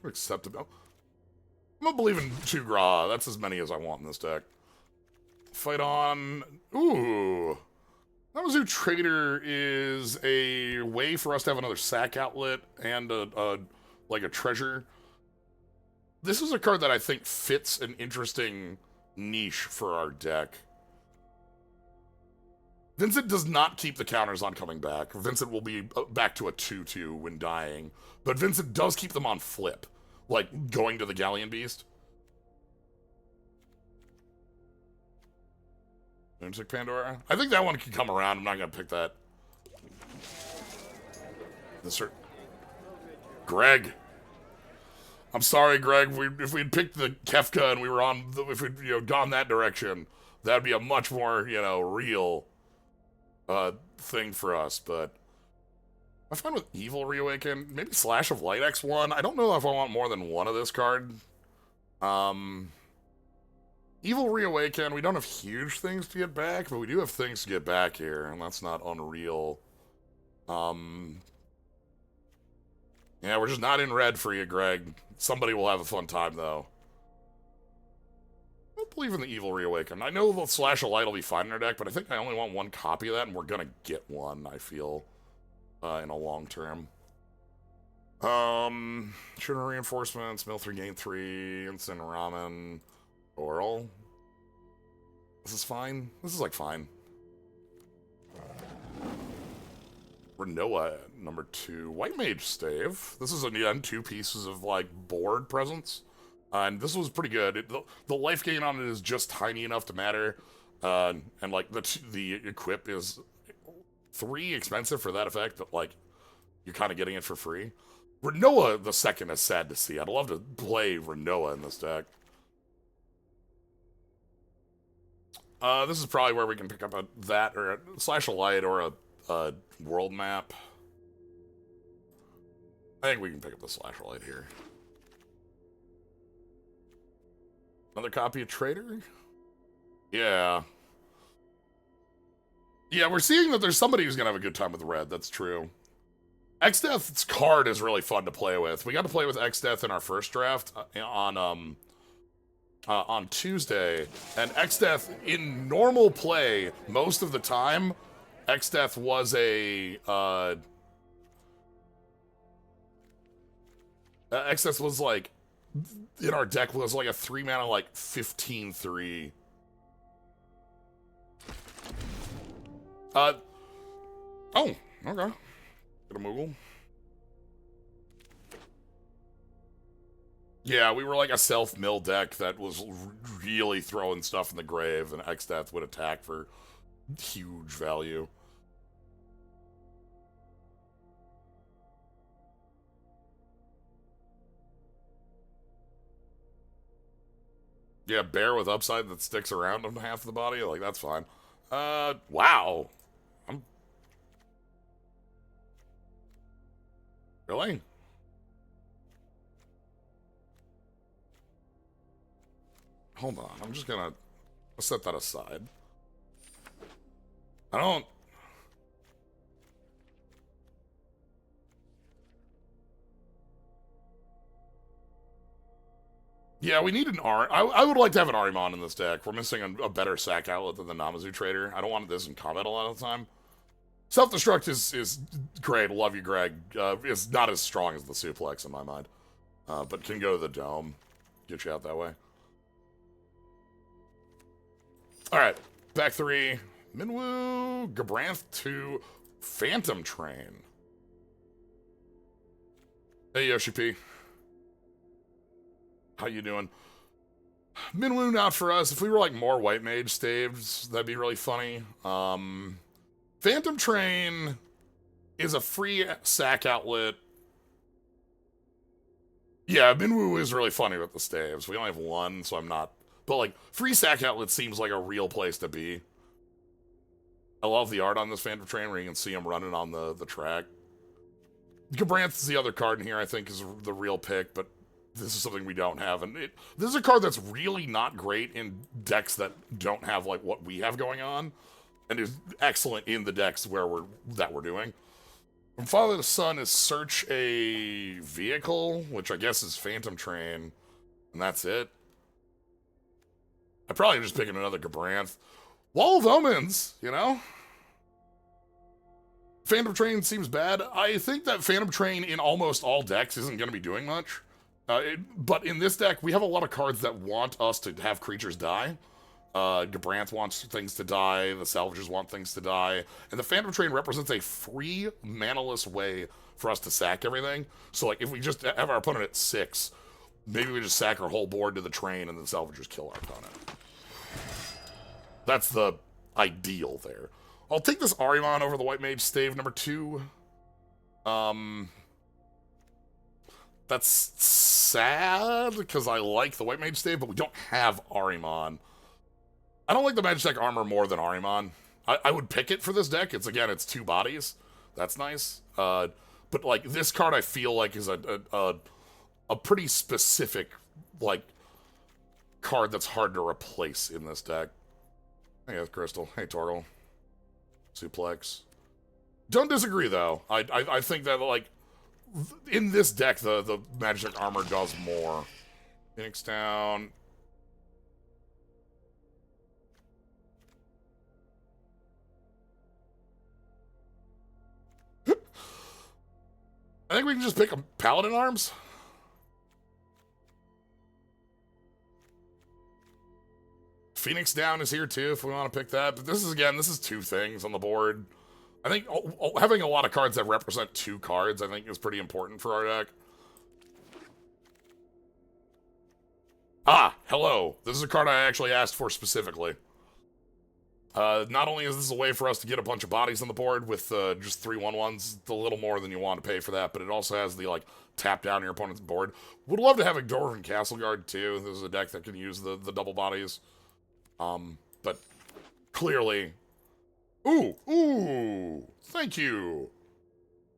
Acceptable. I'm gonna believe in 2 Graha. That's as many as I want in this deck. Fight on. Ooh. Namazu Trader is a way for us to have another sack outlet and like a treasure. This is a card that I think fits an interesting niche for our deck. Vincent does not keep the counters on coming back. Vincent will be back to a 2/2 when dying. But Vincent does keep them on flip. Like, going to the Galleon Beast. Moonsick Pandora? I think that one can come around. I'm not going to pick that. Greg. I'm sorry, Greg. If we'd picked the Kefka and we were on, if we'd gone that direction, that'd be a much more, real thing for us. But I'm fine with Evil Reawaken. Maybe Slash of Light X1. I don't know if I want more than one of this card. Evil Reawaken, we don't have huge things to get back, but we do have things to get back here, and that's not unreal. Yeah, we're just not in red for you, Greg. Somebody will have a fun time, though. believe in the Evil Reawakened. I know the Slash of Light will be fine in our deck, but I think I only want one copy of that, and we're gonna get one, I feel, in a long term. Shooter Reinforcements, Mill 3, Gain 3, Instant Ramen, Oral. This is fine. This is, like, fine. Renoa, number 2. White Mage Stave. This is, again, 2 pieces of, like, board presence. And this was pretty good. The life gain on it is just tiny enough to matter. And, like, the equip is 3 expensive for that effect, but, like, you're kind of getting it for free. Renoa the second is sad to see. I'd love to play Renoa in this deck. This is probably where we can pick up that, or a Slash of Light, or a world map. I think we can pick up the Slash of Light here. Another copy of Trader? Yeah. Yeah, we're seeing that there's somebody who's gonna have a good time with red. That's true. X-Death's card is really fun to play with. We got to play with X-Death in our first draft on Tuesday, and X-Death in normal play most of the time, X-Death was a X-Death was like in our deck was like a 3-mana like 15/3. Oh, okay. Get a Moogle. Yeah, we were like a self-mill deck that was really throwing stuff in the grave, and X-Death would attack for huge value. Yeah, bear with upside that sticks around on half of the body, like, that's fine. Wow. Really? Hold on, I'm just gonna set that aside. I don't... Yeah, we need an I would like to have an Arimon in this deck. We're missing a better sack outlet than the Namazu Trader. I don't want this in combat a lot of the time. Self-destruct is great. Love you, Greg. It's not as strong as the suplex in my mind. But can go to the dome. Get you out that way. Alright. Back 3. Minwoo. Gabranth 2. Phantom Train. Hey, Yoshi P. How you doing? Minwoo not for us. If we were like more White Mage staves, that'd be really funny. Phantom Train is a free sack outlet. Yeah, Minwoo is really funny with the staves. We only have one, so I'm not... But, like, free sack outlet seems like a real place to be. I love the art on this Phantom Train where you can see him running on the track. Gabranth is the other card in here I think is the real pick, but this is something we don't have. And this is a card that's really not great in decks that don't have, like, what we have going on. And is excellent in the decks where we're doing. From Father to Son is search a vehicle, which I guess is Phantom Train, and that's it. I'd probably just pick another Gabranth. Wall of Omens, you know? Phantom Train seems bad. I think that Phantom Train in almost all decks isn't going to be doing much. But in this deck, we have a lot of cards that want us to have creatures die. Gabranth wants things to die, the Salvagers want things to die, and the Phantom Train represents a free, manaless way for us to sack everything. So, like, if we just have our opponent at 6, maybe we just sack our whole board to the train and the Salvagers kill our opponent. That's the ideal there. I'll take this Arimon over the White Mage Stave number 2. That's sad, because I like the White Mage Stave, but we don't have Arimon. I don't like the Magic Deck armor more than Arimon. I would pick it for this deck. It's 2 bodies. That's nice. But, like, this card I feel like is a pretty specific, like, card that's hard to replace in this deck. Hey, Crystal. Hey, Torgal. Suplex. Don't disagree, though. I think that, like, in this deck, the Magic Deck armor does more. Phoenix down. I think we can just pick a Paladin Arms. Phoenix Down is here too if we want to pick that. But this is two things on the board. I think having a lot of cards that represent two cards, I think, is pretty important for our deck. Ah, hello. This is a card I actually asked for specifically. Not only is this a way for us to get a bunch of bodies on the board with just 3/1/1s, it's a little more than you want to pay for that, but it also has the, like, tap down your opponent's board. Would love to have a Dwarven Castle Guard, too. This is a deck that can use the double bodies. But clearly... Ooh, thank you.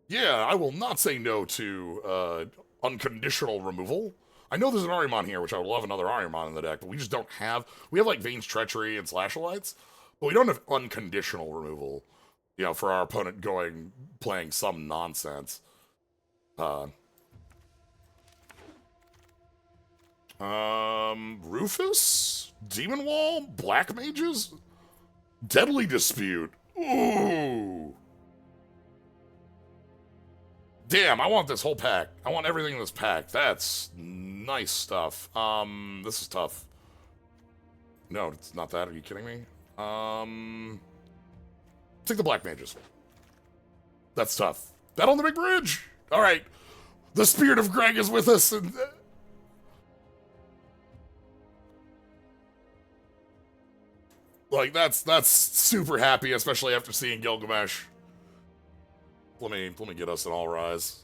Yeah, I will not say no to unconditional removal. I know there's an Ahriman here, which I would love another Ahriman in the deck, but we just don't have... We have, like, Vane's Treachery and Slashalites, but we don't have unconditional removal, you know, for our opponent playing some nonsense. Rufus? Demon Wall? Black Mages? Deadly Dispute. Ooh. Damn, I want this whole pack. I want everything in this pack. That's nice stuff. This is tough. No, it's not that. Are you kidding me? Take the Black Mages. That's tough. Battle on the Big Bridge. All right. The Spirit of Greg is with us. And, like, that's super happy, especially after seeing Gilgamesh. Let me get us an All Rise.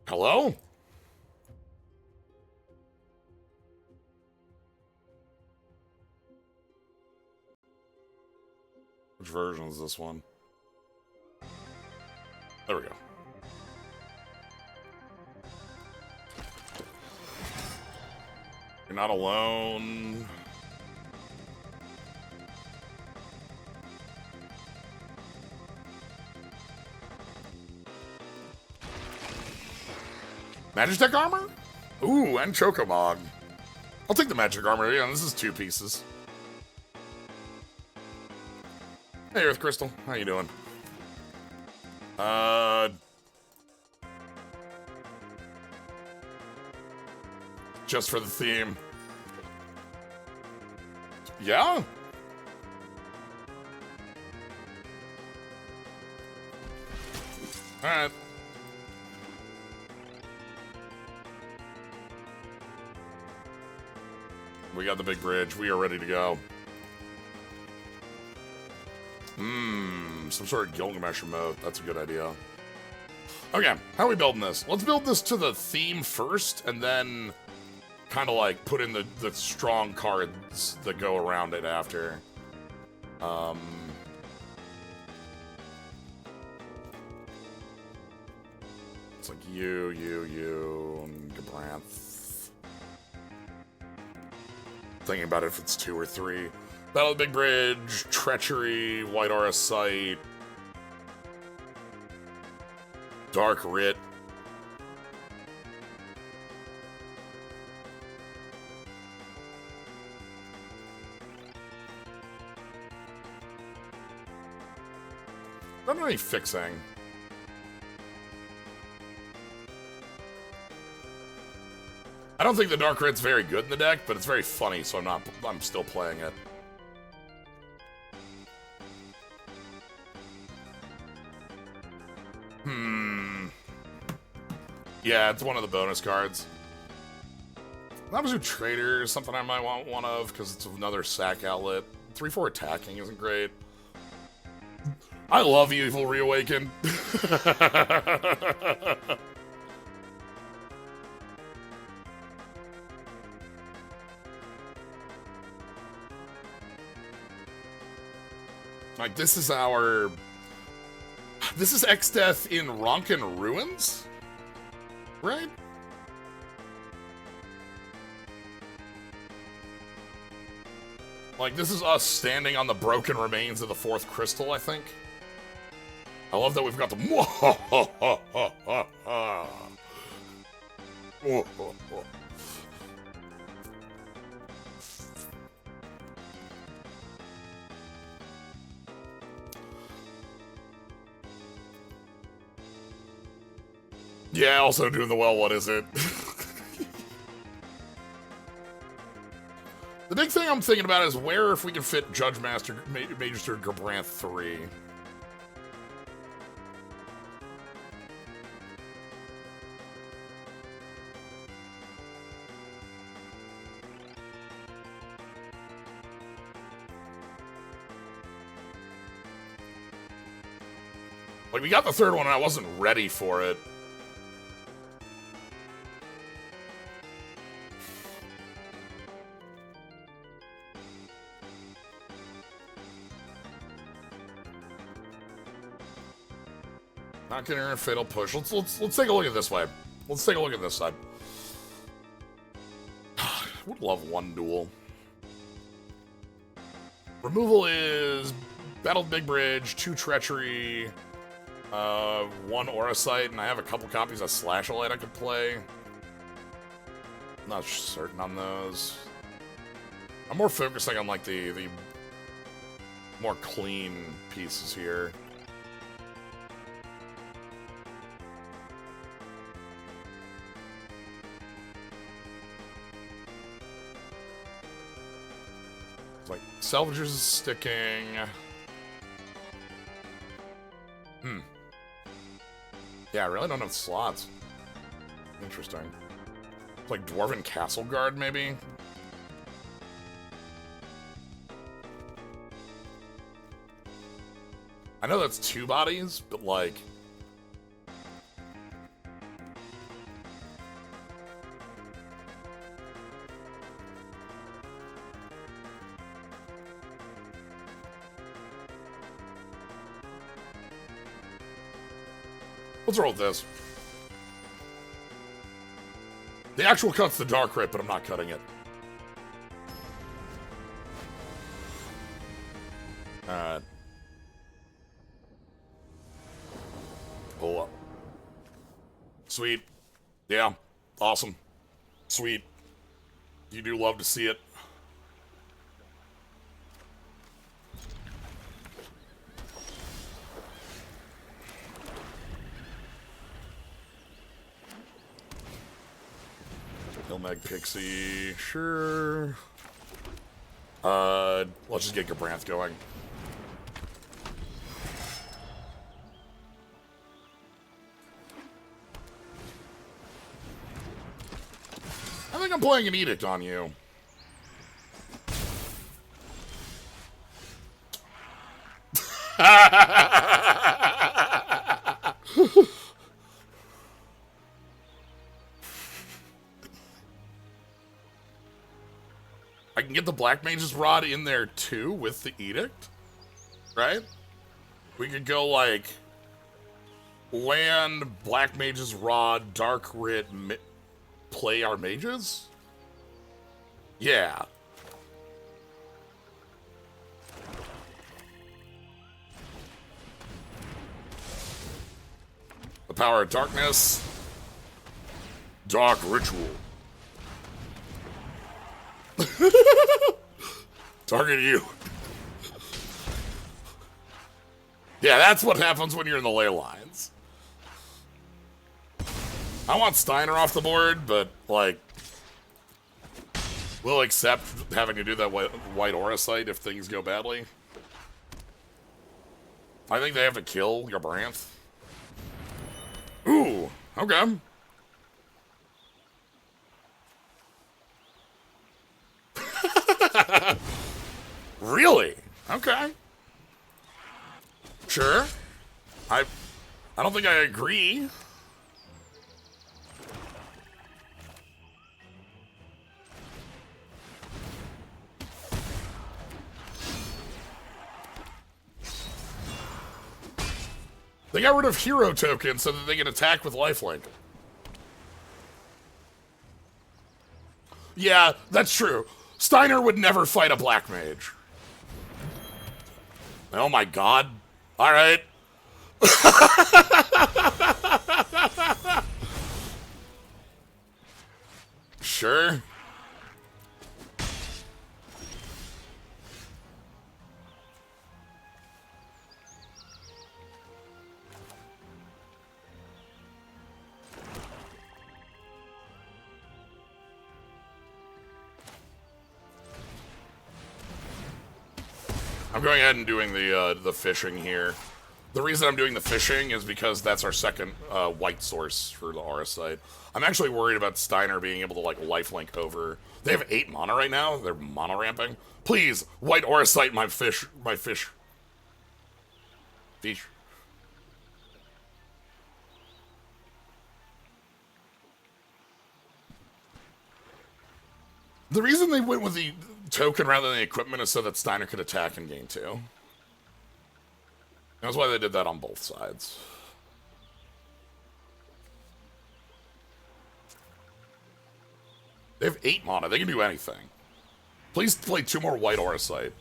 Hello? Which version is this one? There we go. You're not alone. Magic Armor? Ooh, and Chocomog. I'll take the Magic Armor. Yeah, this is 2 pieces. Hey, Earth Crystal. How you doing? Just for the theme. Yeah? Alright. We got the big bridge. We are ready to go. Some sort of Gilgamesh remote. That's a good idea. Okay, how are we building this? Let's build this to the theme first, and then kind of like put in the strong cards that go around it after. It's like you, and Gabranth. Thinking about if it's 2 or 3. Battle of the Big Bridge, Treachery, White Aura Sight, Dark Writ. Not really fixing. I don't think the Dark Writ's very good in the deck, but it's very funny, so I'm still playing it. Yeah, it's one of the bonus cards. Namazu Trader is something I might want one of, because it's another sack outlet. 3/4 attacking isn't great. I love Evil Reawaken. Like, this is X-Death in Ronkin Ruins? Right? Like, this is us standing on the broken remains of the 4th crystal, I think. I love that we've got the... Yeah, also doing the well, what is it? The big thing I'm thinking about is where if we can fit Judge Master Magister Gabranth 3. Like, we got the third one and I wasn't ready for it. Not getting a fatal push. Let's take a look at this way. Let's take a look at this side. Would love one duel. Removal is Battled Big Bridge, 2 Treachery, 1 Aura Sight, and I have a couple copies of Slash Light I could play. Not certain on those. I'm more focusing on like the more clean pieces here. Like, Salvagers is sticking. Yeah, I really don't have slots. Interesting. Like Dwarven Castle Guard, maybe? I know that's 2 bodies, but like... Let's roll with this. The actual cut's the Dark Crit, but I'm not cutting it. Alright. Pull up. Sweet. Yeah. Awesome. Sweet. You do love to see it. Mag Pixie, sure. Let's just get Gabranth going. I think I'm playing an Edict on you. I can get the Black Mage's Rod in there too with the Edict, right? We could go like land, Black Mage's Rod, Dark Writ, play our mages? Yeah. The Power of Darkness. Dark Ritual. Target you. Yeah, that's what happens when you're in the ley lines. I want Steiner off the board, but, like, we'll accept having to do that white Aura Sight if things go badly. I think they have to kill Gabranth. Ooh, okay. Really? Okay. Sure. I don't think I agree. They got rid of hero tokens so that they can attack with lifelink. Yeah, that's true. Steiner would never fight a black mage. Oh my god. Alright. Sure. I'm going ahead and doing the fishing here. The reason I'm doing the fishing is because that's our second white source for the aura site. I'm actually worried about Steiner being able to like lifelink over. They have 8 mana right now. They're mono ramping. Please, white aura site my fish. Fish. The reason they went with the token rather than the equipment is so that Steiner could attack in game 2. That's why they did that on both sides. They have 8 mana. They can do anything. Please play 2 more white aura site.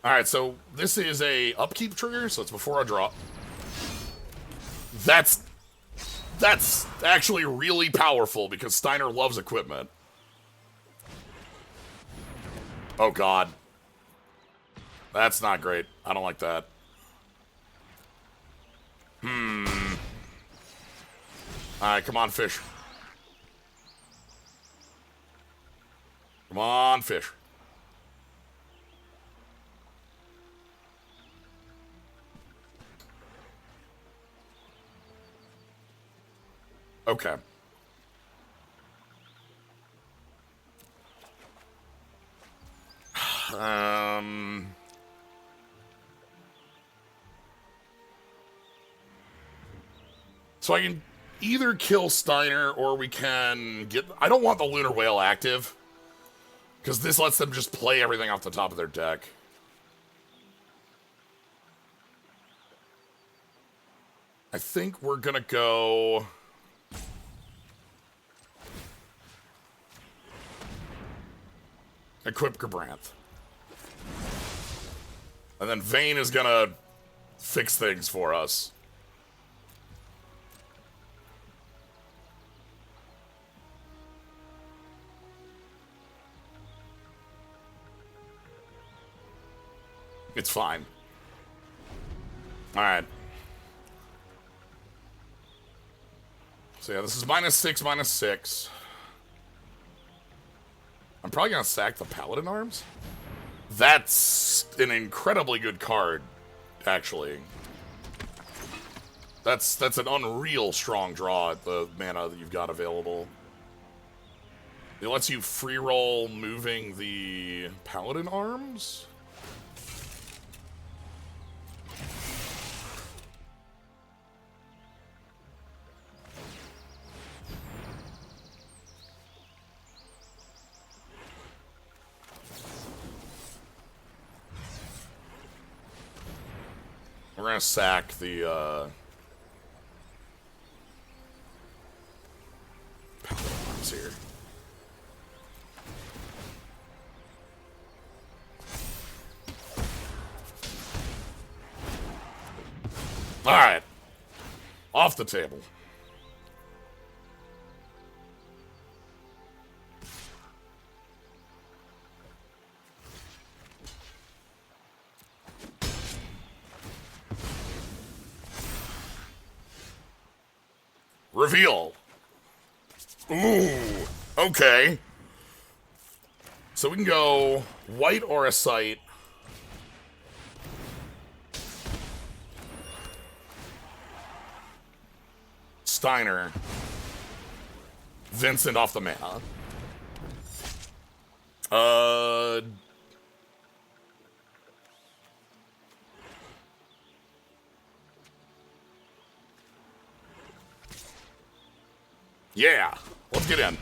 Alright, so this is a upkeep trigger, so it's before I draw. That's actually really powerful because Steiner loves equipment. Oh god. That's not great. I don't like that. Alright, come on, fish. Come on, fish. Okay. So I can either kill Steiner or we can get... I don't want the Lunar Whale active, because this lets them just play everything off the top of their deck. I think we're gonna go... equip Gabranth. And then Vayne is gonna fix things for us. It's fine. Alright. So yeah, this is -6, -6. I'm probably gonna sack the Paladin Arms. That's an incredibly good card, actually. That's an unreal strong draw at the mana that you've got available. It lets you free roll moving the Paladin Arms. We're gonna sack the Paladin Arms here. Alright. Off the table. Reveal. Ooh, okay. So we can go white or a sight. Steiner. Vincent off the mana. Yeah, let's get in.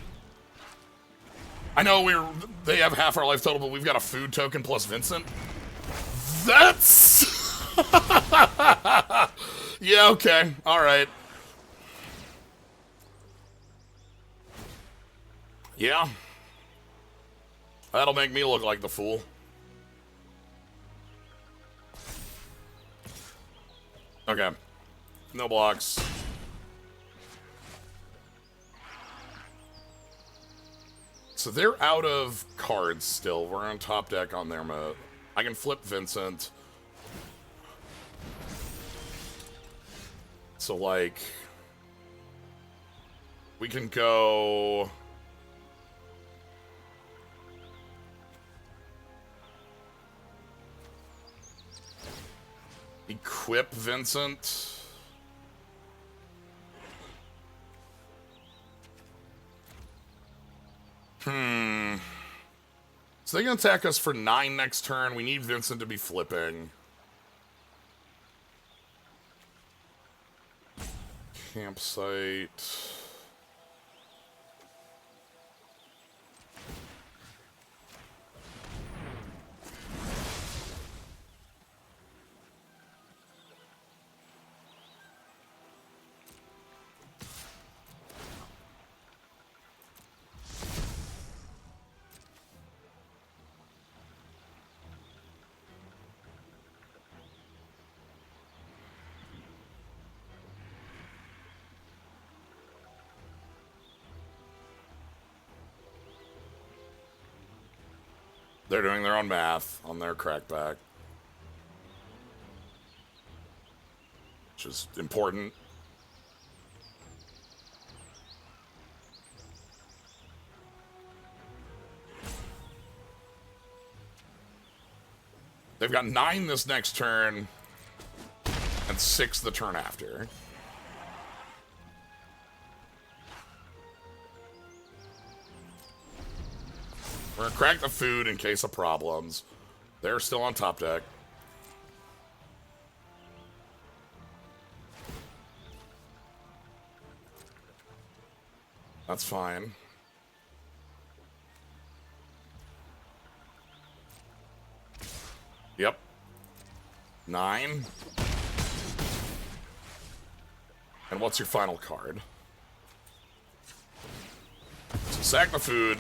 I know they have half our life total, but we've got a food token plus Vincent. That's... yeah, okay, alright. Yeah. That'll make me look like the fool. Okay. No blocks. So they're out of cards still. We're on top deck on their mode. I can flip Vincent. So, like... we can go... Equip Vincent. So they can attack us for 9 next turn. We need Vincent to be flipping. Campsite. They're doing their own math on their crackback, which is important. They've got 9 this next turn and 6 the turn after. We're gonna crack the food in case of problems. They're still on top deck. That's fine. Yep. 9. And what's your final card? So sack the food.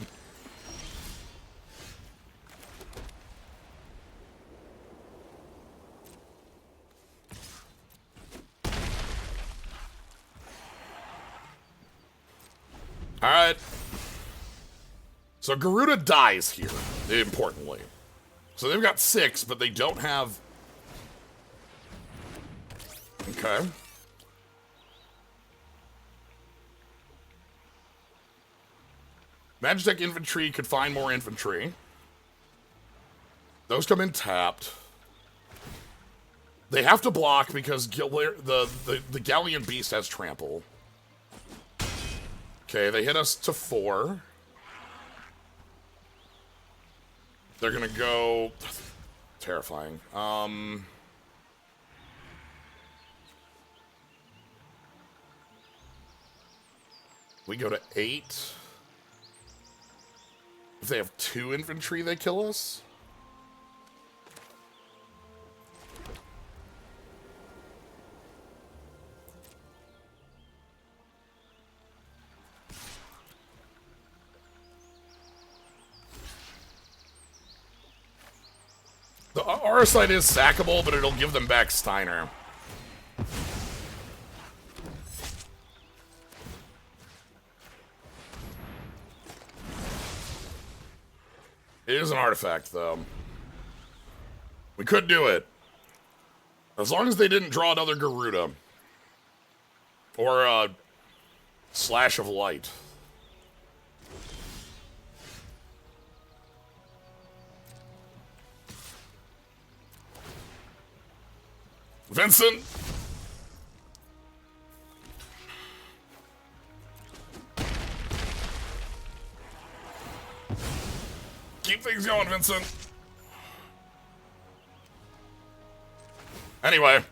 Alright. So Garuda dies here, importantly. So they've got 6, but they don't have... Okay. Magitech infantry could find more infantry. Those come in tapped. They have to block because the Galleon Beast has trample. Okay, they hit us to 4. They're gonna go... Terrifying. We go to 8. If they have 2 infantry, they kill us? The Auracite is sackable, but it'll give them back Steiner. It is an artifact, though. We could do it. As long as they didn't draw another Garuda. Or a Slash of Light. Vincent! Keep things going, Vincent. Anyway.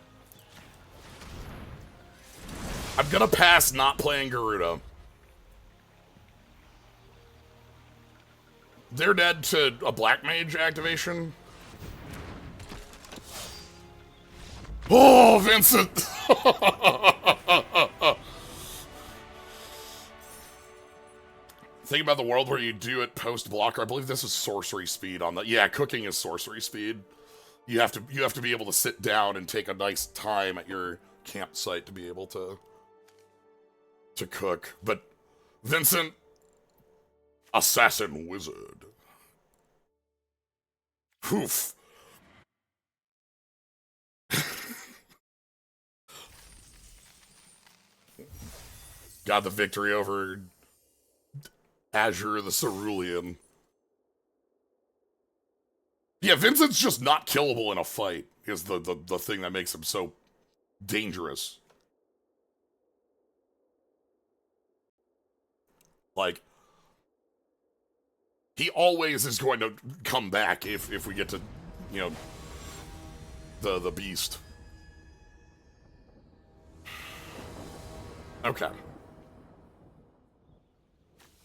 I'm gonna pass not playing Garuda. They're dead to a Black Mage activation. Oh, Vincent! Think about the world where you do it post-blocker. I believe this is sorcery speed on the... Yeah, cooking is sorcery speed. You have to be able to sit down and take a nice time at your campsite to be able to cook. But Vincent, Assassin Wizard. Poof. Got the victory over Azure the Cerulean. Yeah, Vincent's just not killable in a fight, is the thing that makes him so dangerous. Like, he always is going to come back if we get to, you know, the beast. Okay.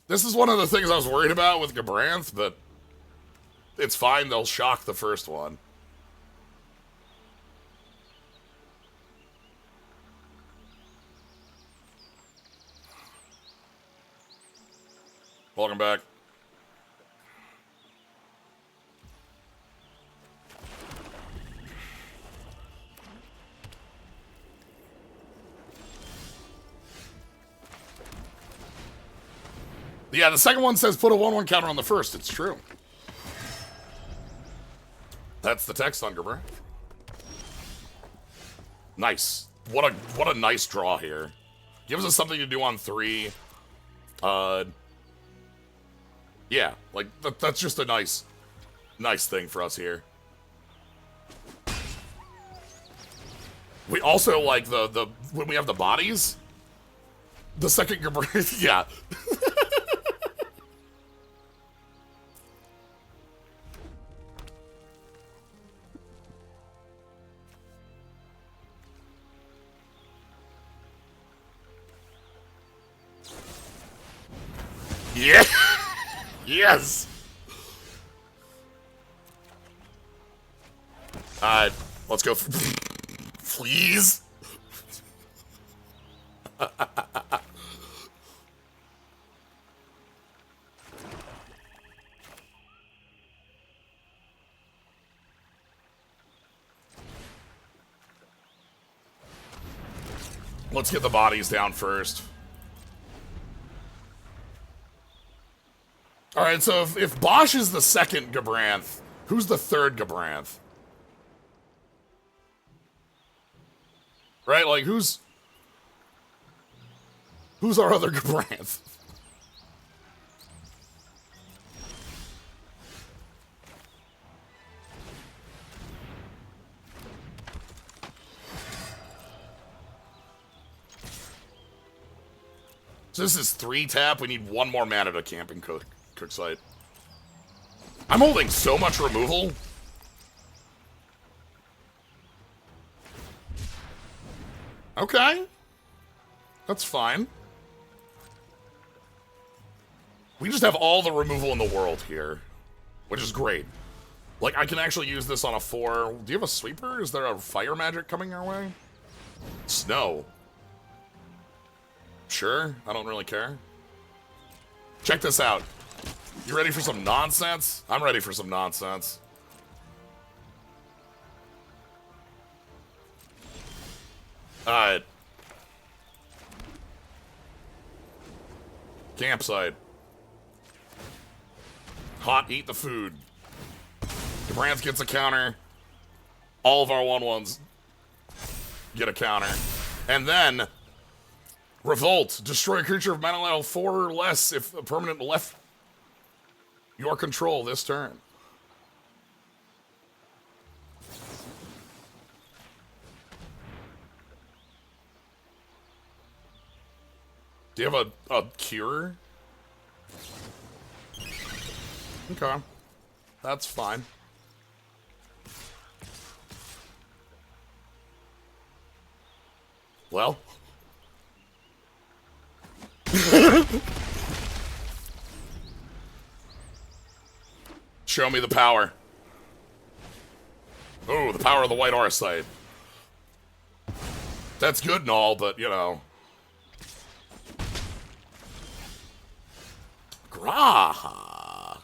This is one of the things I was worried about with Gabranth, but it's fine, they'll shock the first one. Welcome back. Yeah, the second one says put a 1/1 counter on the first. It's true. That's the text on Gabranth. Nice. What a nice draw here. Gives us something to do on 3. Yeah, like that's just a nice thing for us here. We also like the when we have the bodies. The second Gabranth, yeah. Yeah. Yes. Let's go. Please. Let's get the bodies down first. Alright, so if Bosch is the second Gabranth, who's the third Gabranth? Right, like, who's our other Gabranth? So this is 3 tap, we need 1 more mana to Camping Cook site. I'm holding so much removal. Okay. That's fine. We just have all the removal in the world here, which is great. Like, I can actually use this on a 4. Do you have a sweeper? Is there a fire magic coming our way? Snow. Sure, I don't really care. Check this out. You ready for some nonsense? I'm ready for some nonsense. Alright. Campsite. Hot, eat the food. Gabranth gets a counter. All of our 1/1s get a counter. And then, Revolt. Destroy a creature of mana level 4 or less if a permanent left your control this turn. Do you have a cure? Okay. That's fine. Well. Show me the power. Oh, the power of the White Arsite. That's good and all, but, you know. Graha.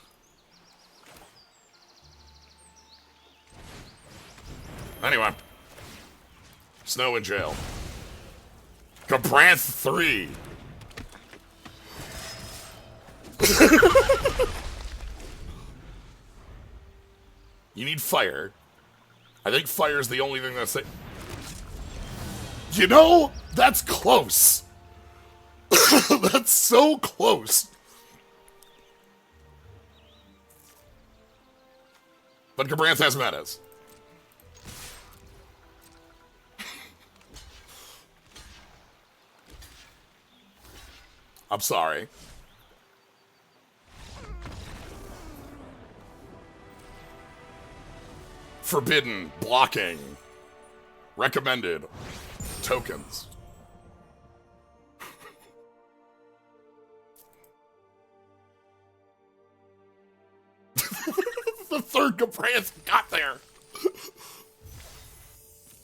Anyway. Snow in jail. Gabranth 3. You need fire. I think fire is the only thing that's... You know, that's close. That's so close. But Gabranth has metas. I'm sorry. Forbidden, blocking, recommended, tokens. The third Gabranth got there.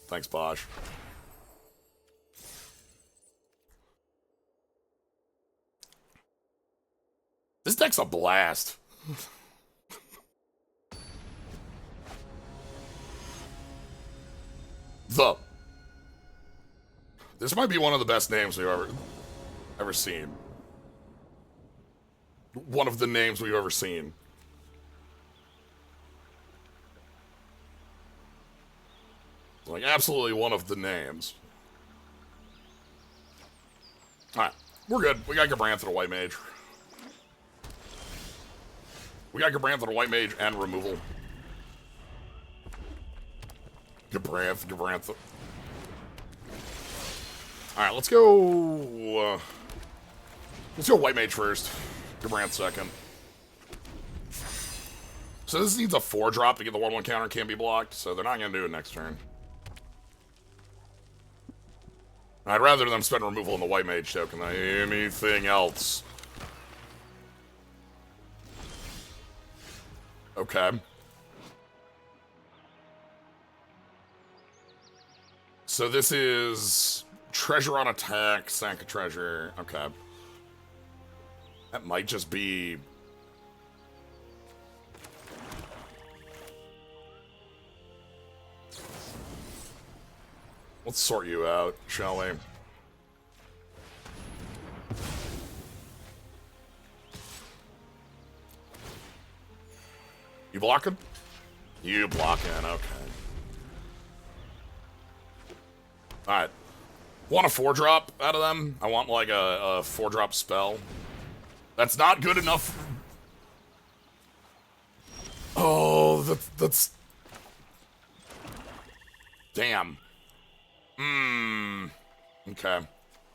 Thanks, Bosch. This deck's a blast. This might be one of the best names we've ever seen. One of the names we've ever seen. Like, absolutely one of the names. Alright, we're good. We got Gabranth and a White Mage. We got Gabranth and a White Mage and removal. Gabranth. Alright, let's go... let's go White Mage first. Gabranth second. So this needs a 4-drop to get the 1/1 counter, can't be blocked, so they're not going to do it next turn. I'd rather them spend removal on the White Mage token than anything else. Okay. So this is treasure on attack, sack a treasure. Okay. That might just be... Let's sort you out, shall we? You blocking? You blocking, okay. Alright. Want a 4-drop out of them? I want like a 4-drop spell. That's not good enough. Oh, that's... Damn. Okay.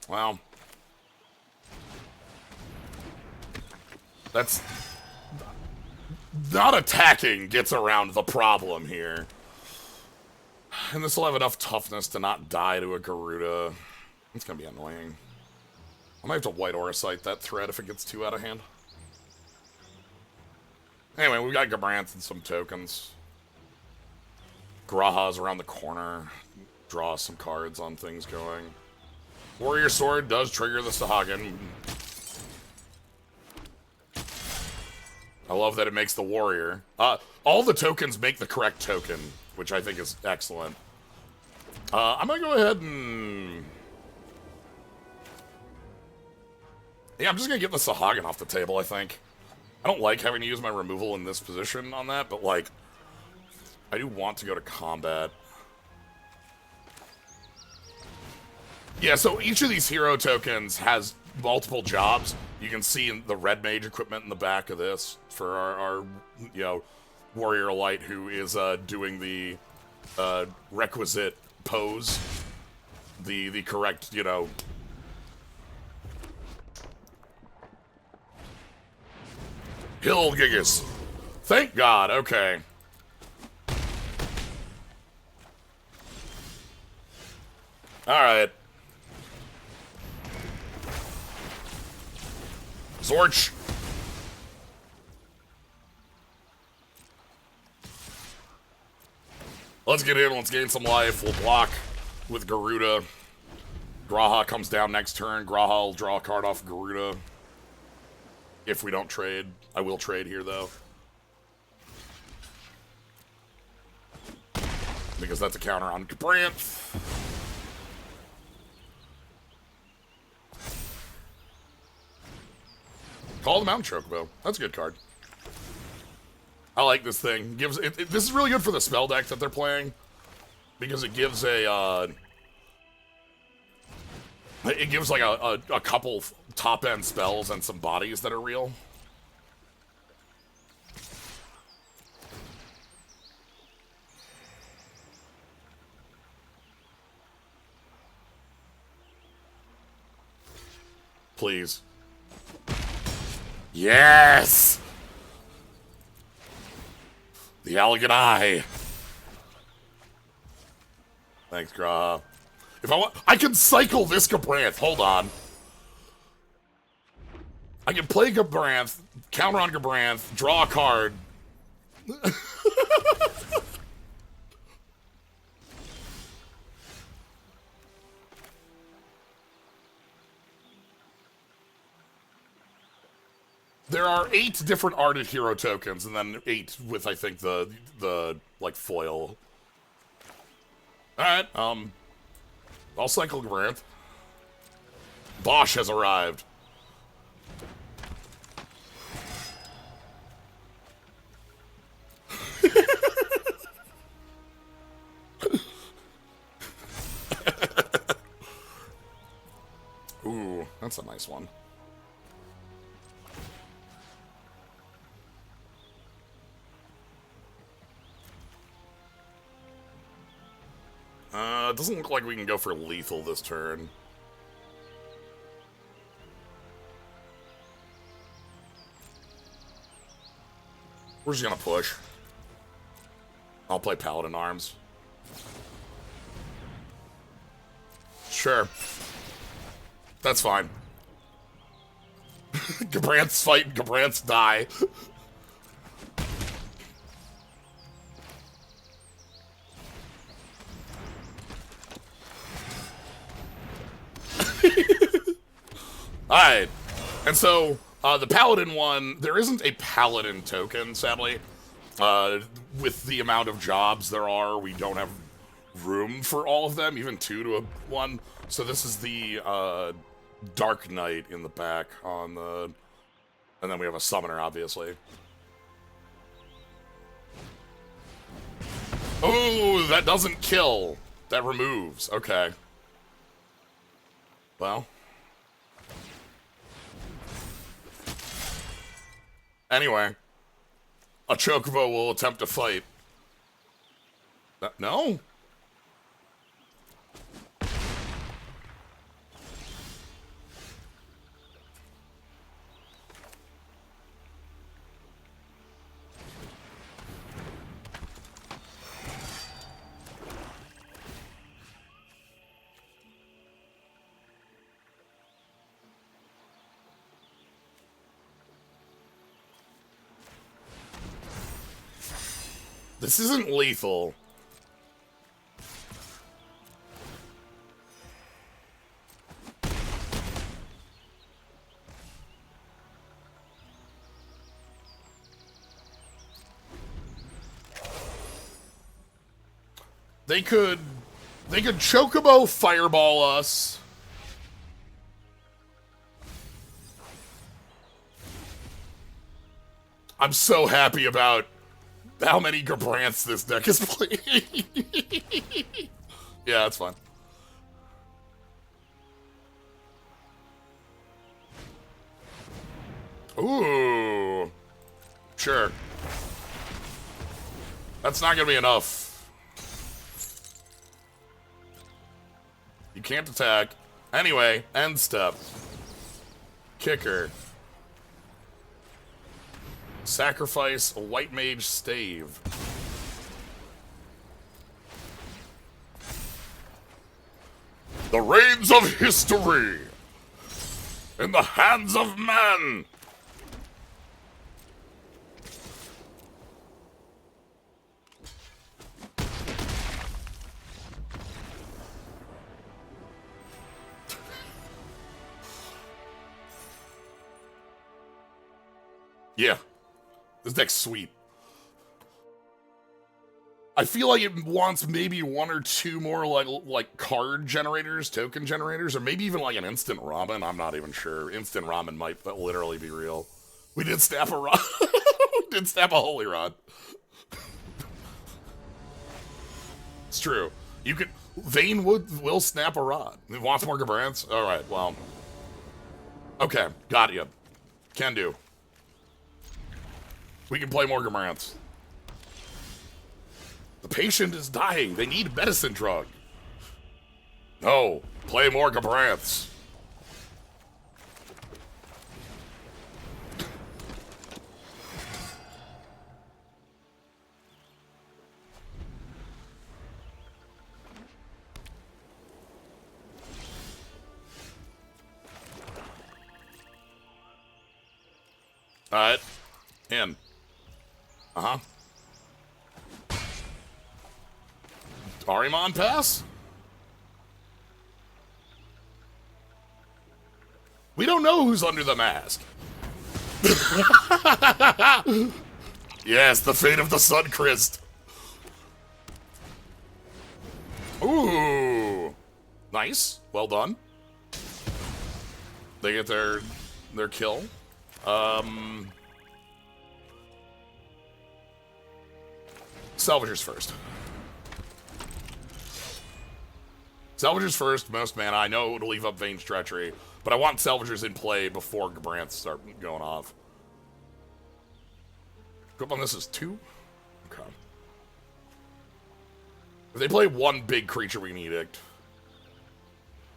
Well. That's... Not attacking gets around the problem here. And this will have enough toughness to not die to a Garuda. It's gonna be annoying. I might have to White Auracite that thread if it gets too out of hand. Anyway, we got Gabranth and some tokens. Graha's around the corner. Draw some cards on things going. Warrior Sword does trigger the Sahagin. I love that it makes the warrior. All the tokens make the correct token, which I think is excellent. I'm gonna go ahead and... Yeah, I'm just gonna get the Sahagin off the table, I think. I don't like having to use my removal in this position on that, but, like, I do want to go to combat. Yeah, so each of these hero tokens has multiple jobs. You can see in the red mage equipment in the back of this for our you know, warrior light who is doing the requisite pose, the correct, you know. Hill Gigas. Thank God. Okay. All right. Zorch. Let's get in. Let's gain some life. We'll block with Garuda. Graha comes down next turn. Graha will draw a card off Garuda. If we don't trade. I will trade here, though. Because that's a counter on Gabranth. Call the Mountain Chocobo. That's a good card. I like this thing. Gives this is really good for the spell deck that they're playing. Because it gives a... it gives like a couple top-end spells and some bodies that are real. Please. Yes! The elegant eye. Thanks, Graha. If I want, I can cycle this Gabranth. Hold on. I can play Gabranth, counter on Gabranth, draw a card. There are 8 different Ardent Hero tokens, and then 8 with, I think, the like, foil. Alright, I'll cycle Gabranth. Bosch has arrived. Ooh, that's a nice one. It doesn't look like we can go for lethal this turn. We're just gonna push. I'll play Paladin Arms. Sure. That's fine. Gabranth's fight, Gabranth's die. Alright. And so, the Paladin one, there isn't a Paladin token, sadly. With the amount of jobs there are, we don't have room for all of them, even 2 to 1. So this is the, Dark Knight in the back on the... And then we have a Summoner, obviously. Oh, that doesn't kill. That removes. Okay. Well. Anyway. A Chocobo will attempt to fight. No? This isn't lethal. They could Chocobo Fireball us. I'm so happy about how many Gabranths this deck is playing. Yeah, that's fine. Ooh. Sure. That's not gonna be enough. You can't attack. Anyway, end step. Kicker. Sacrifice a White Mage Stave. The reins of history in the hands of man. Yeah. This deck's sweet. I feel like it wants maybe 1 or 2 more like card generators, token generators, or maybe even like an instant ramen. I'm not even sure. Instant ramen might literally be real. We did snap a rod. We did snap a holy rod. It's true. You could. Vayne will snap a rod. It wants more Gabranths? Alright, well. Okay, got you. Can do. We can play more Gabranths. The patient is dying. They need a medicine drug. No. Play more Gabranths. Alright. In. Uh-huh. Arimon pass? We don't know who's under the mask. Yes, the fate of the Suncrist. Ooh. Nice. Well done. They get their kill. Salvagers first. Salvagers first, most mana. I know it'll leave up Vane's Treachery, but I want Salvagers in play before Gabranth start going off. Go up on this is 2? Okay. If they play one big creature, we can Edict.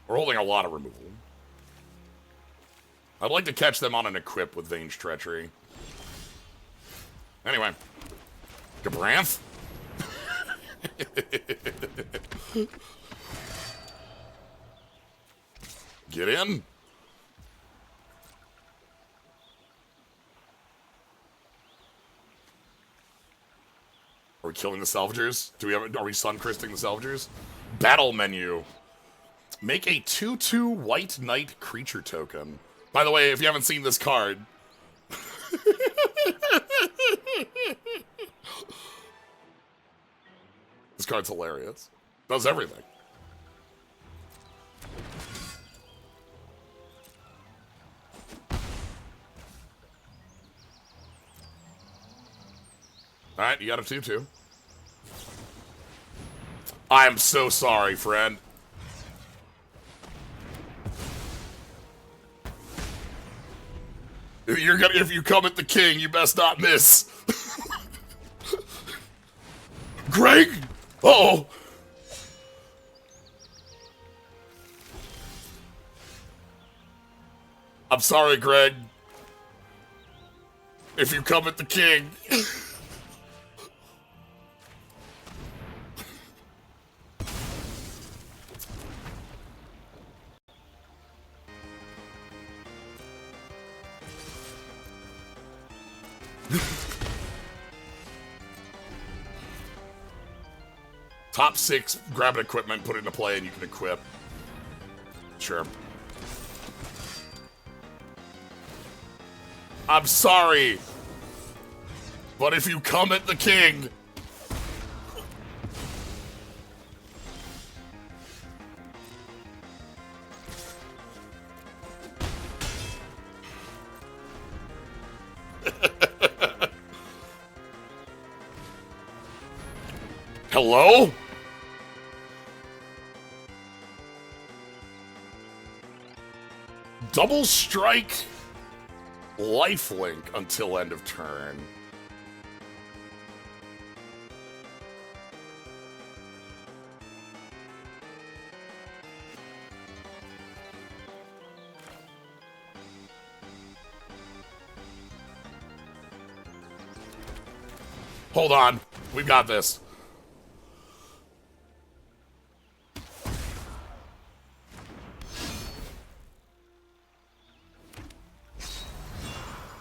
We're holding a lot of removal. I'd like to catch them on an equip with Vane's Treachery. Anyway. Gabranth? Get in. Are we killing the Salvagers? Are we Suncristing the Salvagers? Battle menu. Make a 2/2 White Knight creature token. By the way, if you haven't seen this card... This card's hilarious. Does everything. Alright, you got a 2/2. I am so sorry, friend. If you come at the king, you best not miss. Greg! Uh-oh! I'm sorry, Greg. If you come at the king. Top 6, grab an equipment, put it into play, and you can equip. Sure. I'm sorry, but if you come at the king... Hello? Double strike, lifelink until end of turn. Hold on, we've got this.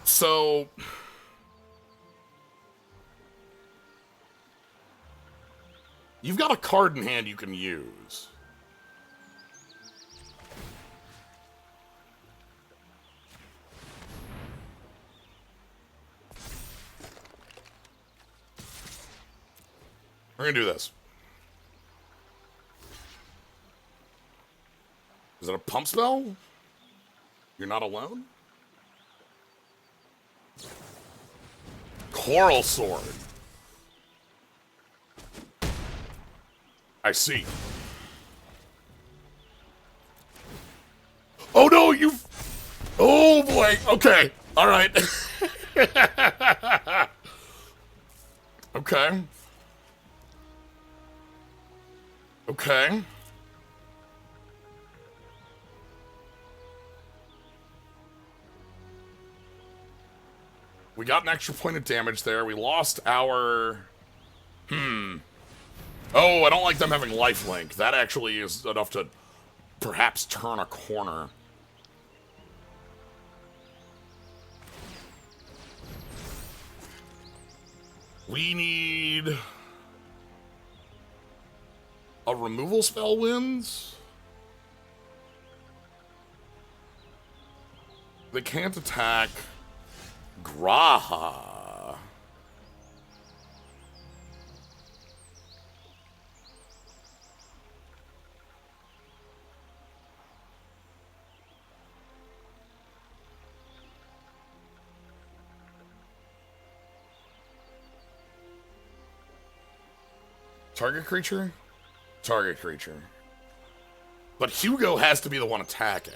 So, you've got a card in hand you can use. We're gonna do this. Is it a pump spell? You're not alone? Coral Sword. I see. Oh no, you've... Oh boy, okay, alright. Okay. Okay. We got an extra point of damage there. We lost our... Oh, I don't like them having lifelink. That actually is enough to perhaps turn a corner. We need a removal spell wins. They can't attack Graha. Target creature? Target creature. But Hugo has to be the one attacking.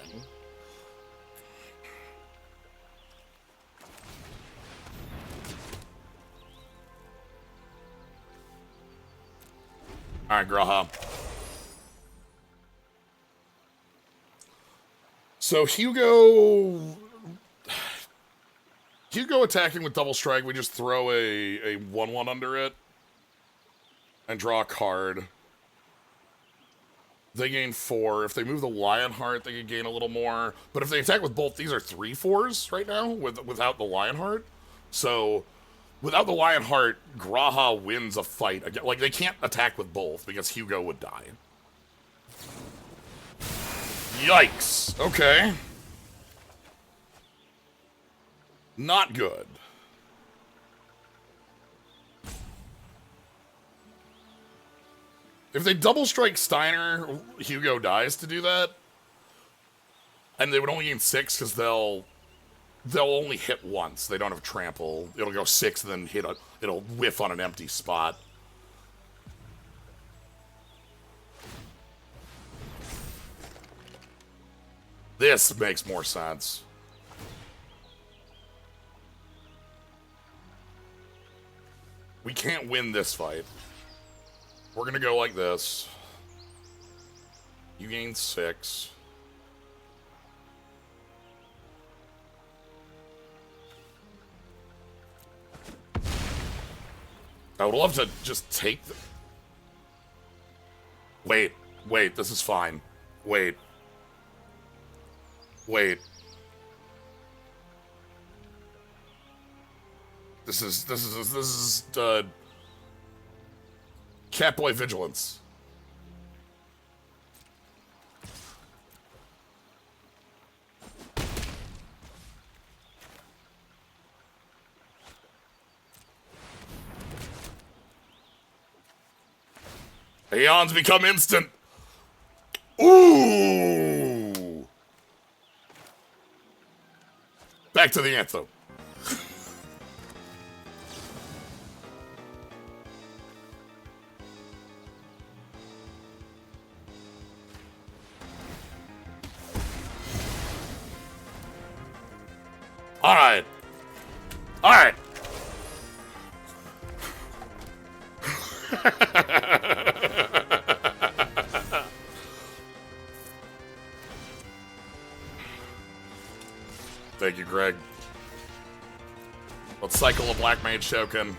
Alright, Graha. So Hugo attacking with double strike, we just throw a 1/1 under it. And draw a card. They gain 4. If they move the Lionheart, they can gain a little more. But if they attack with both, these are 3/4s right now without the Lionheart. So without the Lionheart, Graha wins a fight again. Like, they can't attack with both because Hugo would die. Yikes. Okay. Not good. If they double strike Steiner, Hugo dies to do that. And they would only gain 6 because they'll only hit once. They don't have trample. It'll go 6 and then it'll whiff on an empty spot. This makes more sense. We can't win this fight. We're gonna go like this. You gain 6. I would love to just take the... Wait, this is fine. Wait. This is Catboy Vigilance. Aeons become instant. Ooh! Back to the anthem. Alright. Alright. Thank you, Greg. Let's cycle a Black Mage token.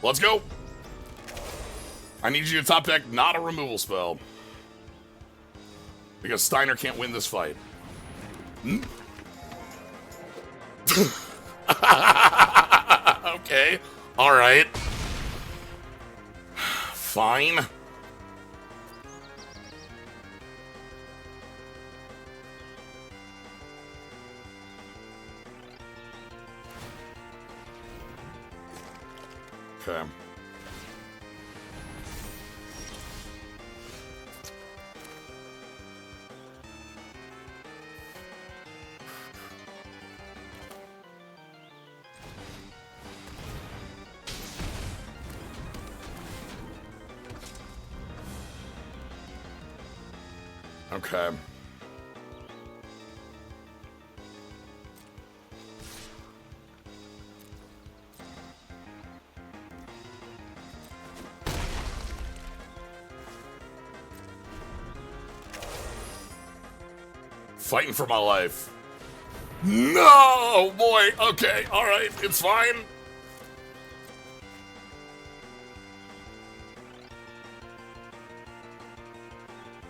Let's go. I need you to top deck not a removal spell. Because Steiner can't win this fight. Okay. Alright. Fine. Okay. Okay. Fighting for my life. No, boy. Okay, all right, it's fine.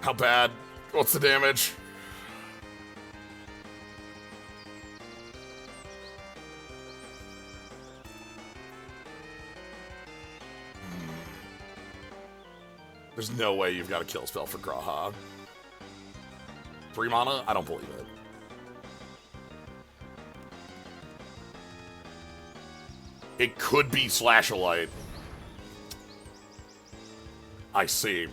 How bad? What's the damage? There's no way you've got a kill spell for Graha. 3 mana? I don't believe it. It could be Slash-a-Light. I see.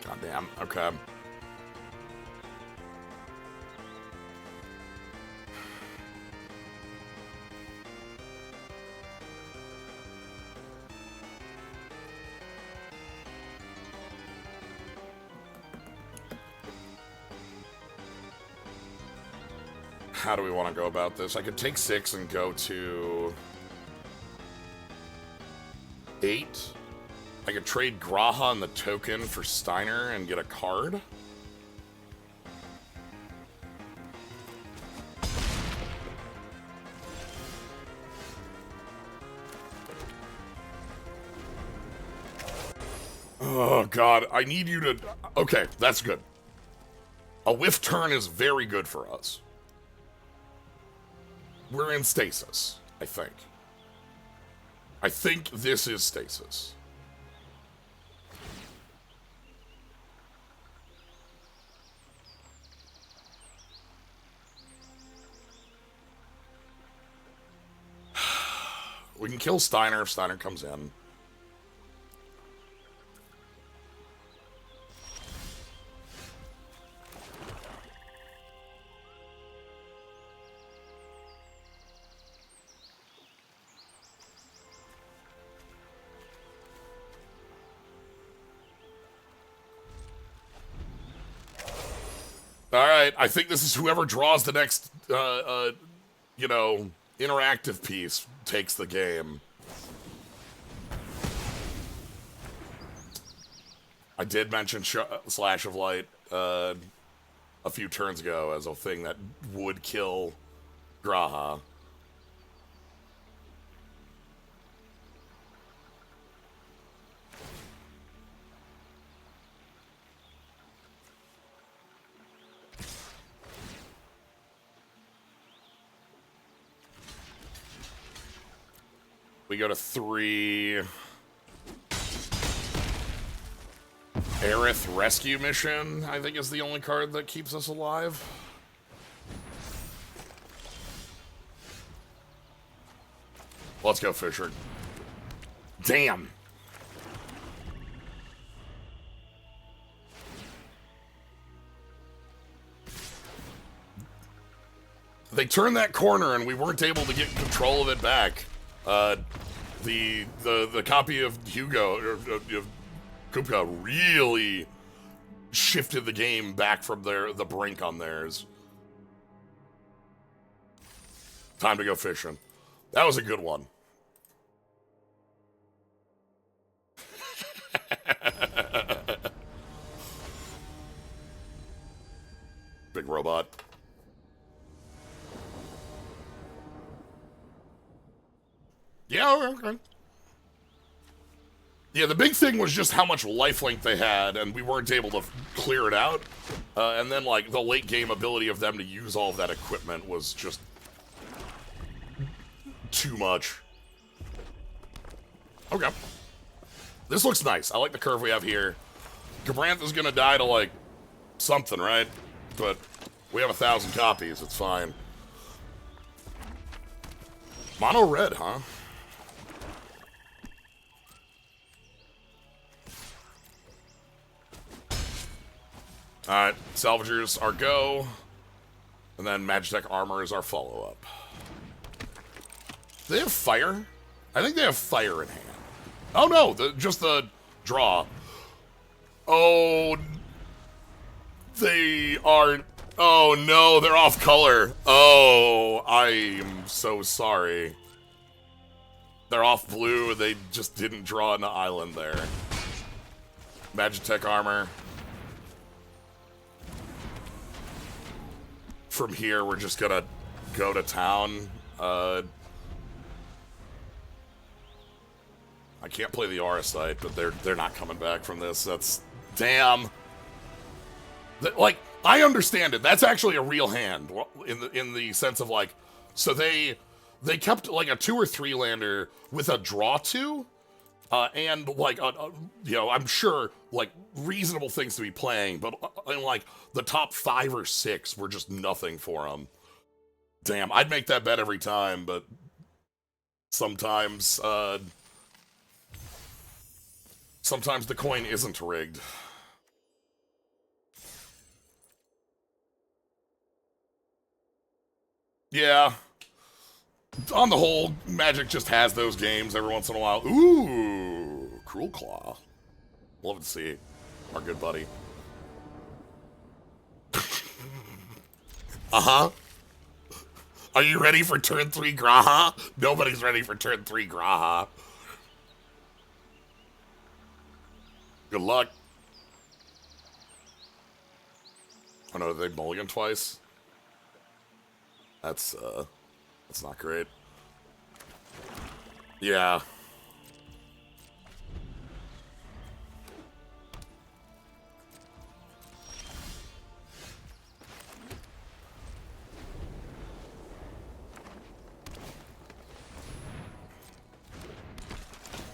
Goddamn, okay. How do we want to go about this? I could take 6 and go to 8. I could trade Graha and the token for Steiner and get a card. Oh, God. I need you to... Okay, that's good. A whiff turn is very good for us. We're in stasis, I think. I think this is stasis. We can kill Steiner if Steiner comes in. Alright, I think this is whoever draws the next, you know, interactive piece takes the game. I did mention Slash of Light a few turns ago as a thing that would kill Graha. We go to 3. Aerith Rescue Mission, I think, is the only card that keeps us alive. Let's go, Fisher. Damn. They turned that corner and we weren't able to get control of it back. The copy of Hugo, or of Kupka, really shifted the game back from the brink on theirs. Time to go fishing. That was a good one. Big robot. Yeah, okay. Yeah, the big thing was just how much lifelink they had, and we weren't able to clear it out. And then, like, the late game ability of them to use all of that equipment was just too much. Okay. This looks nice. I like the curve we have here. Gabranth is gonna die to, like, something, right? But we have 1,000 copies. It's fine. Mono red, huh? Alright, Salvagers our go. And then Magitech Armor is our follow-up. Do they have fire? I think they have fire in hand. Oh no, just the draw. Oh. They are... Oh, no, they're off color. Oh, I'm so sorry. They're off blue. They just didn't draw an island there. Magitech armor. From here, we're just gonna go to town. I can't play the Aura site, but they're not coming back from this. That's... Damn. Like, I understand it. That's actually a real hand in the sense of like, so they kept like a 2 or 3 lander with a draw 2, and like you know, I'm sure like reasonable things to be playing, but in like the top 5 or 6 were just nothing for them. Damn, I'd make that bet every time, but sometimes sometimes the coin isn't rigged. Yeah. On the whole, Magic just has those games every once in a while. Ooh, Cruel Claw. Love to see our good buddy. Uh-huh. Are you ready for turn 3 Graha? Nobody's ready for turn 3 Graha. Good luck. Oh no, they mulligan twice? That's not great. Yeah.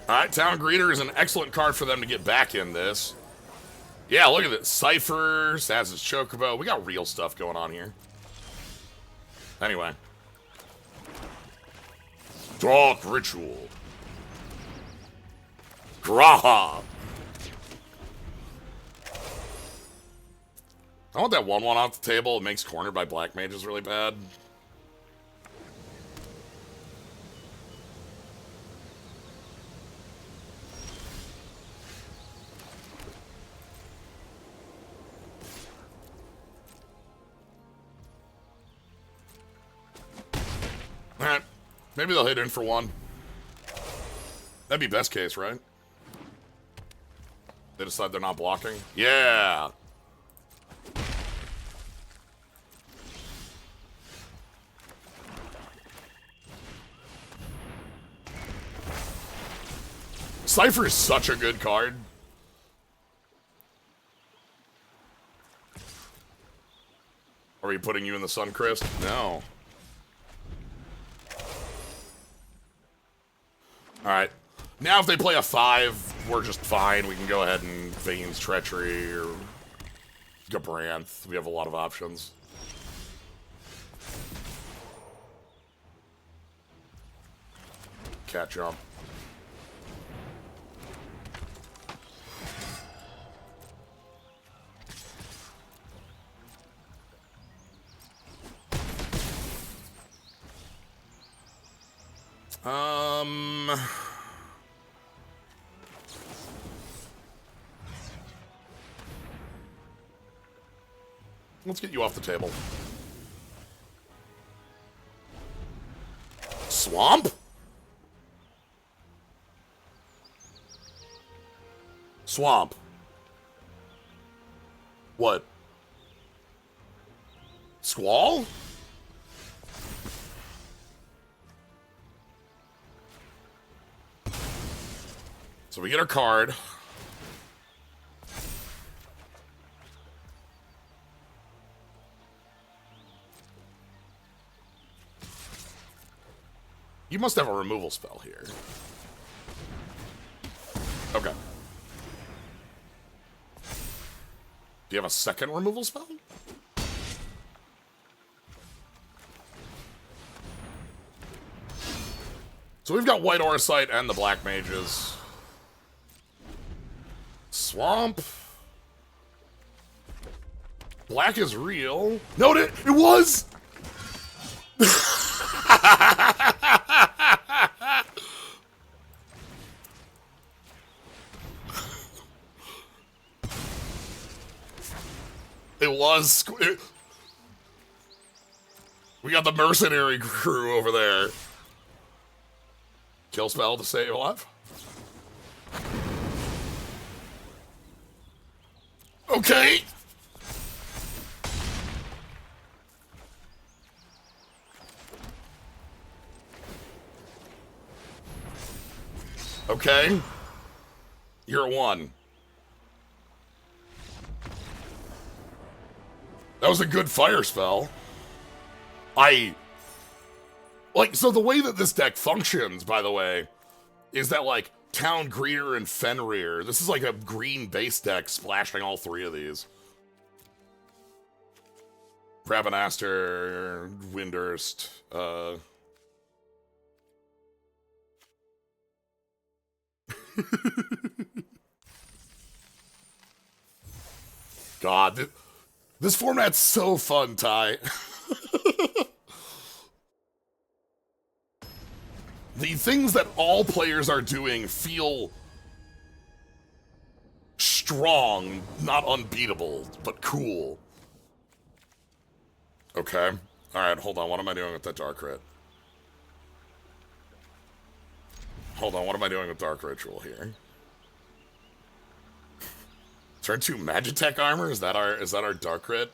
Alright, Town Greeter is an excellent card for them to get back in this. Yeah, look at this. Cypher, Saz's Chocobo. We got real stuff going on here. Anyway. Dark Ritual. Graha. I want that 1/1 off the table. It makes cornered by black mages really bad. Alright. Maybe they'll hit in for 1. That'd be best case, right? They decide they're not blocking? Yeah! Cypher is such a good card. Are we putting you in the Suncrist? No. Alright. Now if they play a 5, we're just fine. We can go ahead and Vane's Treachery or Gabranth. We have a lot of options. Cat jump. Let's get you off the table. Swamp? Swamp. What? Squall? So we get our card. You must have a removal spell here. Okay. Do you have a second removal spell? So we've got White Aura Sight and the Black Mages. Swamp. Black is real. No, it was! It was. We got the mercenary crew over there. Kill spell to stay alive. Okay. Okay. You're at 1. That was a good fire spell. So the way that this deck functions, by the way, is that, like, Town Greeter and Fenrir, this is like a green base deck splashing all 3 of these. Prabanaster, Windurst, God, this format's so fun, Ty. The things that all players are doing feel strong, not unbeatable, but cool. Okay. Alright, hold on. What am I doing with that Dark Rit? Hold on, what am I doing with Dark Ritual here? Turn 2 Magitech armor? Is that our Dark Rit?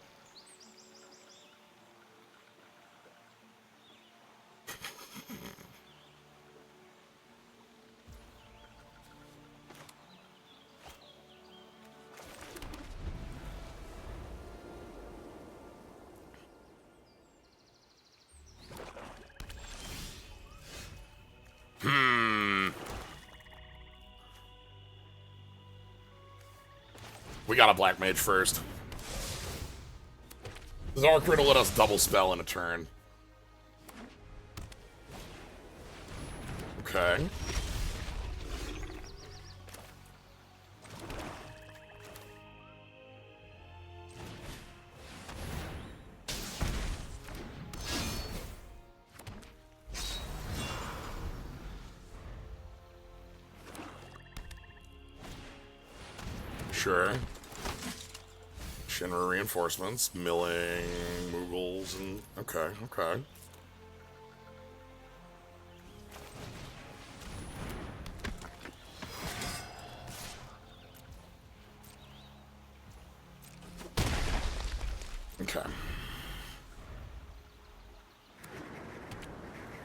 We got a Black Mage first. The Dark Rit will let us double spell in a turn. Okay. Sure. Shinra reinforcements, milling, Moogles, and... Okay, okay. Okay.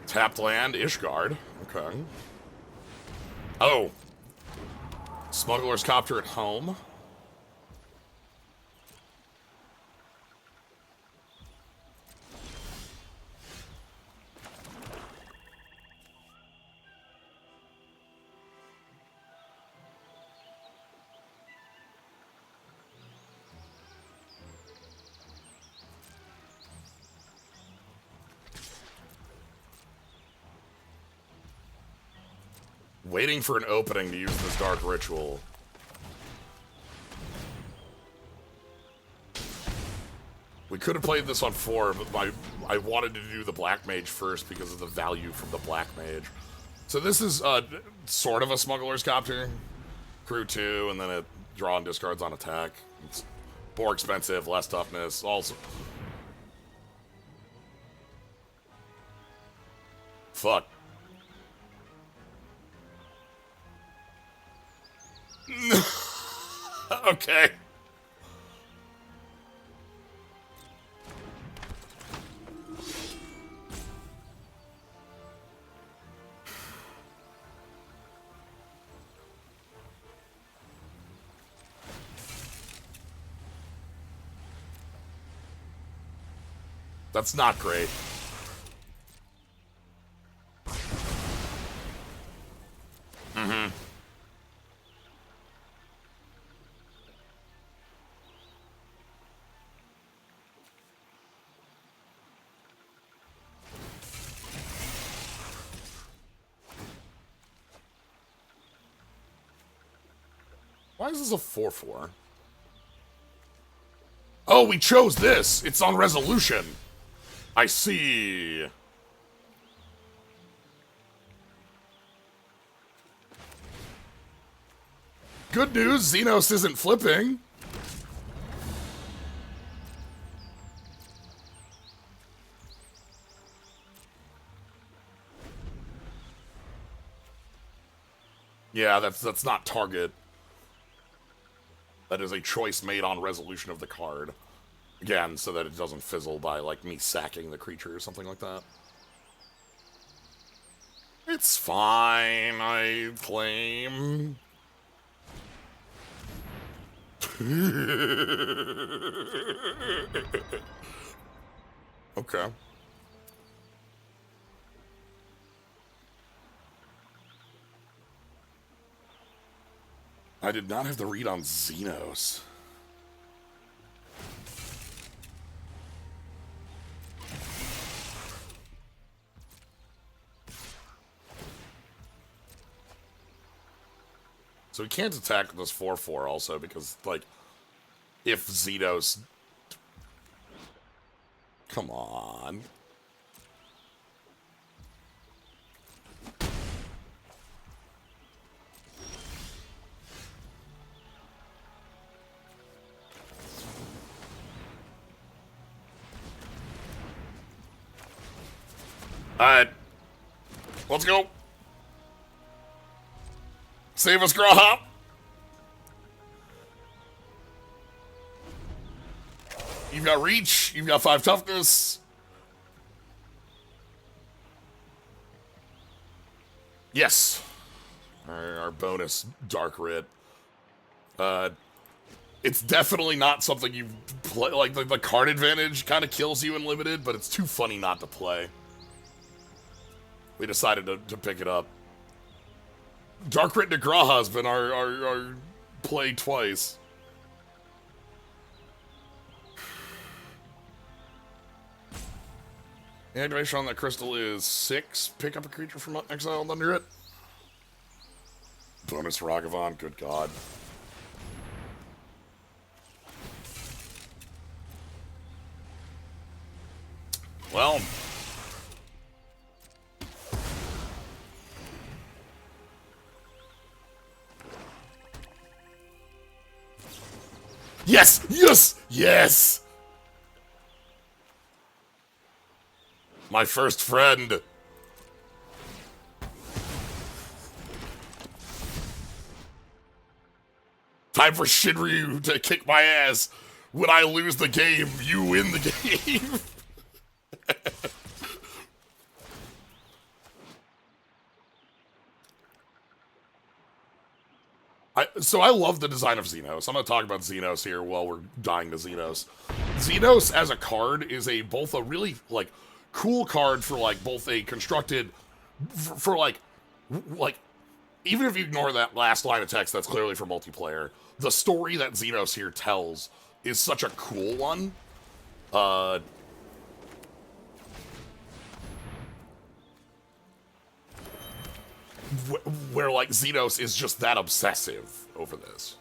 Tapped land, Ishgard. Okay. Oh. Smuggler's Copter at home. Waiting for an opening to use this Dark Ritual. We could have played this on 4, but I wanted to do the Black Mage first because of the value from the Black Mage. So this is sort of a Smuggler's Copter. Crew 2, and then it draw and discards on attack. It's more expensive, less toughness. Also... Fuck. Okay. That's not great. Mm-hmm. Why is this a 4/4? Oh, we chose this! It's on resolution! I see. Good news, Xenos isn't flipping. Yeah, that's not target. That is a choice made on resolution of the card. Again, so that it doesn't fizzle by, like, me sacking the creature or something like that. It's fine, I claim. Okay. I did not have the read on Xenos. So we can't attack with this 4/4 also because, like, if Xenos... Come on. Alright. Let's go. Save us, Graha. You've got reach. You've got 5 toughness. Yes. Our bonus Dark Writ. It's definitely not something you play. Like, the card advantage kind of kills you in Limited, but it's too funny not to play. We decided to pick it up. Dark Writ Nagraha has been our play twice. The activation on that crystal is 6. Pick up a creature from exiled under it. Bonus Ragavan, good god. Well. Yes! Yes! Yes! My first friend. Time for Shinryu to kick my ass. When I lose the game, you win the game. So I love the design of Xenos. I'm going to talk about Xenos here while we're dying to Xenos. Xenos as a card is both a really, like, cool card for, like, both a constructed, for like, even if you ignore that last line of text that's clearly for multiplayer, the story that Xenos here tells is such a cool one. Where, like, Xenos is just that obsessive over this.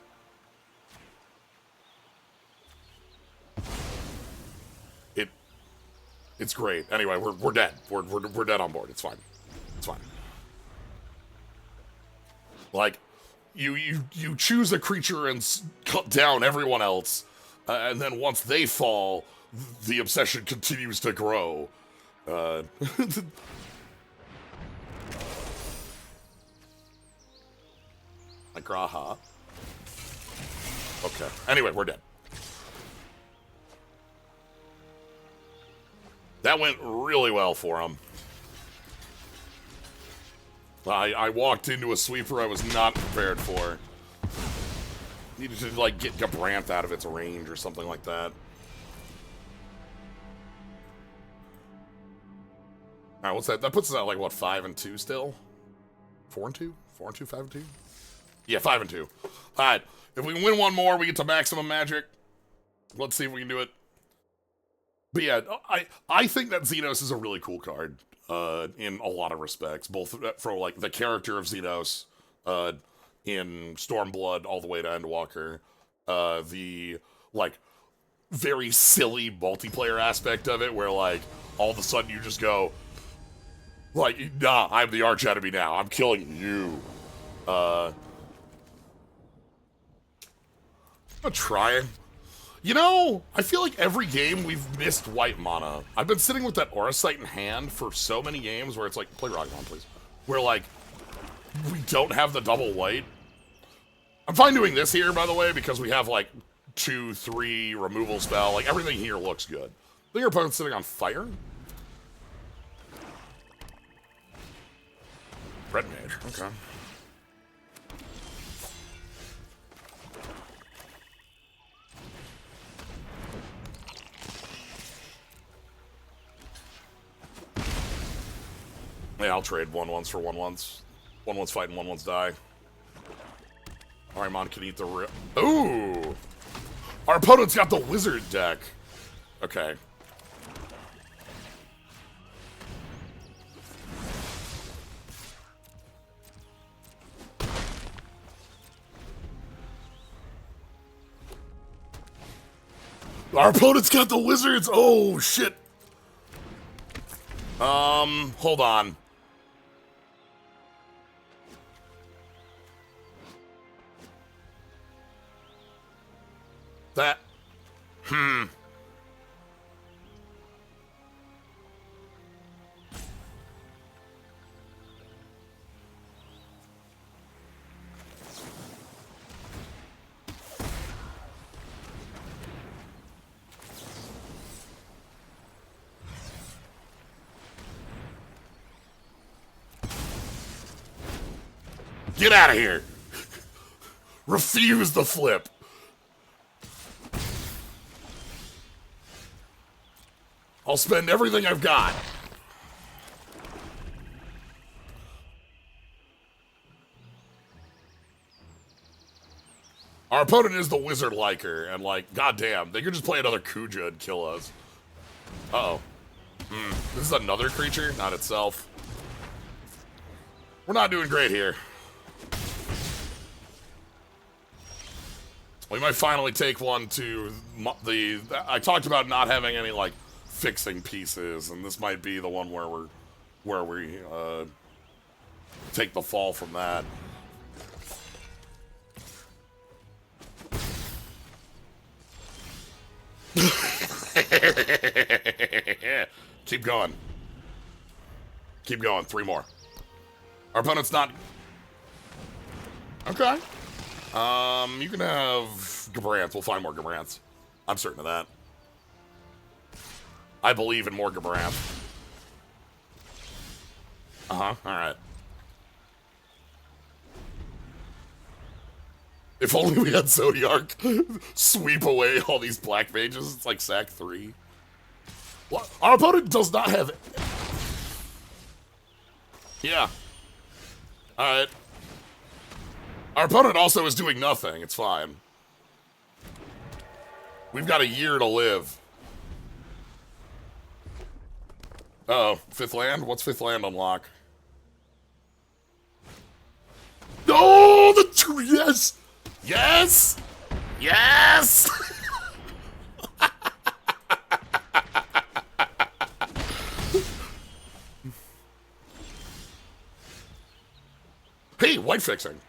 It's great. Anyway, we're dead. We're dead on board. It's fine. It's fine. Like, you choose a creature and cut down everyone else, and then once they fall, the obsession continues to grow. Like Graha. Okay. Anyway, we're dead. That went really well for him. I walked into a sweeper I was not prepared for. Needed to, like, get Gabranth out of its range or something like that. Alright, what's that? That puts us at, like, what, 5-2 still? 4-2? 4-2, 5-2? Yeah, 5-2. Alright, if we can win one more, we get to maximum magic. Let's see if we can do it. But yeah, I think that Xenos is a really cool card, in a lot of respects. Both for, like, the character of Xenos, in Stormblood all the way to Endwalker. The, like, very silly multiplayer aspect of it, where, like, all of a sudden you just go, like, nah, I'm the arch enemy now. I'm killing you. I'm trying. You know, I feel like every game we've missed white mana. I've been sitting with that Aura Sight in hand for so many games where it's like, play Ragavan, please. Where, like, we don't have the double white. I'm fine doing this here, by the way, because we have like 2, 3 removal spell. Like everything here looks good. I think your opponent's sitting on fire. Red mage, okay. Yeah, I'll trade 1/1s for 1/1s. 1/1s fight and 1/1s die. Arimon can eat the real. Ooh! Our opponent's got the wizard deck. Okay. Our opponent's got the wizards. Oh, shit. Hold on. That. Get out of here. Refuse the flip. I'll spend everything I've got. Our opponent is the wizard liker, and like, goddamn, they could just play another Kuja and kill us. Uh-oh. This is another creature, not itself. We're not doing great here. We might finally take one to the... I talked about not having any, like, fixing pieces, and this might be the one where we take the fall from that. Keep going. Keep going. 3 more. Our opponent's not... Okay. You can have Gabranth. We'll find more Gabranths. I'm certain of that. I believe in more Gabranth. Alright. If only we had Zodiark sweep away all these black mages. It's like sack 3. What? Our opponent does not have... Yeah. Alright. Our opponent also is doing nothing. It's fine. We've got a year to live. Uh-oh. 5th land? What's 5th land unlock? No! Yes! Yes! Yes! Hey, white fixing.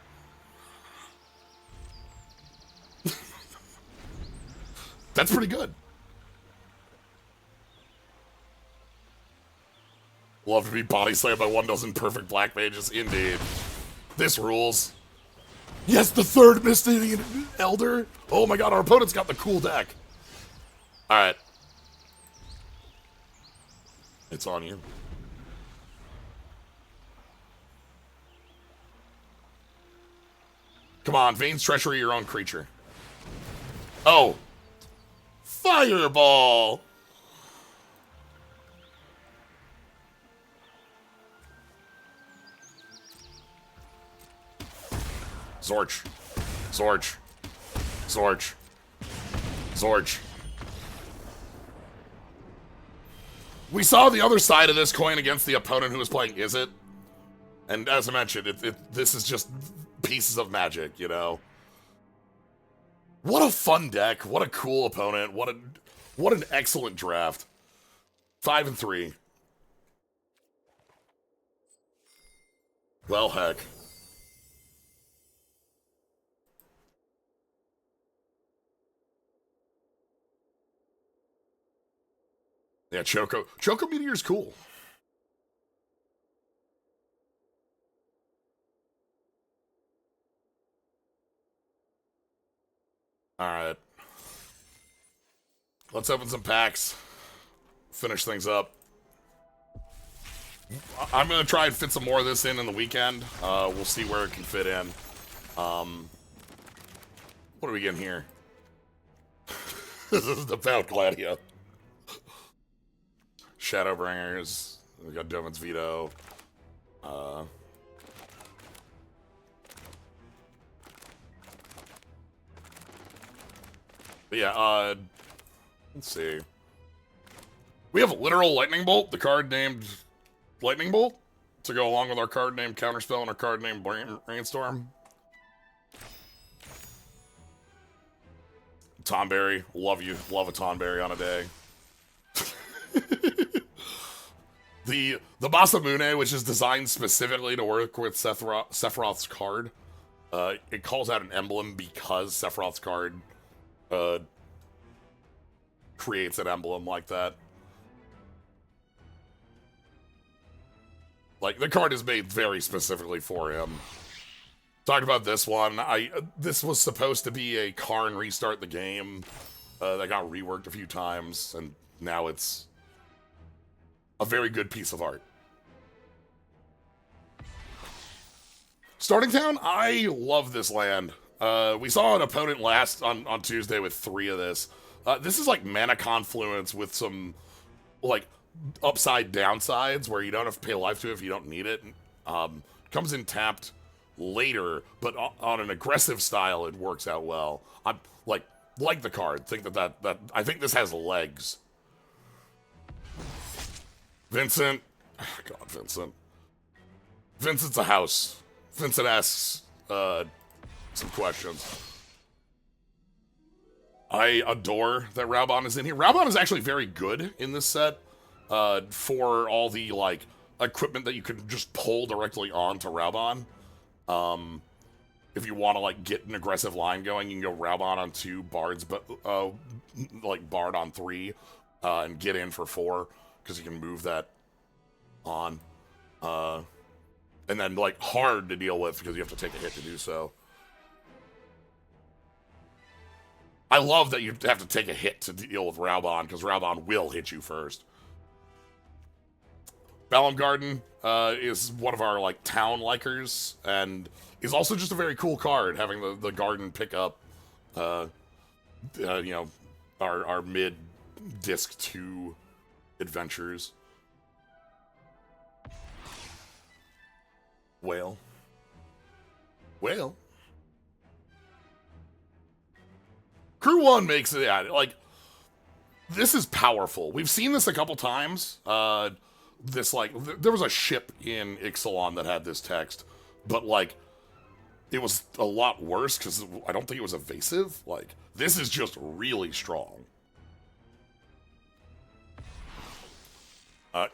That's pretty good. Love to be body slammed by 1 dozen perfect black mages. Indeed. This rules. Yes, the 3rd Mystic Elder. Oh my god, our opponent's got the cool deck. Alright. It's on you. Come on, Vane's Treachery, your own creature. Oh. Fireball! Zorch. Zorch. Zorch. Zorch. We saw the other side of this coin against the opponent who was playing Is It? And as I mentioned, this is just pieces of magic, you know? What a fun deck. What a cool opponent. What an excellent draft. 5 and 3. Well, heck. Yeah, Choco Meteor's cool. Alright. Let's open some packs. Finish things up. I'm going to try and fit some more of this in the weekend. We'll see where it can fit in. What are we getting here? This is the Foul Gladio. Shadowbringers. We got Dovin's Veto. But yeah, let's see. We have a literal Lightning Bolt, the card named Lightning Bolt, to go along with our card named Counterspell and our card named Rainstorm. Tonberry, love you. Love a Tonberry on a day. The Masamune, which is designed specifically to work with Sephiroth's card, it calls out an emblem because Sephiroth's card creates an emblem like that. Like, the card is made very specifically for him. Talk about this one. This was supposed to be a Karn restart the game that got reworked a few times, and now it's a very good piece of art. Starting Town, I love this land. We saw an opponent last on Tuesday with 3 of this. This is like Mana Confluence with some, like, upside downsides where you don't have to pay life to it if you don't need it. Comes in tapped later, but on an aggressive style, it works out well. I'm like the card. Think that I think this has legs. Vincent, God, Vincent. Vincent's a house. Vincent asks some questions. I adore that Raubon is in here. Raubon is actually very good in this set for all the like equipment that you can just pull directly onto Raubon. If you want to like get an aggressive line going, you can go Raubon on 2, Bards, but like Bard on 3, and get in for 4 because you can move that on. And then like hard to deal with because you have to take a hit to do so. I love that you have to take a hit to deal with Raubon because Raubon will hit you first. Balam Garden is one of our like town likers and is also just a very cool card, having the garden pick up you know, our mid disc 2 adventures. Well. Crew 1 makes it, yeah, like, this is powerful. We've seen this a couple times. This, like, there was a ship in Ixalan that had this text, but, like, it was a lot worse because I don't think it was evasive. Like, this is just really strong.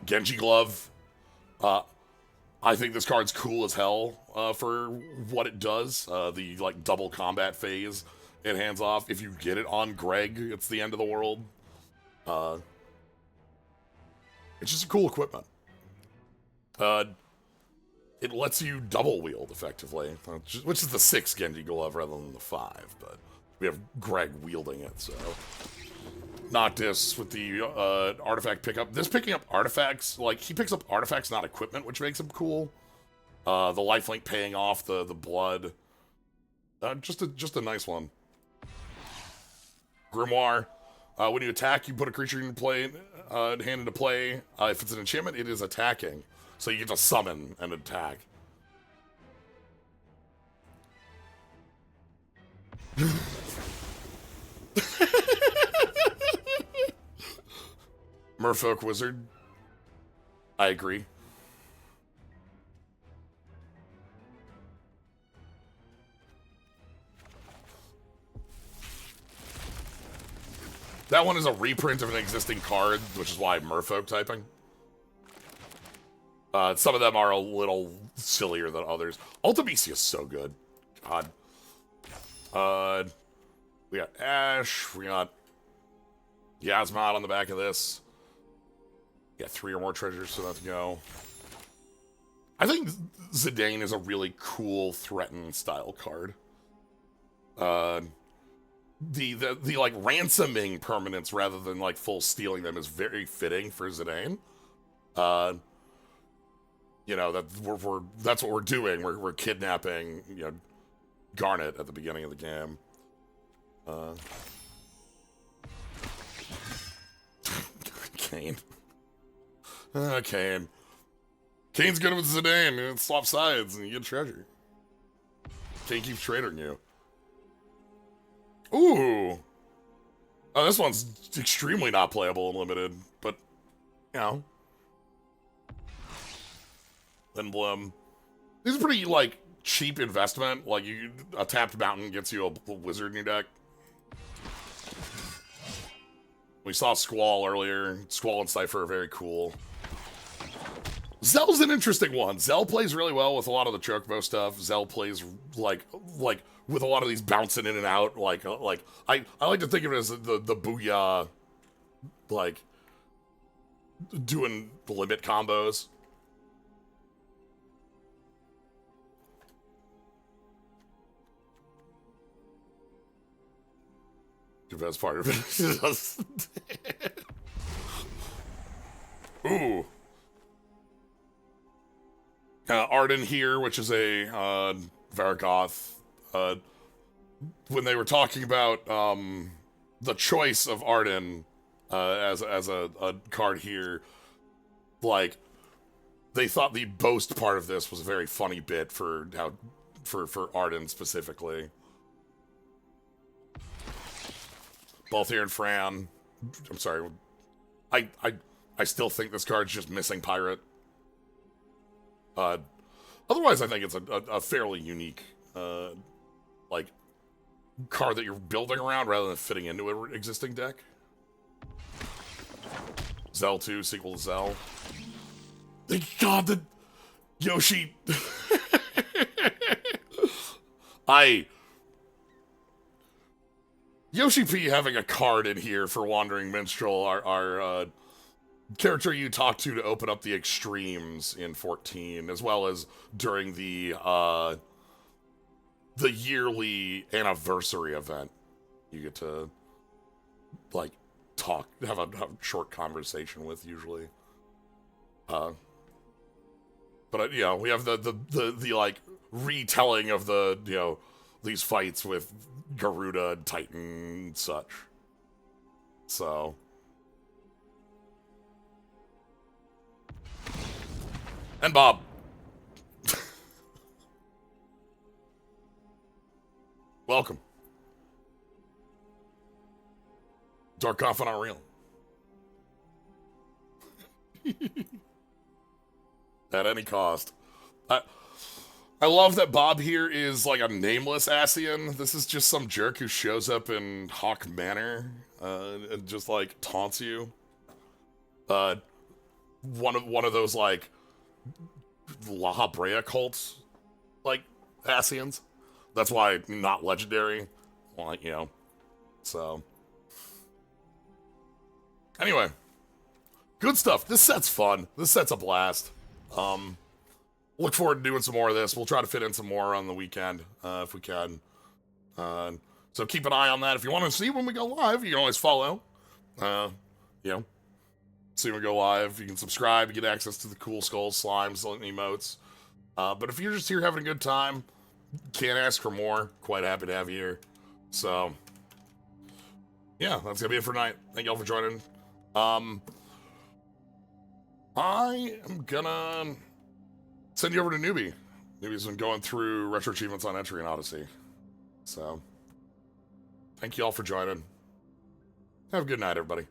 Genji Glove. I think this card's cool as hell for what it does. The, like, double combat phase it hands off. If you get it on Greg, it's the end of the world. It's just a cool equipment. It lets you double wield effectively, which is the 6 Genji Glove rather than the 5, but we have Greg wielding it, so. Noctis with the artifact pickup. This picking up artifacts, like, he picks up artifacts, not equipment, which makes him cool. The lifelink paying off the blood. Just a nice one. Grimoire. When you attack, you put a creature into play, hand into play. If it's an enchantment, it is attacking. So you get to summon and attack. Merfolk Wizard. I agree. That one is a reprint of an existing card, which is why Merfolk typing. Some of them are a little sillier than others. Ultimisia is so good. God. We got Ash. We got Yasmod on the back of this. Yeah, 3 or more treasures, so that's go. I think Zidane is a really cool threaten style card. the like ransoming permanents rather than like full stealing them is very fitting for Zidane. You know, that that's what we're doing. We're kidnapping, you know, Garnet at the beginning of the game. Kane. Kane. Kane's good with Zidane, and swap sides, and you get treasure. Kane keeps trading you. Ooh. Oh, this one's extremely not playable and limited, but, you know. Emblem. These are pretty, like, cheap investment. Like, a tapped mountain gets you a wizard in your deck. We saw Squall earlier. Squall and Cypher are very cool. Zell's an interesting one. Zell plays really well with a lot of the Chocobo stuff. Zell plays, like with a lot of these bouncing in and out. Like I like to think of it as the Booyah, like, doing limit combos. The best part of it. Ooh. Arden here, which is a Varagoth. When they were talking about the choice of Arden as a card here, like, they thought the boast part of this was a very funny bit for Arden specifically. Balthier and Fran. I'm sorry. I still think this card's just missing Pirate. Otherwise, I think it's a fairly unique, like, card that you're building around rather than fitting into an existing deck. Zell 2, sequel to Zell. Thank God the Yoshi. Yoshi P having a card in here for Wandering Minstrel, our character you talk to open up the extremes in 14, as well as during the yearly anniversary event. You get to, like, have a short conversation with, usually. But you know, we have the like retelling of the, you know, these fights with Garuda and Titan and such. So and Bob. Welcome. Dark Confidant Real. At any cost. I love that Bob here is like a nameless Ascian. This is just some jerk who shows up in Hawk Manor and just like taunts you. One of those like La Habrea cults, like Ascians. That's why not legendary. Like, you know. So anyway, good stuff. This set's fun. This set's a blast. Look forward to doing some more of this. We'll try to fit in some more on the weekend, if we can. So keep an eye on that. If you want to see when we go live, you can always follow. You know, see when we go live. You can subscribe to get access to the cool skulls, slimes, and emotes. But if you're just here having a good time, can't ask for more. Quite happy to have you here. So, yeah, that's gonna be it for tonight. Thank y'all for joining. I am gonna send you over to Newbie. Newbie's been going through retro achievements on Entry and Odyssey. So, thank you all for joining. Have a good night, everybody.